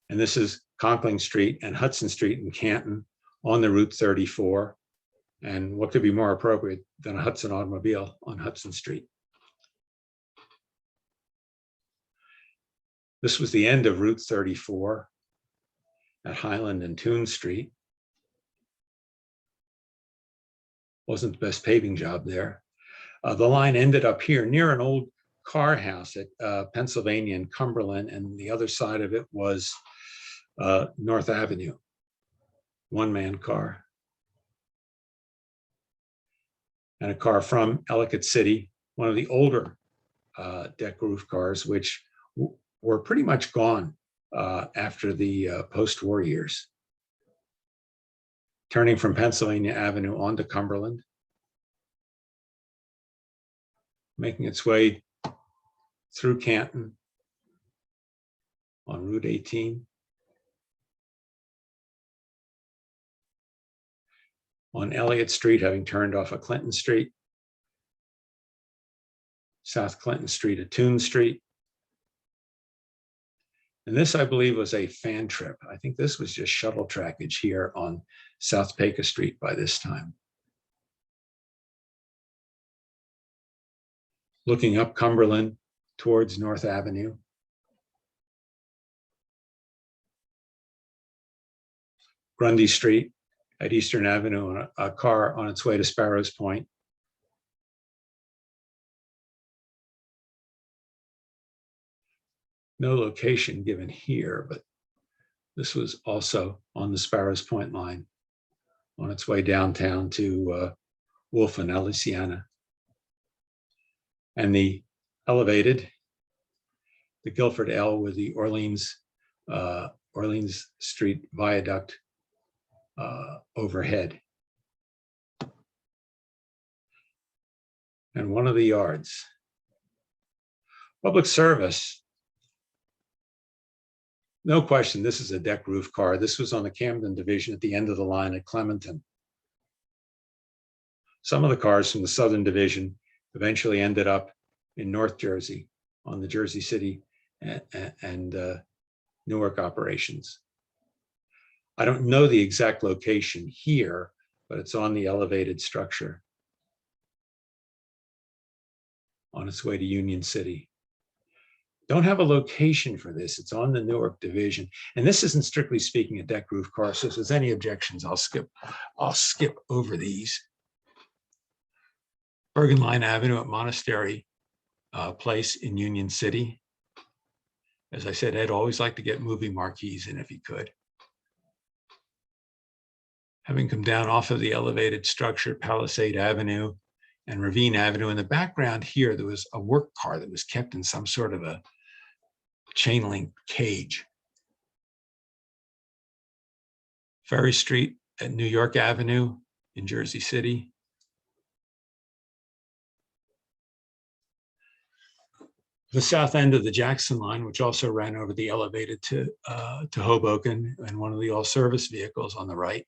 Speaker 3: And this is Conkling Street and Hudson Street in Canton on the Route 34. And what could be more appropriate than a Hudson automobile on Hudson Street? This was the end of Route 34 at Highland and Toon Street. Wasn't the best paving job there. The line ended up here near an old car house at Pennsylvania and Cumberland, and the other side of it was North Avenue, one-man car. And a car from Ellicott City, one of the older deck roof cars, which were pretty much gone after the post-war years. Turning from Pennsylvania Avenue onto Cumberland, making its way through Canton on Route 18. On Elliott Street, having turned off of Clinton Street, South Clinton Street at Toon Street. And this, I believe, was a fan trip. I think this was just shuttle trackage here on South Pecos Street by this time. Looking up Cumberland towards North Avenue. Grundy Street at Eastern Avenue, a car on its way to Sparrows Point. No location given here, but this was also on the Sparrows Point line on its way downtown to Wolf and Elysiana. And the elevated, the Guilford L with the Orleans Street Viaduct overhead. And one of the yards. Public service. No question, this is a deck roof car. This was on the Camden Division at the end of the line at Clementon. Some of the cars from the Southern Division eventually ended up in North Jersey on the Jersey City and Newark operations. I don't know the exact location here, but it's on the elevated structure on its way to Union City. Don't have a location for this. It's on the Newark Division. And this isn't strictly speaking a deck roof car. So if there's any objections, I'll skip over these. Bergen Line Avenue at Monastery Place in Union City. As I said, Ed always liked to get movie marquees in if he could. Having come down off of the elevated structure, Palisade Avenue and Ravine Avenue. In the background here, there was a work car that was kept in some sort of a chain link cage. Ferry Street at New York Avenue in Jersey City. The south end of the Jackson line, which also ran over the elevated to Hoboken, and one of the all-service vehicles on the right.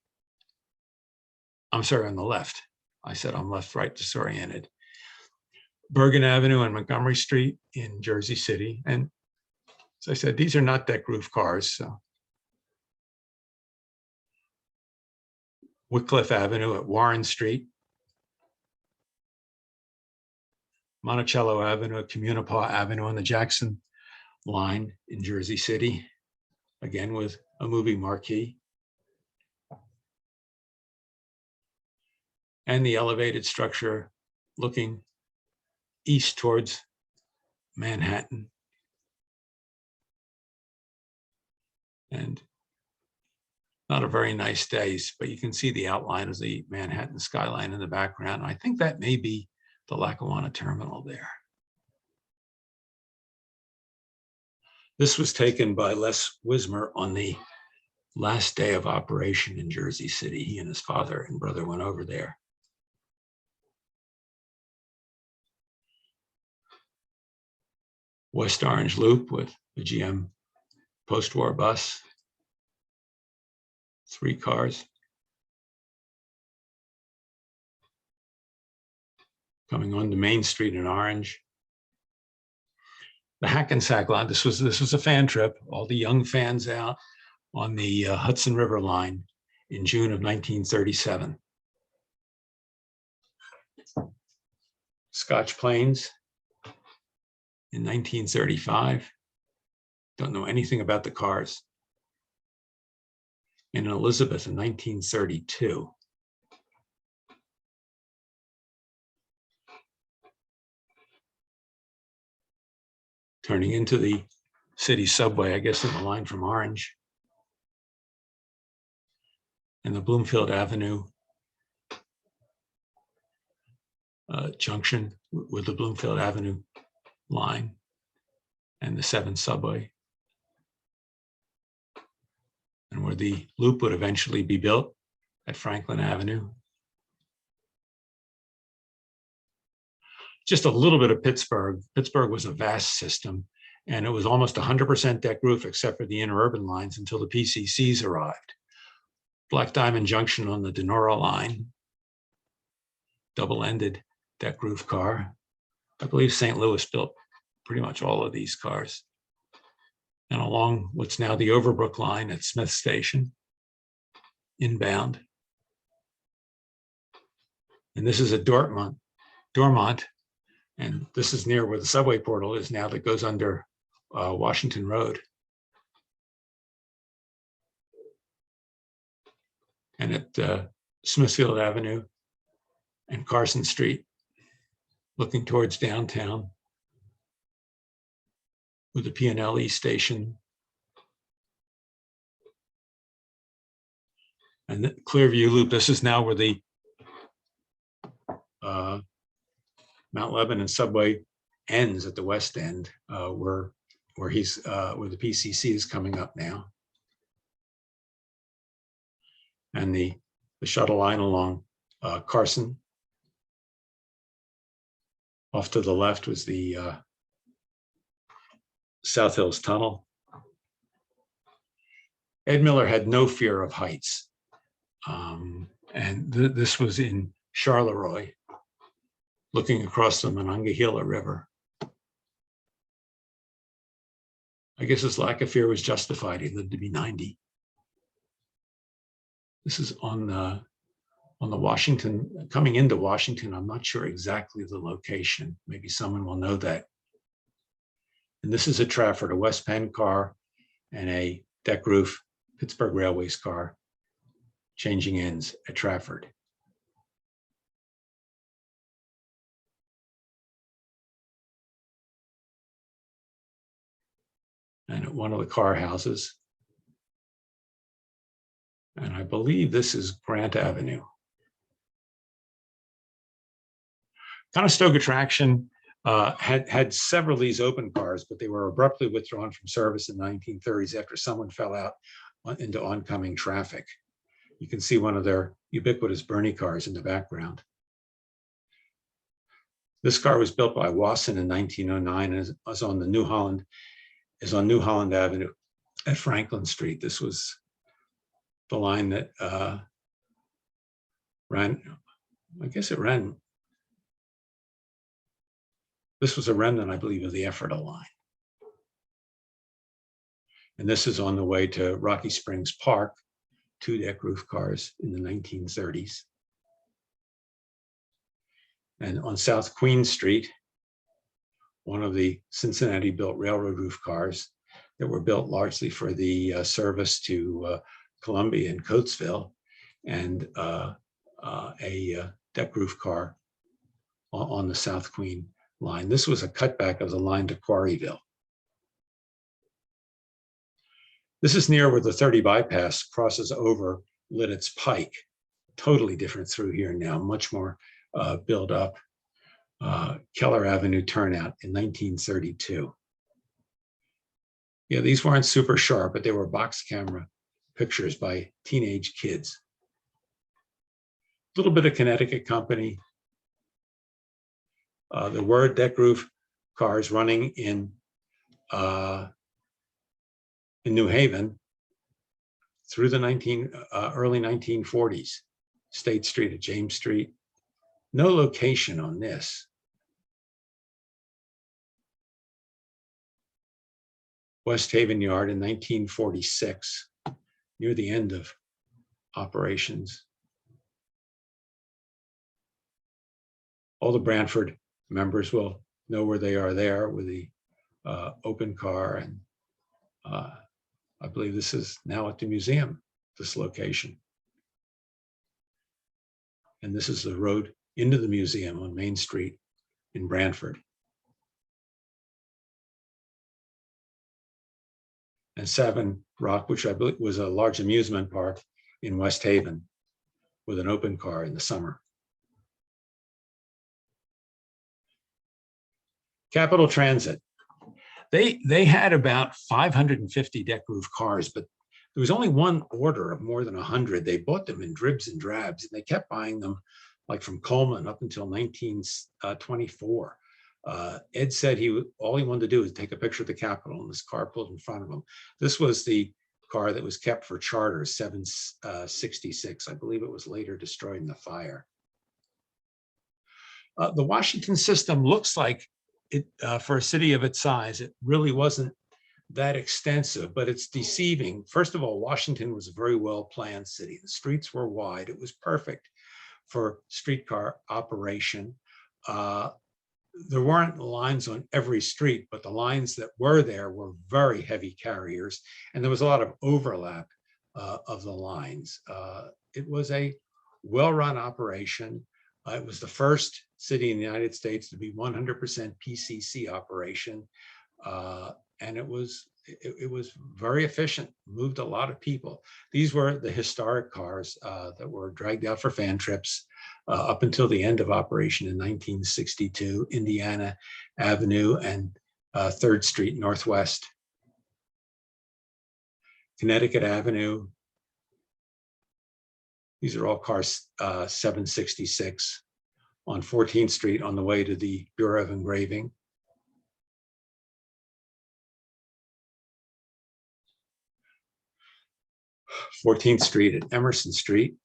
Speaker 3: I'm sorry, on the left. I said I'm left, right, disoriented. Bergen Avenue and Montgomery Street in Jersey City. And as I said, these are not deck roof cars. So Wycliffe Avenue at Warren Street. Monticello Avenue at Communipaw Avenue on the Jackson line in Jersey City, again with a movie marquee. And the elevated structure looking east towards Manhattan. And not a very nice day, but you can see the outline of the Manhattan skyline in the background. I think that may be the Lackawanna terminal there. This was taken by Les Wismer on the last day of operation in Jersey City. He and his father and brother went over there. West Orange Loop with the GM post-war bus. 3 cars. Coming onto Main Street in Orange. The Hackensack line, this was a fan trip. All the young fans out on the Hudson River line in June of 1937. Scotch Plains in 1935. Don't know anything about the cars. And Elizabeth in 1932. Turning into the city subway, I guess in the line from Orange. And the Bloomfield Avenue junction with the Bloomfield Avenue line and the 7 subway. And where the loop would eventually be built at Franklin Avenue. Just a little bit of Pittsburgh. Pittsburgh was a vast system, and it was almost 100% deck roof except for the interurban lines until the PCCs arrived. Black Diamond Junction on the Denora line, double-ended deck roof car. I believe St. Louis built pretty much all of these cars. And along what's now the Overbrook line at Smith Station, inbound. And this is at Dormont, and this is near where the subway portal is now that goes under Washington Road. And at Smithfield Avenue and Carson Street, looking towards downtown with the P&L station. And the Clearview Loop, this is now where the Mount Lebanon subway ends at the west end, where the PCC is coming up now. And the shuttle line along Carson. Off to the left was the South Hills Tunnel. Ed Miller had no fear of heights. And this was in Charleroi, looking across the Monongahela River. I guess his lack of fear was justified. He lived to be 90. This is on the Washington, coming into Washington. I'm not sure exactly the location. Maybe someone will know that. And this is at Trafford, a West Penn car and a deck roof Pittsburgh Railways car changing ends at Trafford. And at one of the car houses. And I believe this is Grant Avenue. Conestoga Traction had several of these open cars, but they were abruptly withdrawn from service in the 1930s after someone fell out into oncoming traffic. You can see one of their ubiquitous Bernie cars in the background. This car was built by Wasson in 1909 and is on New Holland Avenue at Franklin Street. This was the line that ran, I guess it ran This was a remnant, I believe, of the Ephrata line. And this is on the way to Rocky Springs Park, 2-deck roof cars in the 1930s. And on South Queen Street, one of the Cincinnati-built railroad roof cars that were built largely for the service to Columbia and Coatesville, and a deck roof car on the South Queen line. This was a cutback of the line to Quarryville. This is near where the 30 bypass crosses over Lititz Pike. Totally different through here now, much more built up. Keller Avenue turnout in 1932. Yeah, these weren't super sharp, but they were box camera pictures by teenage kids. A little bit of Connecticut company. There were deck roof cars running in New Haven through the early 1940s. State Street at James Street. No location on this. West Haven Yard in 1946, near the end of operations. All the Branford members will know where they are there with the open car. And I believe this is now at the museum, this location. And this is the road into the museum on Main Street in Branford. And Savin Rock, which I believe was a large amusement park in West Haven with an open car in the summer. Capital Transit. They had about 550 deck roof cars, but there was only one order of more than 100. They bought them in dribs and drabs, and they kept buying them like from Coleman up until 1924. Ed said all he wanted to do was take a picture of the Capitol, and this car pulled in front of him. This was the car that was kept for charter, 766. I believe it was later destroyed in the fire. The Washington system looks like it, for a city of its size, it really wasn't that extensive, but it's deceiving. First of all, Washington was a very well-planned city. The streets were wide. It was perfect for streetcar operation. There weren't lines on every street, but the lines that were there were very heavy carriers, and there was a lot of overlap of the lines. It was a well-run operation. It was the first city in the United States to be 100% PCC operation, and it was very efficient, moved a lot of people. These were the historic cars that were dragged out for fan trips up until the end of operation in 1962, Indiana Avenue and 3rd Street Northwest. Connecticut Avenue. These are all cars 766 on 14th Street on the way to the Bureau of Engraving. Fourteenth Street at Emerson Street.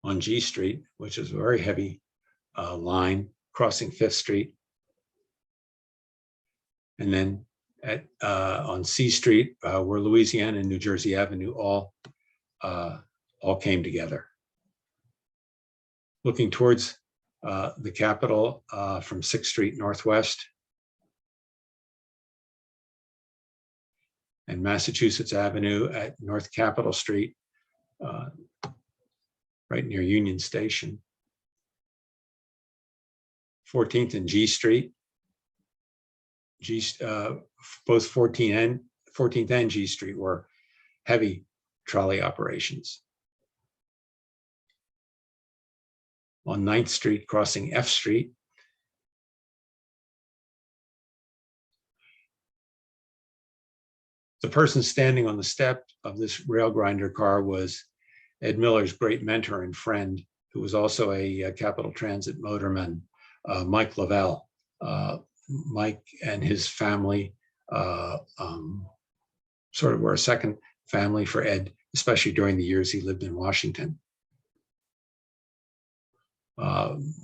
Speaker 3: On G Street, which is a very heavy line crossing 5th Street. And then on C Street, where Louisiana and New Jersey Avenue all came together. Looking towards the Capitol from 6th Street Northwest and Massachusetts Avenue at North Capitol Street, right near Union Station. 14th and G Street. Both 14th and G Street were heavy trolley operations. On 9th Street, crossing F Street. The person standing on the step of this rail grinder car was Ed Miller's great mentor and friend, who was also a Capital Transit motorman, Mike Lavelle. Mike and his family sort of were a second family for Ed, especially during the years he lived in Washington.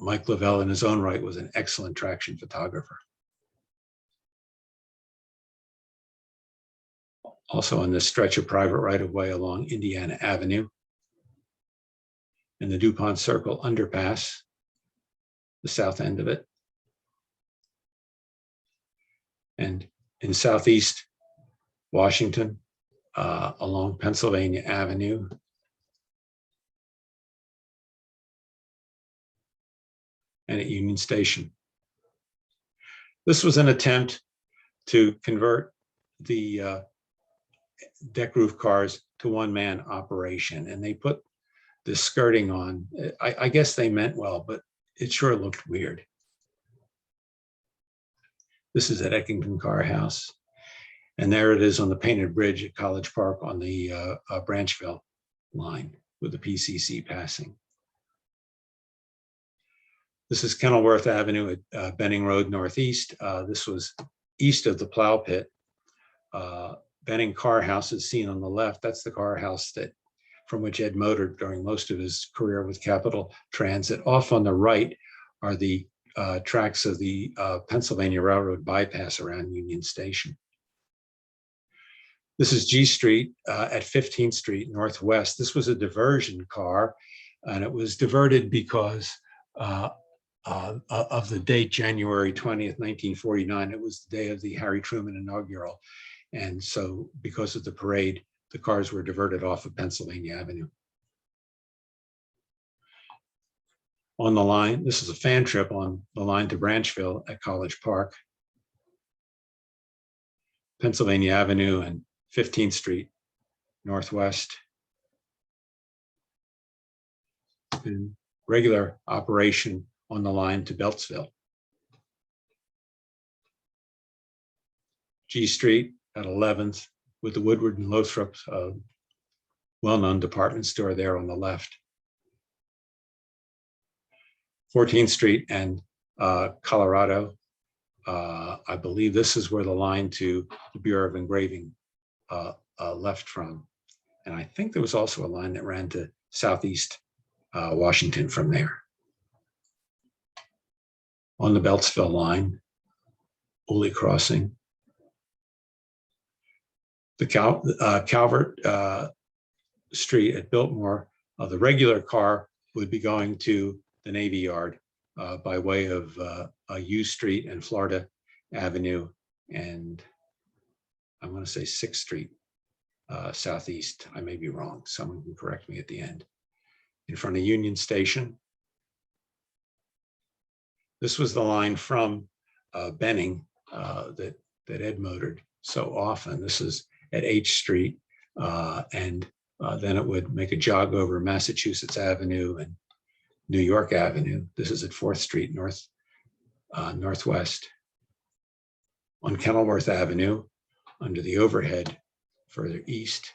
Speaker 3: Mike Lavelle in his own right was an excellent traction photographer. Also on this stretch of private right-of-way along Indiana Avenue, in the DuPont Circle underpass, the south end of it, and in Southeast Washington, along Pennsylvania Avenue, and at Union Station. This was an attempt to convert the deck roof cars to one-man operation, and they put the skirting on. I guess they meant well, but it sure looked weird. This is at Eckington Car House, and there it is on the painted bridge at College Park on the Branchville line with the PCC passing. This is Kenilworth Avenue at Benning Road Northeast. This was east of the plow pit. Benning Car House is seen on the left. That's the car house from which Ed motored during most of his career with Capital Transit. Off on the right are the tracks of the Pennsylvania Railroad bypass around Union Station. This is G Street at 15th Street Northwest. This was a diversion car, and it was diverted because of the date, January 20th, 1949. It was the day of the Harry Truman inaugural. And so because of the parade, the cars were diverted off of Pennsylvania Avenue. On the line, this is a fan trip on the line to Branchville at College Park, Pennsylvania Avenue and 15th Street Northwest. And regular operation on the line to Beltsville. G Street at 11th with the Woodward and Lothrop well-known department store there on the left. 14th Street and Colorado. I believe this is where the line to the Bureau of Engraving left from. And I think there was also a line that ran to Southeast Washington from there. On the Beltsville line, Uli Crossing. The Calvert Street at Biltmore, the regular car would be going to the Navy Yard by way of U Street and Florida Avenue, and I want to say 6th Street Southeast. I may be wrong. Someone can correct me at the end. In front of Union Station. This was the line from Benning that Ed motored so often. This is at H Street, and then it would make a jog over Massachusetts Avenue and New York Avenue. This is at 4th Street Northwest. On Kenilworth Avenue, under the overhead, further east,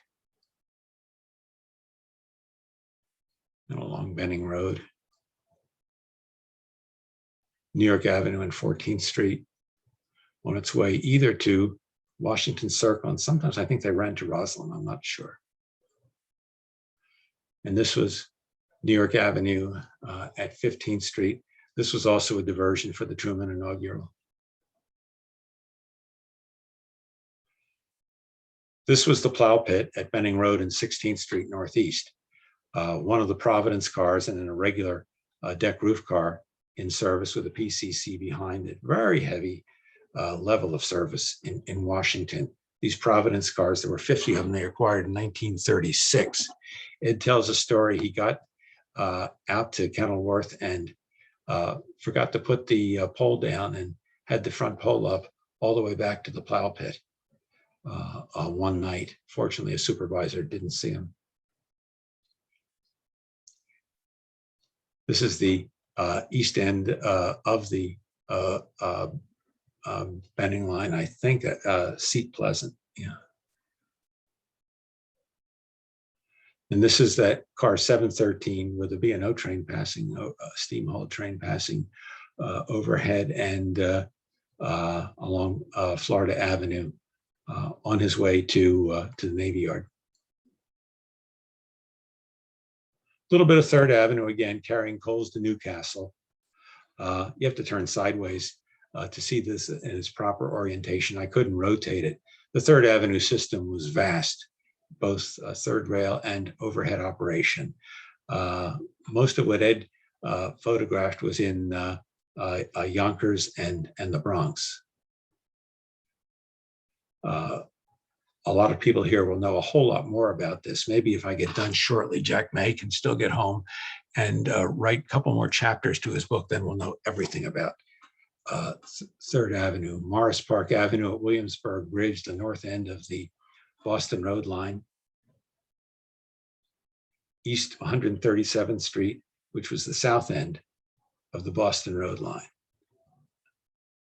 Speaker 3: and along Benning Road. New York Avenue and 14th Street, on its way either to Washington Circle, and sometimes I think they ran to Roslyn, I'm not sure. And this was New York Avenue at 15th Street. This was also a diversion for the Truman inaugural. This was the plow pit at Benning Road and 16th Street Northeast. One of the Providence cars and an irregular deck roof car in service with a PCC behind it. Very heavy level of service in Washington. These Providence cars, there were 50 of them they acquired in 1936. It tells a story. He got out to Kenilworth and forgot to put the pole down and had the front pole up all the way back to the plow pit one night. Fortunately, a supervisor didn't see him. This is the east end of the Benning line, I think, Seat Pleasant, yeah. And this is that car 713 with a B&O train passing, steam hauled train passing overhead and along Florida Avenue on his way to the Navy Yard. little bit of 3rd Avenue again, carrying coals to Newcastle. You have to turn sideways to see this in its proper orientation. I couldn't rotate it. The 3rd Avenue system was vast, both third rail and overhead operation. Most of what Ed photographed was in Yonkers and the Bronx. A lot of people here will know a whole lot more about this. Maybe if I get done shortly, Jack May can still get home and write a couple more chapters to his book, then we'll know everything about 3rd Avenue. Morris Park Avenue at Williamsburg Bridge, the north end of the Boston Road line. East 137th Street, which was the south end of the Boston Road line.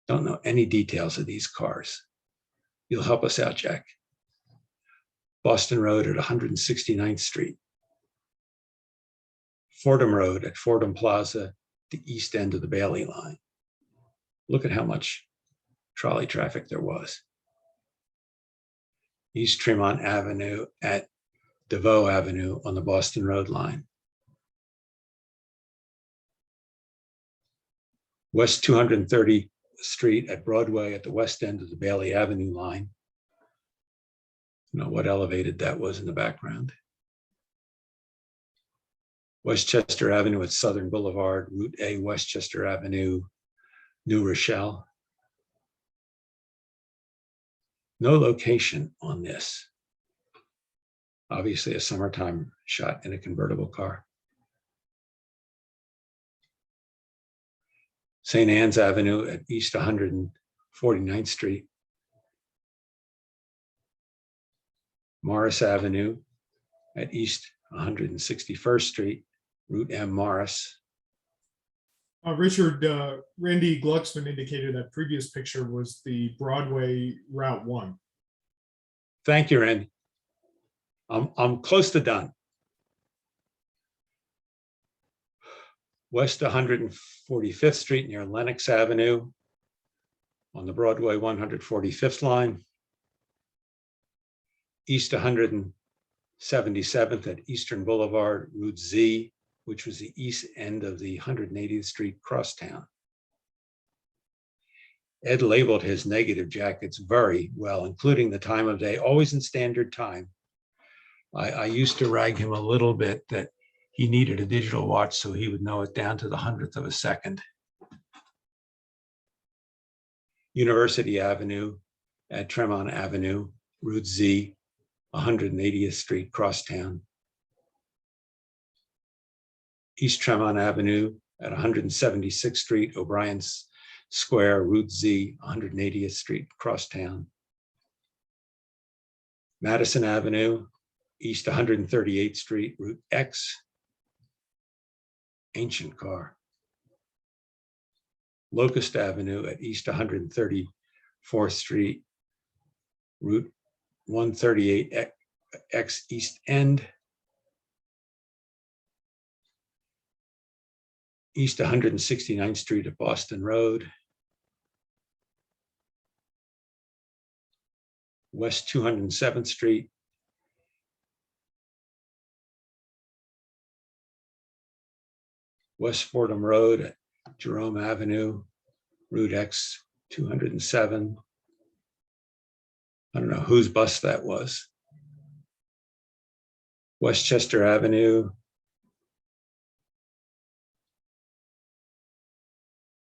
Speaker 3: Don't know any details of these cars. You'll help us out, Jack. Boston Road at 169th Street. Fordham Road at Fordham Plaza, the east end of the Bailey line. Look at how much trolley traffic there was. East Tremont Avenue at DeVoe Avenue on the Boston Road line. West 230th Street at Broadway at the west end of the Bailey Avenue line. I don't know what elevated that was in the background. Westchester Avenue at Southern Boulevard, Route A, Westchester Avenue, New Rochelle. No location on this. Obviously a summertime shot in a convertible car. St. Anne's Avenue at East 149th Street. Morris Avenue at East 161st Street, Route M Morris.
Speaker 1: Richard, Randy Glucksman indicated that previous picture was the Broadway Route 1.
Speaker 3: Thank you, Randy. I'm close to done. West 145th Street near Lenox Avenue on the Broadway 145th line. East 177th at Eastern Boulevard, Route Z, which was the east end of the 180th Street crosstown. Ed labeled his negative jackets very well, including the time of day, always in standard time. I used to rag him a little bit that he needed a digital watch so he would know it down to the 100th of a second. University Avenue at Tremont Avenue, Route Z, 180th Street crosstown. East Tremont Avenue at 176th Street, O'Brien's Square, Route Z, 180th Street crosstown. Madison Avenue, East 138th Street, Route X, ancient car. Locust Avenue at East 134th Street, Route 138X East End. East 169th Street at Boston Road. West 207th Street. West Fordham Road at Jerome Avenue, Route X 207. I don't know whose bus that was. Westchester Avenue.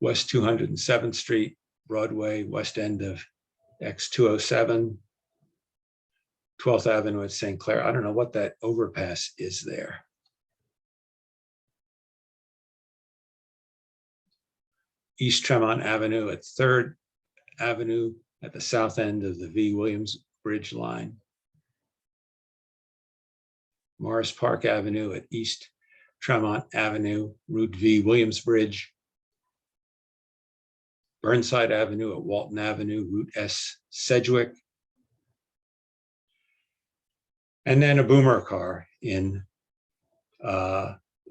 Speaker 3: West 207th Street, Broadway, west end of X207. 12th Avenue at St. Clair. I don't know what that overpass is there. East Tremont Avenue at 3rd Avenue at the south end of the V. Williams Bridge line. Morris Park Avenue at East Tremont Avenue, Route V. Williams Bridge. Burnside Avenue at Walton Avenue, Route S. Sedgwick. And then a boomer car in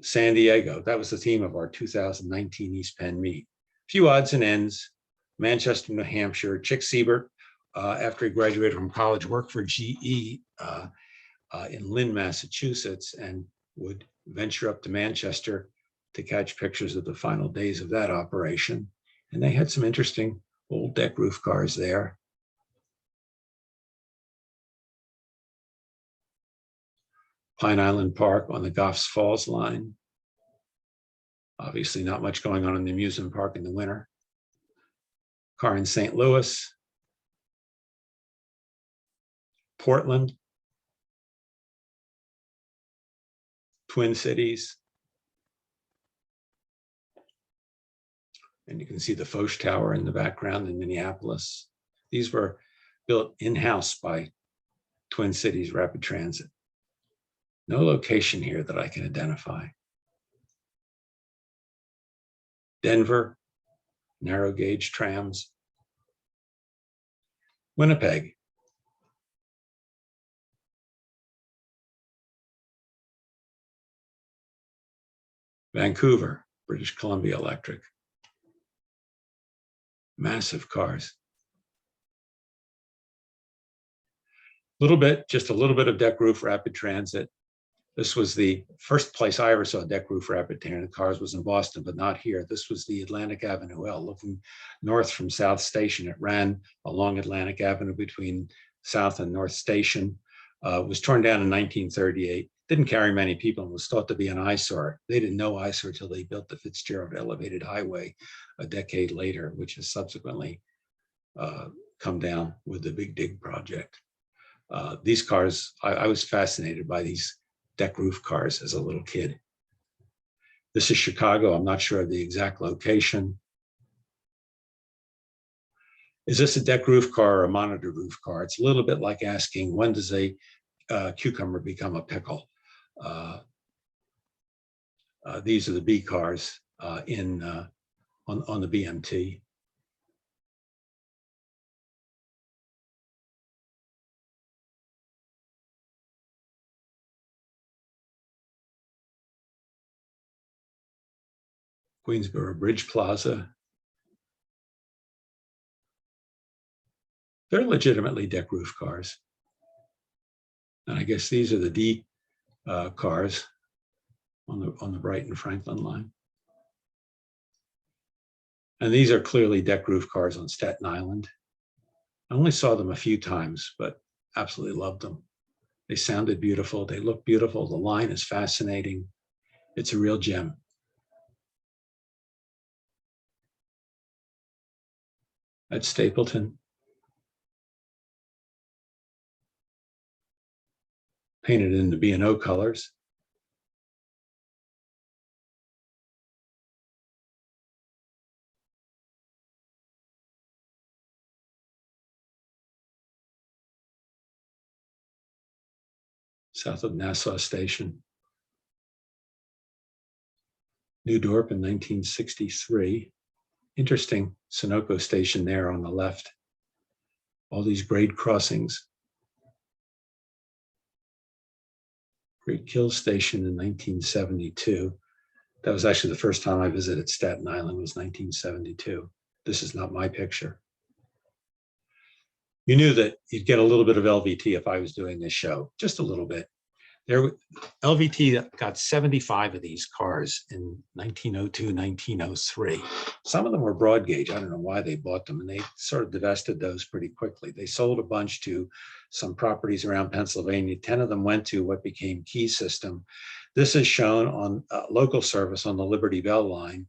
Speaker 3: San Diego. That was the theme of our 2019 East Penn meet. Few odds and ends. Manchester, New Hampshire. Chick Siebert, after he graduated from college, worked for GE in Lynn, Massachusetts, and would venture up to Manchester to catch pictures of the final days of that operation. And they had some interesting old deck roof cars there. Pine Island Park on the Goffs Falls line. Obviously not much going on in the amusement park in the winter. Car in St. Louis. Portland. Twin Cities. And you can see the Foch Tower in the background in Minneapolis. These were built in-house by Twin Cities Rapid Transit. No location here that I can identify. Denver, narrow gauge trams. Winnipeg. Vancouver, British Columbia Electric. Massive cars. Just a little bit of deck roof rapid transit. This was the first place I ever saw deck roof rapid transit cars was in Boston, but not here. This was the Atlantic Avenue L, looking north from South Station. It ran along Atlantic Avenue between South and North Station. Was torn down in 1938. Didn't carry many people and was thought to be an eyesore. They didn't know eyesore until they built the Fitzgerald Elevated Highway a decade later, which has subsequently come down with the Big Dig project. These cars, I was fascinated by these deck roof cars as a little kid. This is Chicago. I'm not sure of the exact location. Is this a deck roof car or a monitor roof car? It's a little bit like asking, when does a cucumber become a pickle? These are the B cars on the BMT. Queensboro Bridge Plaza. They're legitimately deck roof cars. And I guess these are the D cars on the Brighton Franklin line. And these are clearly deck roof cars on Staten Island. I only saw them a few times, but absolutely loved them. They sounded beautiful. They look beautiful. The line is fascinating. It's a real gem. At Stapleton. Painted in the B&O colors. South of Nassau Station. New Dorp in 1963. Interesting Sunoco station there on the left. All these grade crossings. Great Kill Station in 1972. That was actually the first time I visited Staten Island, was 1972. This is not my picture. You knew that you'd get a little bit of LVT if I was doing this show, just a little bit. LVT got 75 of these cars in 1902, 1903. Some of them were broad gauge. I don't know why they bought them, and they sort of divested those pretty quickly. They sold a bunch to some properties around Pennsylvania. 10 of them went to what became Key System. This is shown on local service on the Liberty Bell line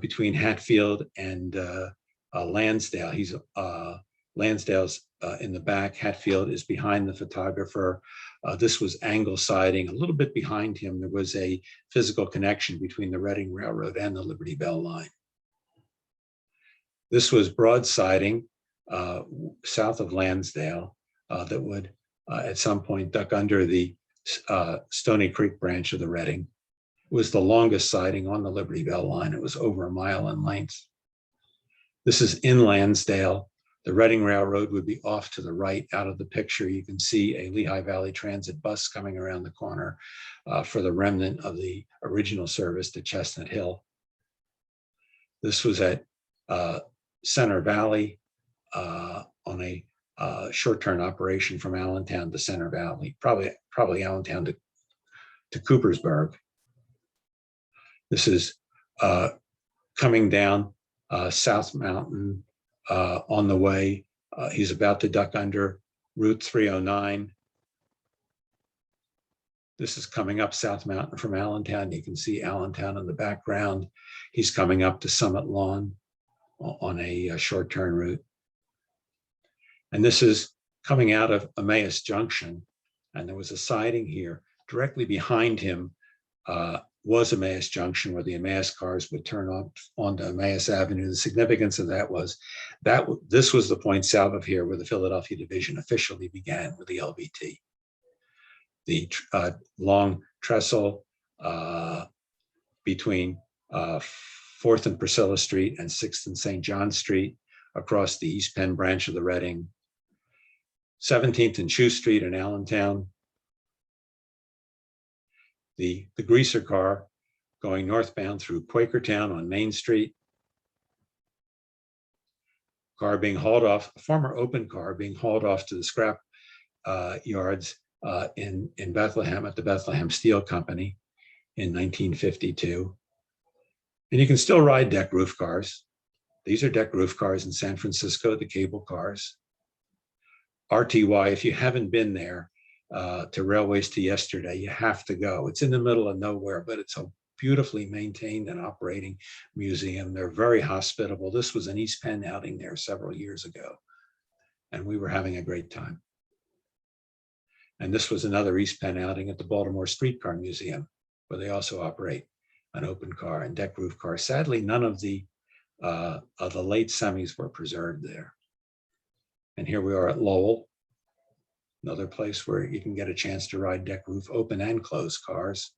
Speaker 3: between Hatfield and Lansdale. Lansdale's in the back. Hatfield is behind the photographer. This was angle siding. A little bit behind him, there was a physical connection between the Reading Railroad and the Liberty Bell line. This was broad siding south of Lansdale that would at some point duck under the Stony Creek branch of the Reading. It was the longest siding on the Liberty Bell line. It was over a mile in length. This is in Lansdale. The Reading Railroad would be off to the right out of the picture. You can see a Lehigh Valley Transit bus coming around the corner for the remnant of the original service to Chestnut Hill. This was at Center Valley on a short-term operation from Allentown to Center Valley, probably Allentown to to Coopersburg. This is coming down South Mountain on the way. He's about to duck under Route 309. This is coming up South Mountain from Allentown. You can see Allentown in the background. He's coming up to Summit Lawn on a short turn route. And this is coming out of Emmaus Junction. And there was a siding here. Directly behind him was Emmaus Junction, where the Emmaus cars would turn off onto Emmaus Avenue. The significance of that was that this was the point south of here where the Philadelphia division officially began with the LBT. The long trestle between 4th and Priscilla Street and 6th and St. John Street across the East Penn branch of the Reading, 17th and Chew Street in Allentown, the greaser car going northbound through Quakertown on Main Street, car being hauled off, a former open car being hauled off to the scrap yards in Bethlehem at the Bethlehem Steel Company in 1952. And you can still ride deck roof cars. These are deck roof cars in San Francisco, the cable cars. RTY, if you haven't been there to Railways to Yesterday, you have to go. It's in the middle of nowhere, but it's a beautifully maintained and operating museum. They're very hospitable. This was an East Penn outing there several years ago, and we were having a great time. And this was another East Penn outing at the Baltimore Streetcar Museum, where they also operate an open car and deck roof car. Sadly, none of the late semis were preserved there. And here we are at Lowell, another place where you can get a chance to ride deck roof open and closed cars.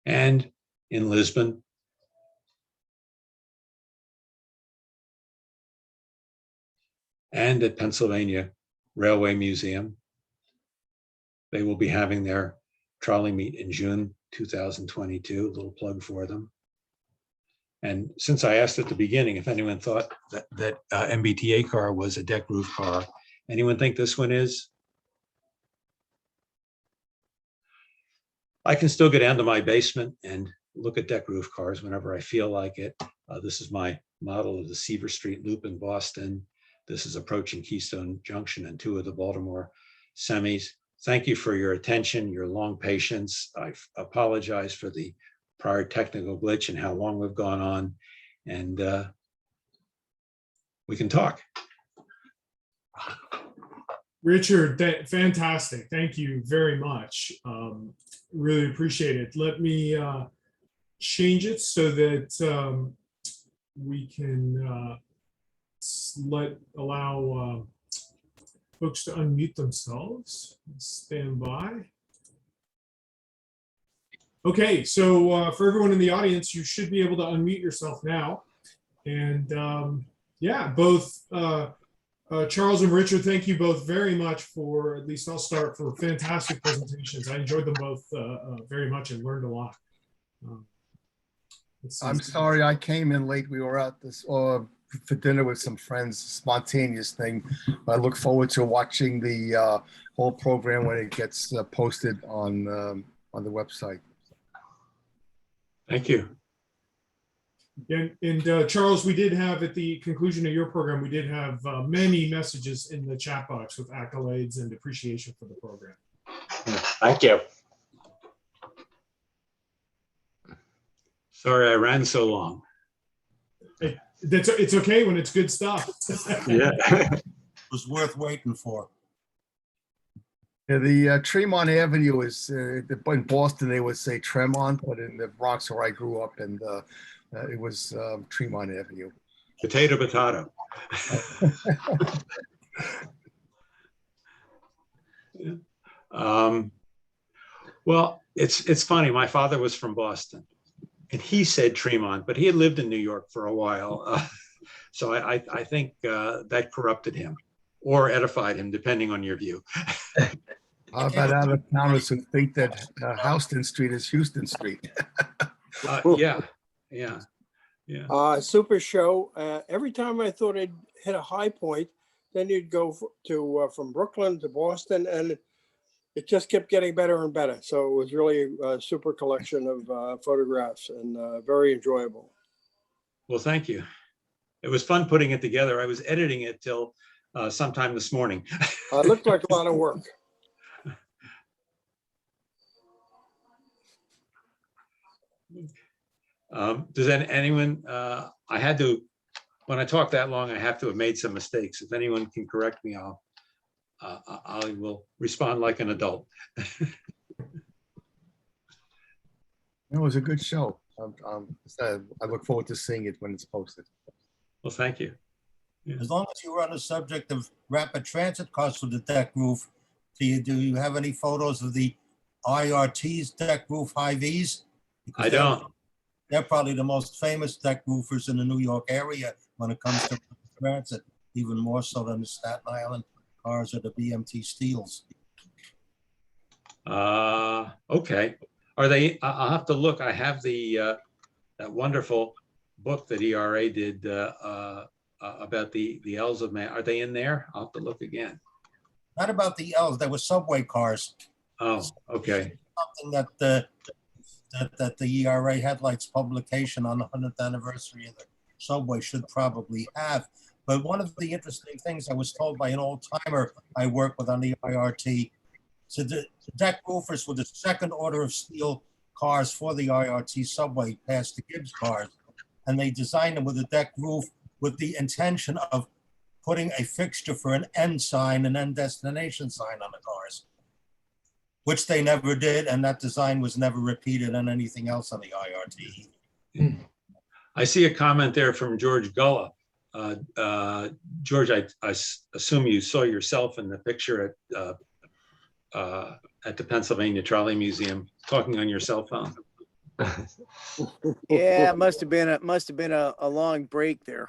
Speaker 3: And in Lisbon, and at Pennsylvania Railway Museum. They will be having their trolley meet in June 2022, a little plug for them. And since I asked at the beginning if anyone thought that MBTA car was a deck roof car, anyone think this one is? I can still go down to my basement and look at deck roof cars whenever I feel like it. This is my model of the Seaver Street Loop in Boston. This is approaching Keystone Junction and 2 of the Baltimore semis. Thank you for your attention, your long patience. I apologize for the prior technical glitch and how long we've gone on, and we can talk.
Speaker 1: Richard, fantastic. Thank you very much. Really appreciate it. Let me change it so that we can allow folks to unmute themselves. Stand by. Okay, so for everyone in the audience, you should be able to unmute yourself now. And yeah, both Charles and Richard, thank you both very much for, at least I'll start, for fantastic presentations. I enjoyed them both very much and learned a lot.
Speaker 4: I'm sorry I came in late. We were out for dinner with some friends, spontaneous thing. I look forward to watching the whole program when it gets posted on the website.
Speaker 3: Thank you.
Speaker 1: And Charles, we did have at the conclusion of your program, we did have many messages in the chat box with accolades and appreciation for the program.
Speaker 2: Thank you.
Speaker 3: Sorry I ran so long.
Speaker 1: It's okay when it's good stuff.
Speaker 3: Yeah.
Speaker 5: It was worth waiting for.
Speaker 4: Yeah, the Tremont Avenue is in Boston they would say Tremont, but in the Bronx where I grew up, and it was Tremont Avenue.
Speaker 3: Potato, potato. Well, it's funny. My father was from Boston, and he said Tremont, but he had lived in New York for a while. So I think that corrupted him or edified him, depending on your view.
Speaker 4: How about out-of-towners who think that Houston Street is Houston Street?
Speaker 3: Yeah.
Speaker 6: Super show. Every time I thought I'd hit a high point, then you'd go to from Brooklyn to Boston, and it just kept getting better and better. So it was really a super collection of photographs and very enjoyable.
Speaker 3: Well, thank you. It was fun putting it together. I was editing it till sometime this morning.
Speaker 6: It looked like a lot of work.
Speaker 3: Does anyone, I had to, when I talk that long, I have to have made some mistakes. If anyone can correct me, I will respond like an adult.
Speaker 4: It was a good show. I look forward to seeing it when it's posted.
Speaker 3: Well, thank you.
Speaker 5: As long as you were on the subject of rapid transit cars with the deck roof, do you have any photos of the IRT's deck roof high Vs? Because
Speaker 3: I don't.
Speaker 5: They're probably the most famous deck roofers in the New York area when it comes to transit, even more so than the Staten Island cars or the BMT Steels.
Speaker 3: Okay. Are they, I'll have to look. I have the, that wonderful book that ERA did about the L's of Man. Are they in there? I'll have to look again.
Speaker 5: Not about the L's, they were subway cars.
Speaker 3: Oh, okay.
Speaker 5: Something that the ERA Headlights publication on the 100th anniversary of the subway should probably have. But one of the interesting things I was told by an old timer I work with on the IRT, so the deck roofers were the second order of steel cars for the IRT subway past the Gibbs cars. And they designed them with a deck roof with the intention of putting a fixture for an end sign, an end destination sign on the cars, which they never did. And that design was never repeated on anything else on the IRT.
Speaker 3: I see a comment there from George Gulla. George, I assume you saw yourself in the picture at the Pennsylvania Trolley Museum talking on your cell phone.
Speaker 7: Yeah, it must have been a long break there.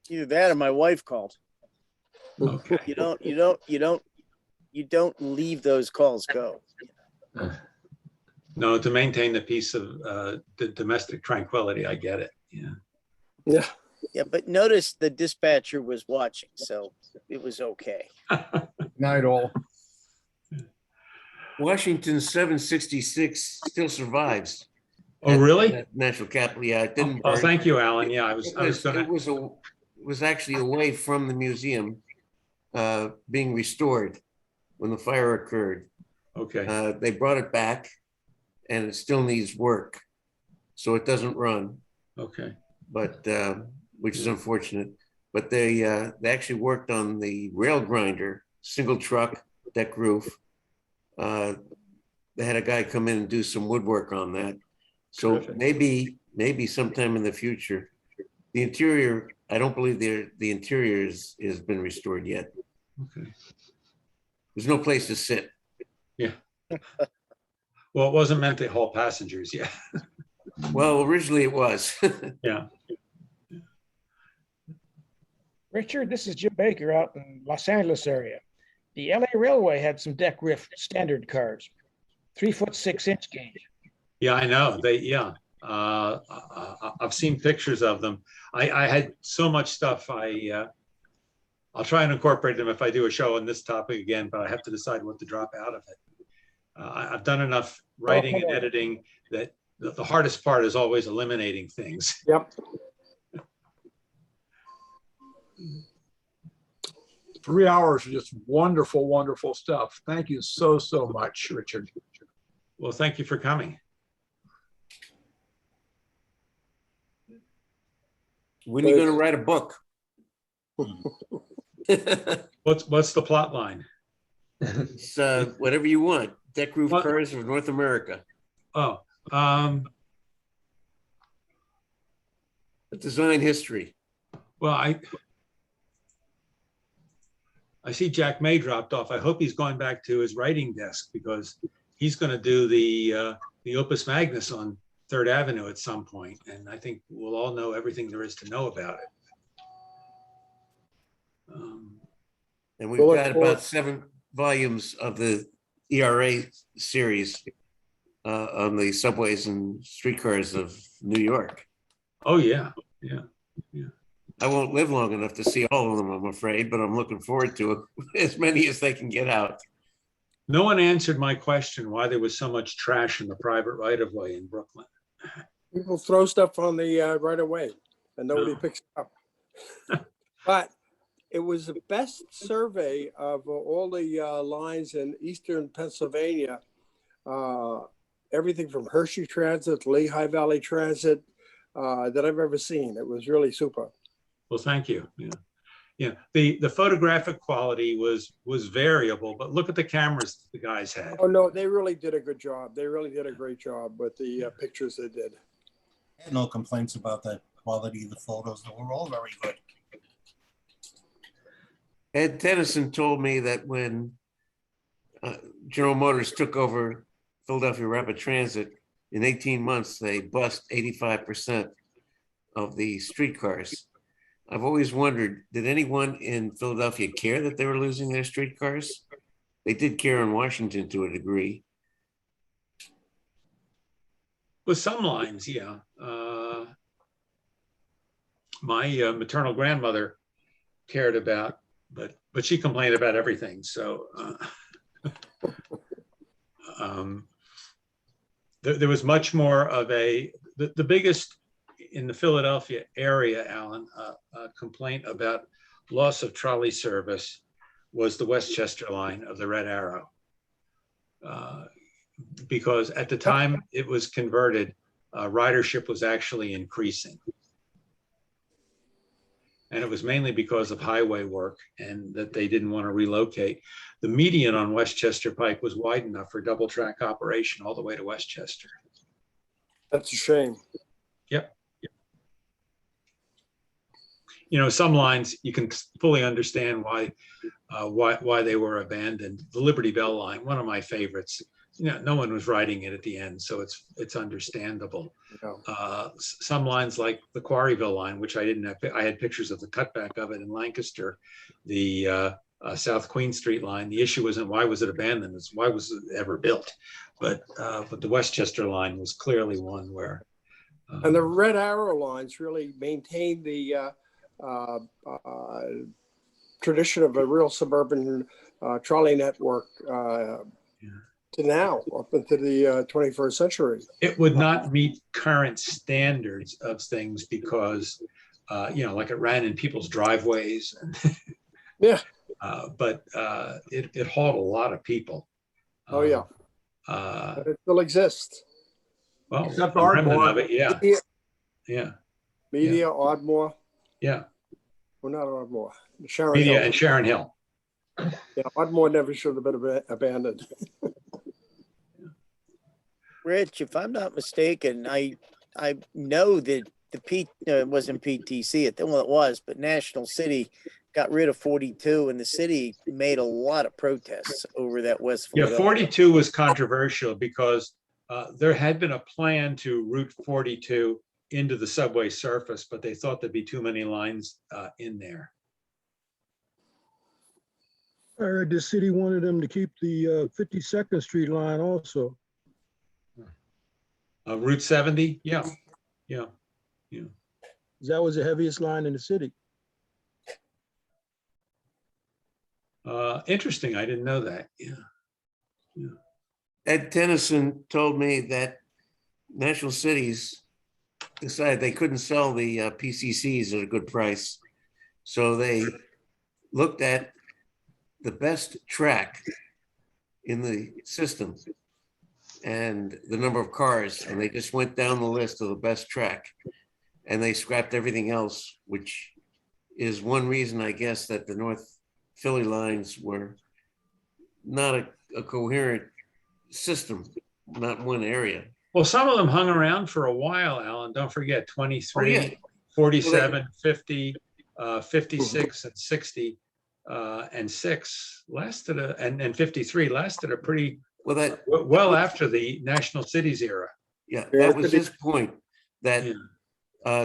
Speaker 7: Either that or my wife called.
Speaker 3: Okay.
Speaker 7: You don't leave those calls go.
Speaker 3: No, to maintain the peace of the domestic tranquility, I get it. Yeah.
Speaker 6: Yeah.
Speaker 7: Yeah, but notice the dispatcher was watching, so it was okay.
Speaker 4: Night all.
Speaker 8: Washington 766 still survives.
Speaker 3: Oh, really?
Speaker 8: At National Capital, yeah, it didn't
Speaker 3: Oh,
Speaker 8: burn.
Speaker 3: thank you, Alan. Yeah, I was gonna.
Speaker 8: It was actually away from the museum, being restored when the fire occurred.
Speaker 3: Okay.
Speaker 8: They brought it back, and it still needs work, so it doesn't run.
Speaker 3: Okay.
Speaker 8: But which is unfortunate. But they actually worked on the rail grinder, single truck deck roof. They had a guy come in and do some woodwork on that. So
Speaker 3: Terrific.
Speaker 8: maybe sometime in the future. The interior, I don't believe the interior has been restored yet.
Speaker 3: Okay.
Speaker 8: There's no place to sit.
Speaker 3: Yeah. Well, it wasn't meant to haul passengers. Yeah.
Speaker 8: Well, originally it was.
Speaker 3: Yeah.
Speaker 9: Richard, this is Jim Baker out in Los Angeles area. The LA Railway had some deck roof standard cars, 3 foot 6 inch gauge.
Speaker 3: Yeah, I know. Yeah. I've seen pictures of them. I had so much stuff. I'll try and incorporate them if I do a show on this topic again, but I have to decide what to drop out of it. I've done enough writing and editing that the hardest part is always eliminating things.
Speaker 6: Yep.
Speaker 10: 3 hours of just wonderful, wonderful stuff. Thank you so much, Richard.
Speaker 3: Well, thank you for coming.
Speaker 8: When are you going to write a book?
Speaker 3: What's the plot line?
Speaker 8: It's whatever you want. Deck roof cars of North America.
Speaker 3: Oh,
Speaker 8: Design history.
Speaker 3: well, I see Jack May dropped off. I hope he's going back to his writing desk because he's going to do the Opus Magnus on 3rd Avenue at some point, and I think we'll all know everything there is to know about it.
Speaker 8: And we've got about 7 volumes of the ERA series on the subways and streetcars of New York.
Speaker 3: Oh yeah, yeah, yeah.
Speaker 8: I won't live long enough to see all of them, I'm afraid, but I'm looking forward to as many as they can get out.
Speaker 3: No one answered my question why there was so much trash in the private right-of-way in Brooklyn.
Speaker 6: People throw stuff on the right of way and nobody
Speaker 3: No.
Speaker 6: picks it up. But it was the best survey of all the lines in eastern Pennsylvania. Everything from Hershey Transit, Lehigh Valley Transit that I've ever seen. It was really super.
Speaker 3: Well, thank you. Yeah. Yeah. The photographic quality was variable, but look at the cameras the guys had.
Speaker 6: Oh, no, they really did a good job. They really did a great job with the pictures they did.
Speaker 5: I had no complaints about the quality of the photos. They were all very good.
Speaker 8: Ed Tennyson told me that when General Motors took over Philadelphia Rapid Transit, in 18 months, they bust 85% of the streetcars. I've always wondered, did anyone in Philadelphia care that they were losing their streetcars? They did care in Washington to a degree.
Speaker 3: With some lines, yeah. My maternal grandmother cared about, but she complained about everything. So there was much more of the biggest in the Philadelphia area, Alan, complaint about loss of trolley service was the Westchester line of the Red Arrow. Because at the time it was converted, ridership was actually increasing. And it was mainly because of highway work and that they didn't want to relocate. The median on Westchester Pike was wide enough for double track operation all the way to Westchester.
Speaker 6: That's a shame.
Speaker 3: Yep. You know, some lines you can fully understand why they were abandoned. The Liberty Bell line, one of my favorites. You know, no one was riding it at the end, so it's understandable.
Speaker 6: Yeah.
Speaker 3: Some lines like the Quarryville line, which I didn't have, I had pictures of the cutback of it in Lancaster. The South Queen Street line. The issue wasn't why was it abandoned; it's why was it ever built. But the Westchester line was clearly one where.
Speaker 6: And the Red Arrow lines really maintained the tradition of a real suburban trolley network to now, up into the 21st century.
Speaker 3: It would not meet current standards of things because, you know, like it ran in people's driveways.
Speaker 6: Yeah.
Speaker 3: But it hauled a lot of people.
Speaker 6: Oh, yeah. But it still exists.
Speaker 3: Well,
Speaker 10: Except
Speaker 3: a remnant
Speaker 10: Ardmore.
Speaker 3: of it, yeah.
Speaker 6: Media,
Speaker 3: Yeah.
Speaker 6: Ardmore.
Speaker 3: Yeah.
Speaker 6: Well, not Ardmore. Sharon
Speaker 3: Media
Speaker 6: Hill.
Speaker 3: and Sharon Hill.
Speaker 6: Yeah, Ardmore never should have been abandoned.
Speaker 7: Rich, if I'm not mistaken, I know that it wasn't PTC, well, it was, but National City got rid of 42 and the city made a lot of protests over that West
Speaker 3: Yeah,
Speaker 7: Philadelphia.
Speaker 3: 42 was controversial because there had been a plan to route 42 into the subway surface, but they thought there'd be too many lines in there.
Speaker 11: I heard the city wanted them to keep the 52nd Street line also.
Speaker 3: Route 70, yeah.
Speaker 11: That was the heaviest line in the city.
Speaker 3: Interesting, I didn't know that, yeah.
Speaker 8: Ed Tennyson told me that National Cities decided they couldn't sell the PCCs at a good price. So they looked at the best track in the system and the number of cars, and they just went down the list of the best track and they scrapped everything else, which is one reason, I guess, that the North Philly lines were not a coherent system, not one area.
Speaker 3: Well, some of them hung around for a while, Alan. Don't forget 23,
Speaker 8: Oh, yeah.
Speaker 3: 47, 50, 56, and 60, and 6 lasted, and 53 lasted a pretty well after the National Cities era.
Speaker 8: Yeah, that was his point, that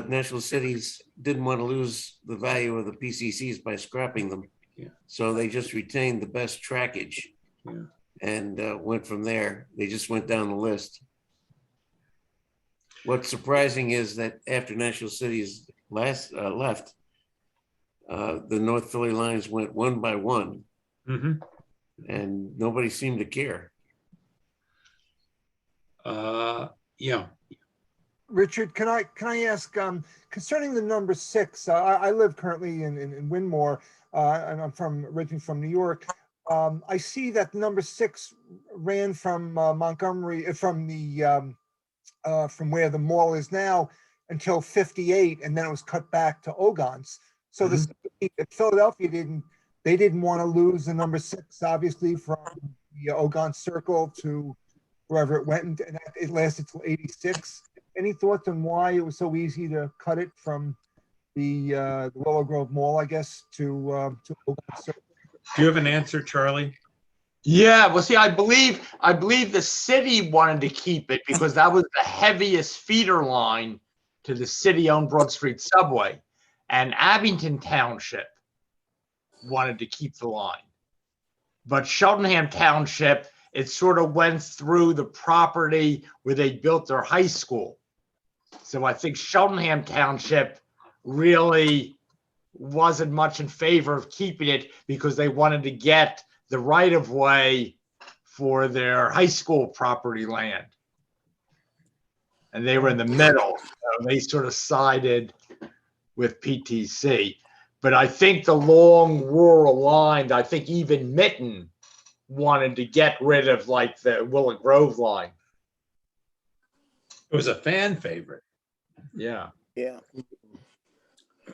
Speaker 8: National Cities didn't want to lose the value of the PCCs by scrapping them.
Speaker 3: Yeah.
Speaker 8: So they just retained the best trackage and went from there. They just went down the list. What's surprising is that after National Cities left, the North Philly lines went one by one,
Speaker 3: Mhm.
Speaker 8: and nobody seemed to care.
Speaker 3: Yeah.
Speaker 12: Richard, can I ask concerning the number 6? I live currently in Winmore, and I'm originally from New York. I see that number 6 ran from Montgomery, from where the mall is now, until 58, and then it was cut back to Ogons. So Philadelphia didn't want to lose the number 6, obviously, from the Ogon Circle to wherever it went, and it lasted till 86. Any thoughts on why it was so easy to cut it from the Willow Grove Mall, I guess, to Ogon Circle?
Speaker 3: Do you have an answer, Charlie?
Speaker 2: Yeah, well, see, I believe the city wanted to keep it because that was the heaviest feeder line to the city-owned Broad Street subway, and Abington Township wanted to keep the line, but Cheltenham Township, it sort of went through the property where they built their high school. So I think Cheltenham Township really wasn't much in favor of keeping it because they wanted to get the right of way for their high school property land. And they were in the middle. So they sort of sided with PTC. But I think the long rural line, I think even Mitten wanted to get rid of like the Willow Grove line.
Speaker 3: It was a fan favorite.
Speaker 2: Yeah.
Speaker 7: Yeah.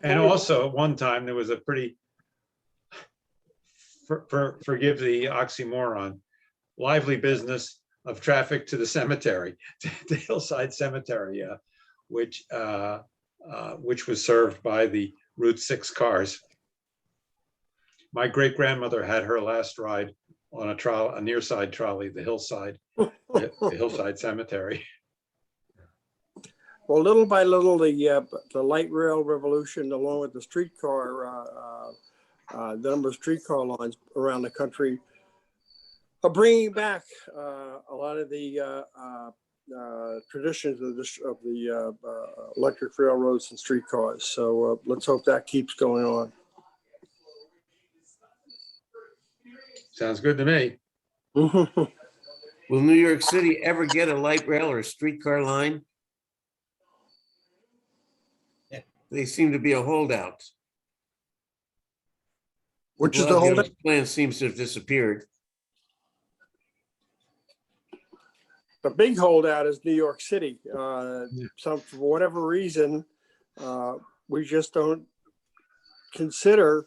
Speaker 3: And also, at one time, there was a pretty, forgive the oxymoron, lively business of traffic to the cemetery, the Hillside Cemetery, which was served by the Route 6 cars. My great-grandmother had her last ride on a near-side trolley, the Hillside Cemetery.
Speaker 6: Well, little by little, the light rail revolution, along with the streetcar, the number of streetcar lines around the country, are bringing back a lot of the traditions of the electric railroads and streetcars. So let's hope that keeps going on.
Speaker 3: Sounds good to me.
Speaker 8: Will New York City ever get a light rail or a streetcar line? They seem to be a holdout.
Speaker 6: Which is the holdout?
Speaker 8: Plan seems to have disappeared.
Speaker 6: The big holdout is New York City. For whatever reason, we just don't consider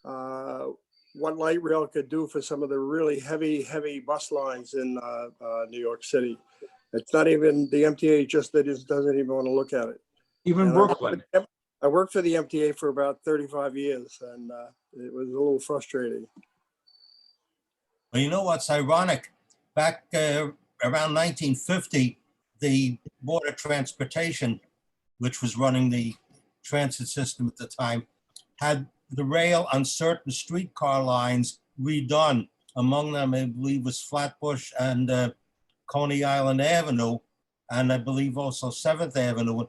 Speaker 6: what light rail could do for some of the really heavy bus lines in New York City. It's not even the MTA; doesn't even want to look at it.
Speaker 10: Even Brooklyn.
Speaker 6: I worked for the MTA for about 35 years, and it was a little frustrating.
Speaker 5: Well, you know what's ironic? Back around 1950, the Board of Transportation, which was running the transit system at the time, had the rail on certain streetcar lines redone. Among them, I believe, was Flatbush and Coney Island Avenue, and I believe also 7th Avenue.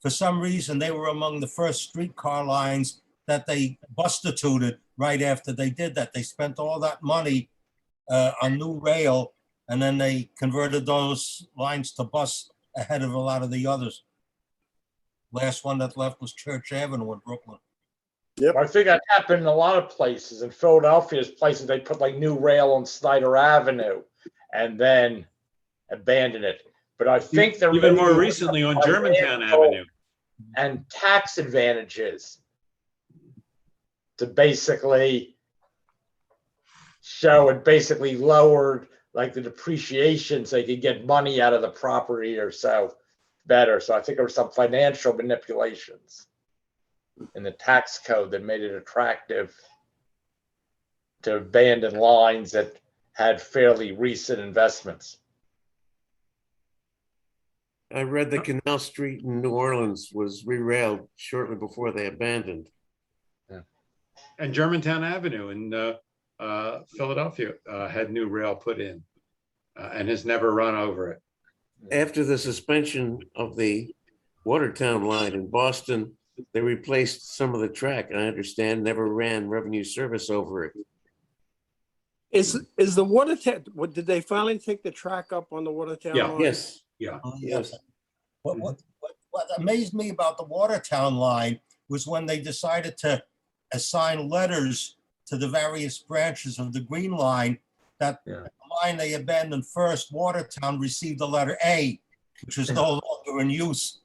Speaker 5: For some reason, they were among the first streetcar lines that they bustituted right after they did that. They spent all that money on new rail, and then they converted those lines to bus ahead of a lot of the others. Last one that left was Church Avenue in Brooklyn.
Speaker 2: Yep. I think that happened in a lot of places. In Philadelphia's places, they put like new rail on Snyder Avenue and then abandon it. But I think they're
Speaker 3: even more recently on Germantown Avenue.
Speaker 2: And tax advantages to basically show it basically lowered like the depreciation so they could get money out of the property or so better. So I think there were some financial manipulations in the tax code that made it attractive to abandon lines that had fairly recent investments.
Speaker 8: I read that Canal Street in New Orleans was re-railed shortly before they abandoned.
Speaker 3: Yeah. And Germantown Avenue in Philadelphia had new rail put in and has never run over it.
Speaker 8: After the suspension of the Watertown line in Boston, they replaced some of the track, and I understand never ran revenue service over it.
Speaker 6: Is the Watertown, did they finally take the track up on the Watertown
Speaker 3: Yeah.
Speaker 6: line?
Speaker 8: Yes,
Speaker 3: Yeah.
Speaker 8: yes.
Speaker 5: What amazed me about the Watertown line was when they decided to assign letters to the various branches of the Green Line, that
Speaker 10: Yeah.
Speaker 5: the line they abandoned first, Watertown, received the letter A, which was no longer in use.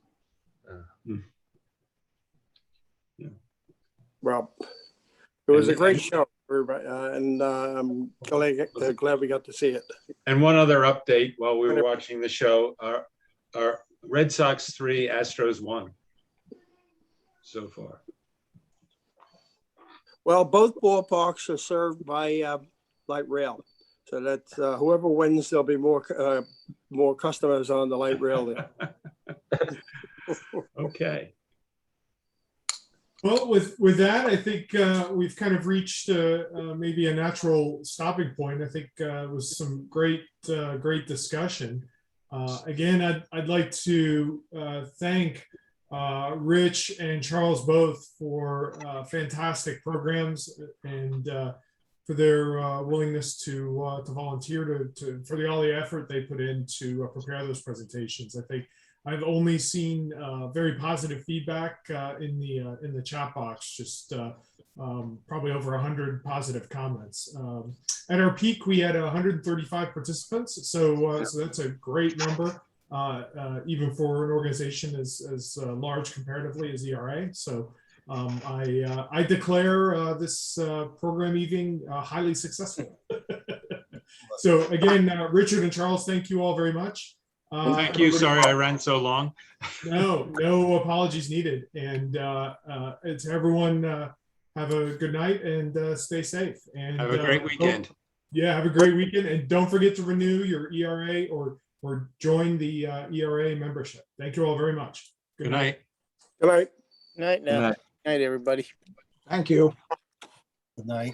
Speaker 6: Well, it was a great show, everybody, and I'm glad we got to see it.
Speaker 3: And one other update while we were watching the show, our Red Sox 3, Astros 1 so far.
Speaker 6: Well, both ballparks are served by light rail, so that whoever wins, there'll be more customers on the light rail there.
Speaker 3: Okay.
Speaker 1: Well, with that, I think we've kind of reached maybe a natural stopping point. I think it was some great discussion. Again, I'd like to thank Rich and Charles both for fantastic programs and for their willingness to volunteer for all the effort they put in to prepare those presentations. I think I've only seen very positive feedback in the chat box, just probably over 100 positive comments. At our peak, we had 135 participants, so that's a great number, even for an organization as large comparatively as ERA. So I declare this program evening highly successful. So again, Richard and Charles, thank you all very much.
Speaker 3: Thank you. Sorry I ran so long.
Speaker 1: No apologies needed. And it's everyone have a good night and stay safe. And
Speaker 3: Have a great weekend.
Speaker 1: Have a great weekend. And don't forget to renew your ERA or join the ERA membership. Thank you all very much.
Speaker 3: Good night.
Speaker 6: Good night.
Speaker 7: Night now. Night, everybody.
Speaker 10: Thank you.
Speaker 5: Good night.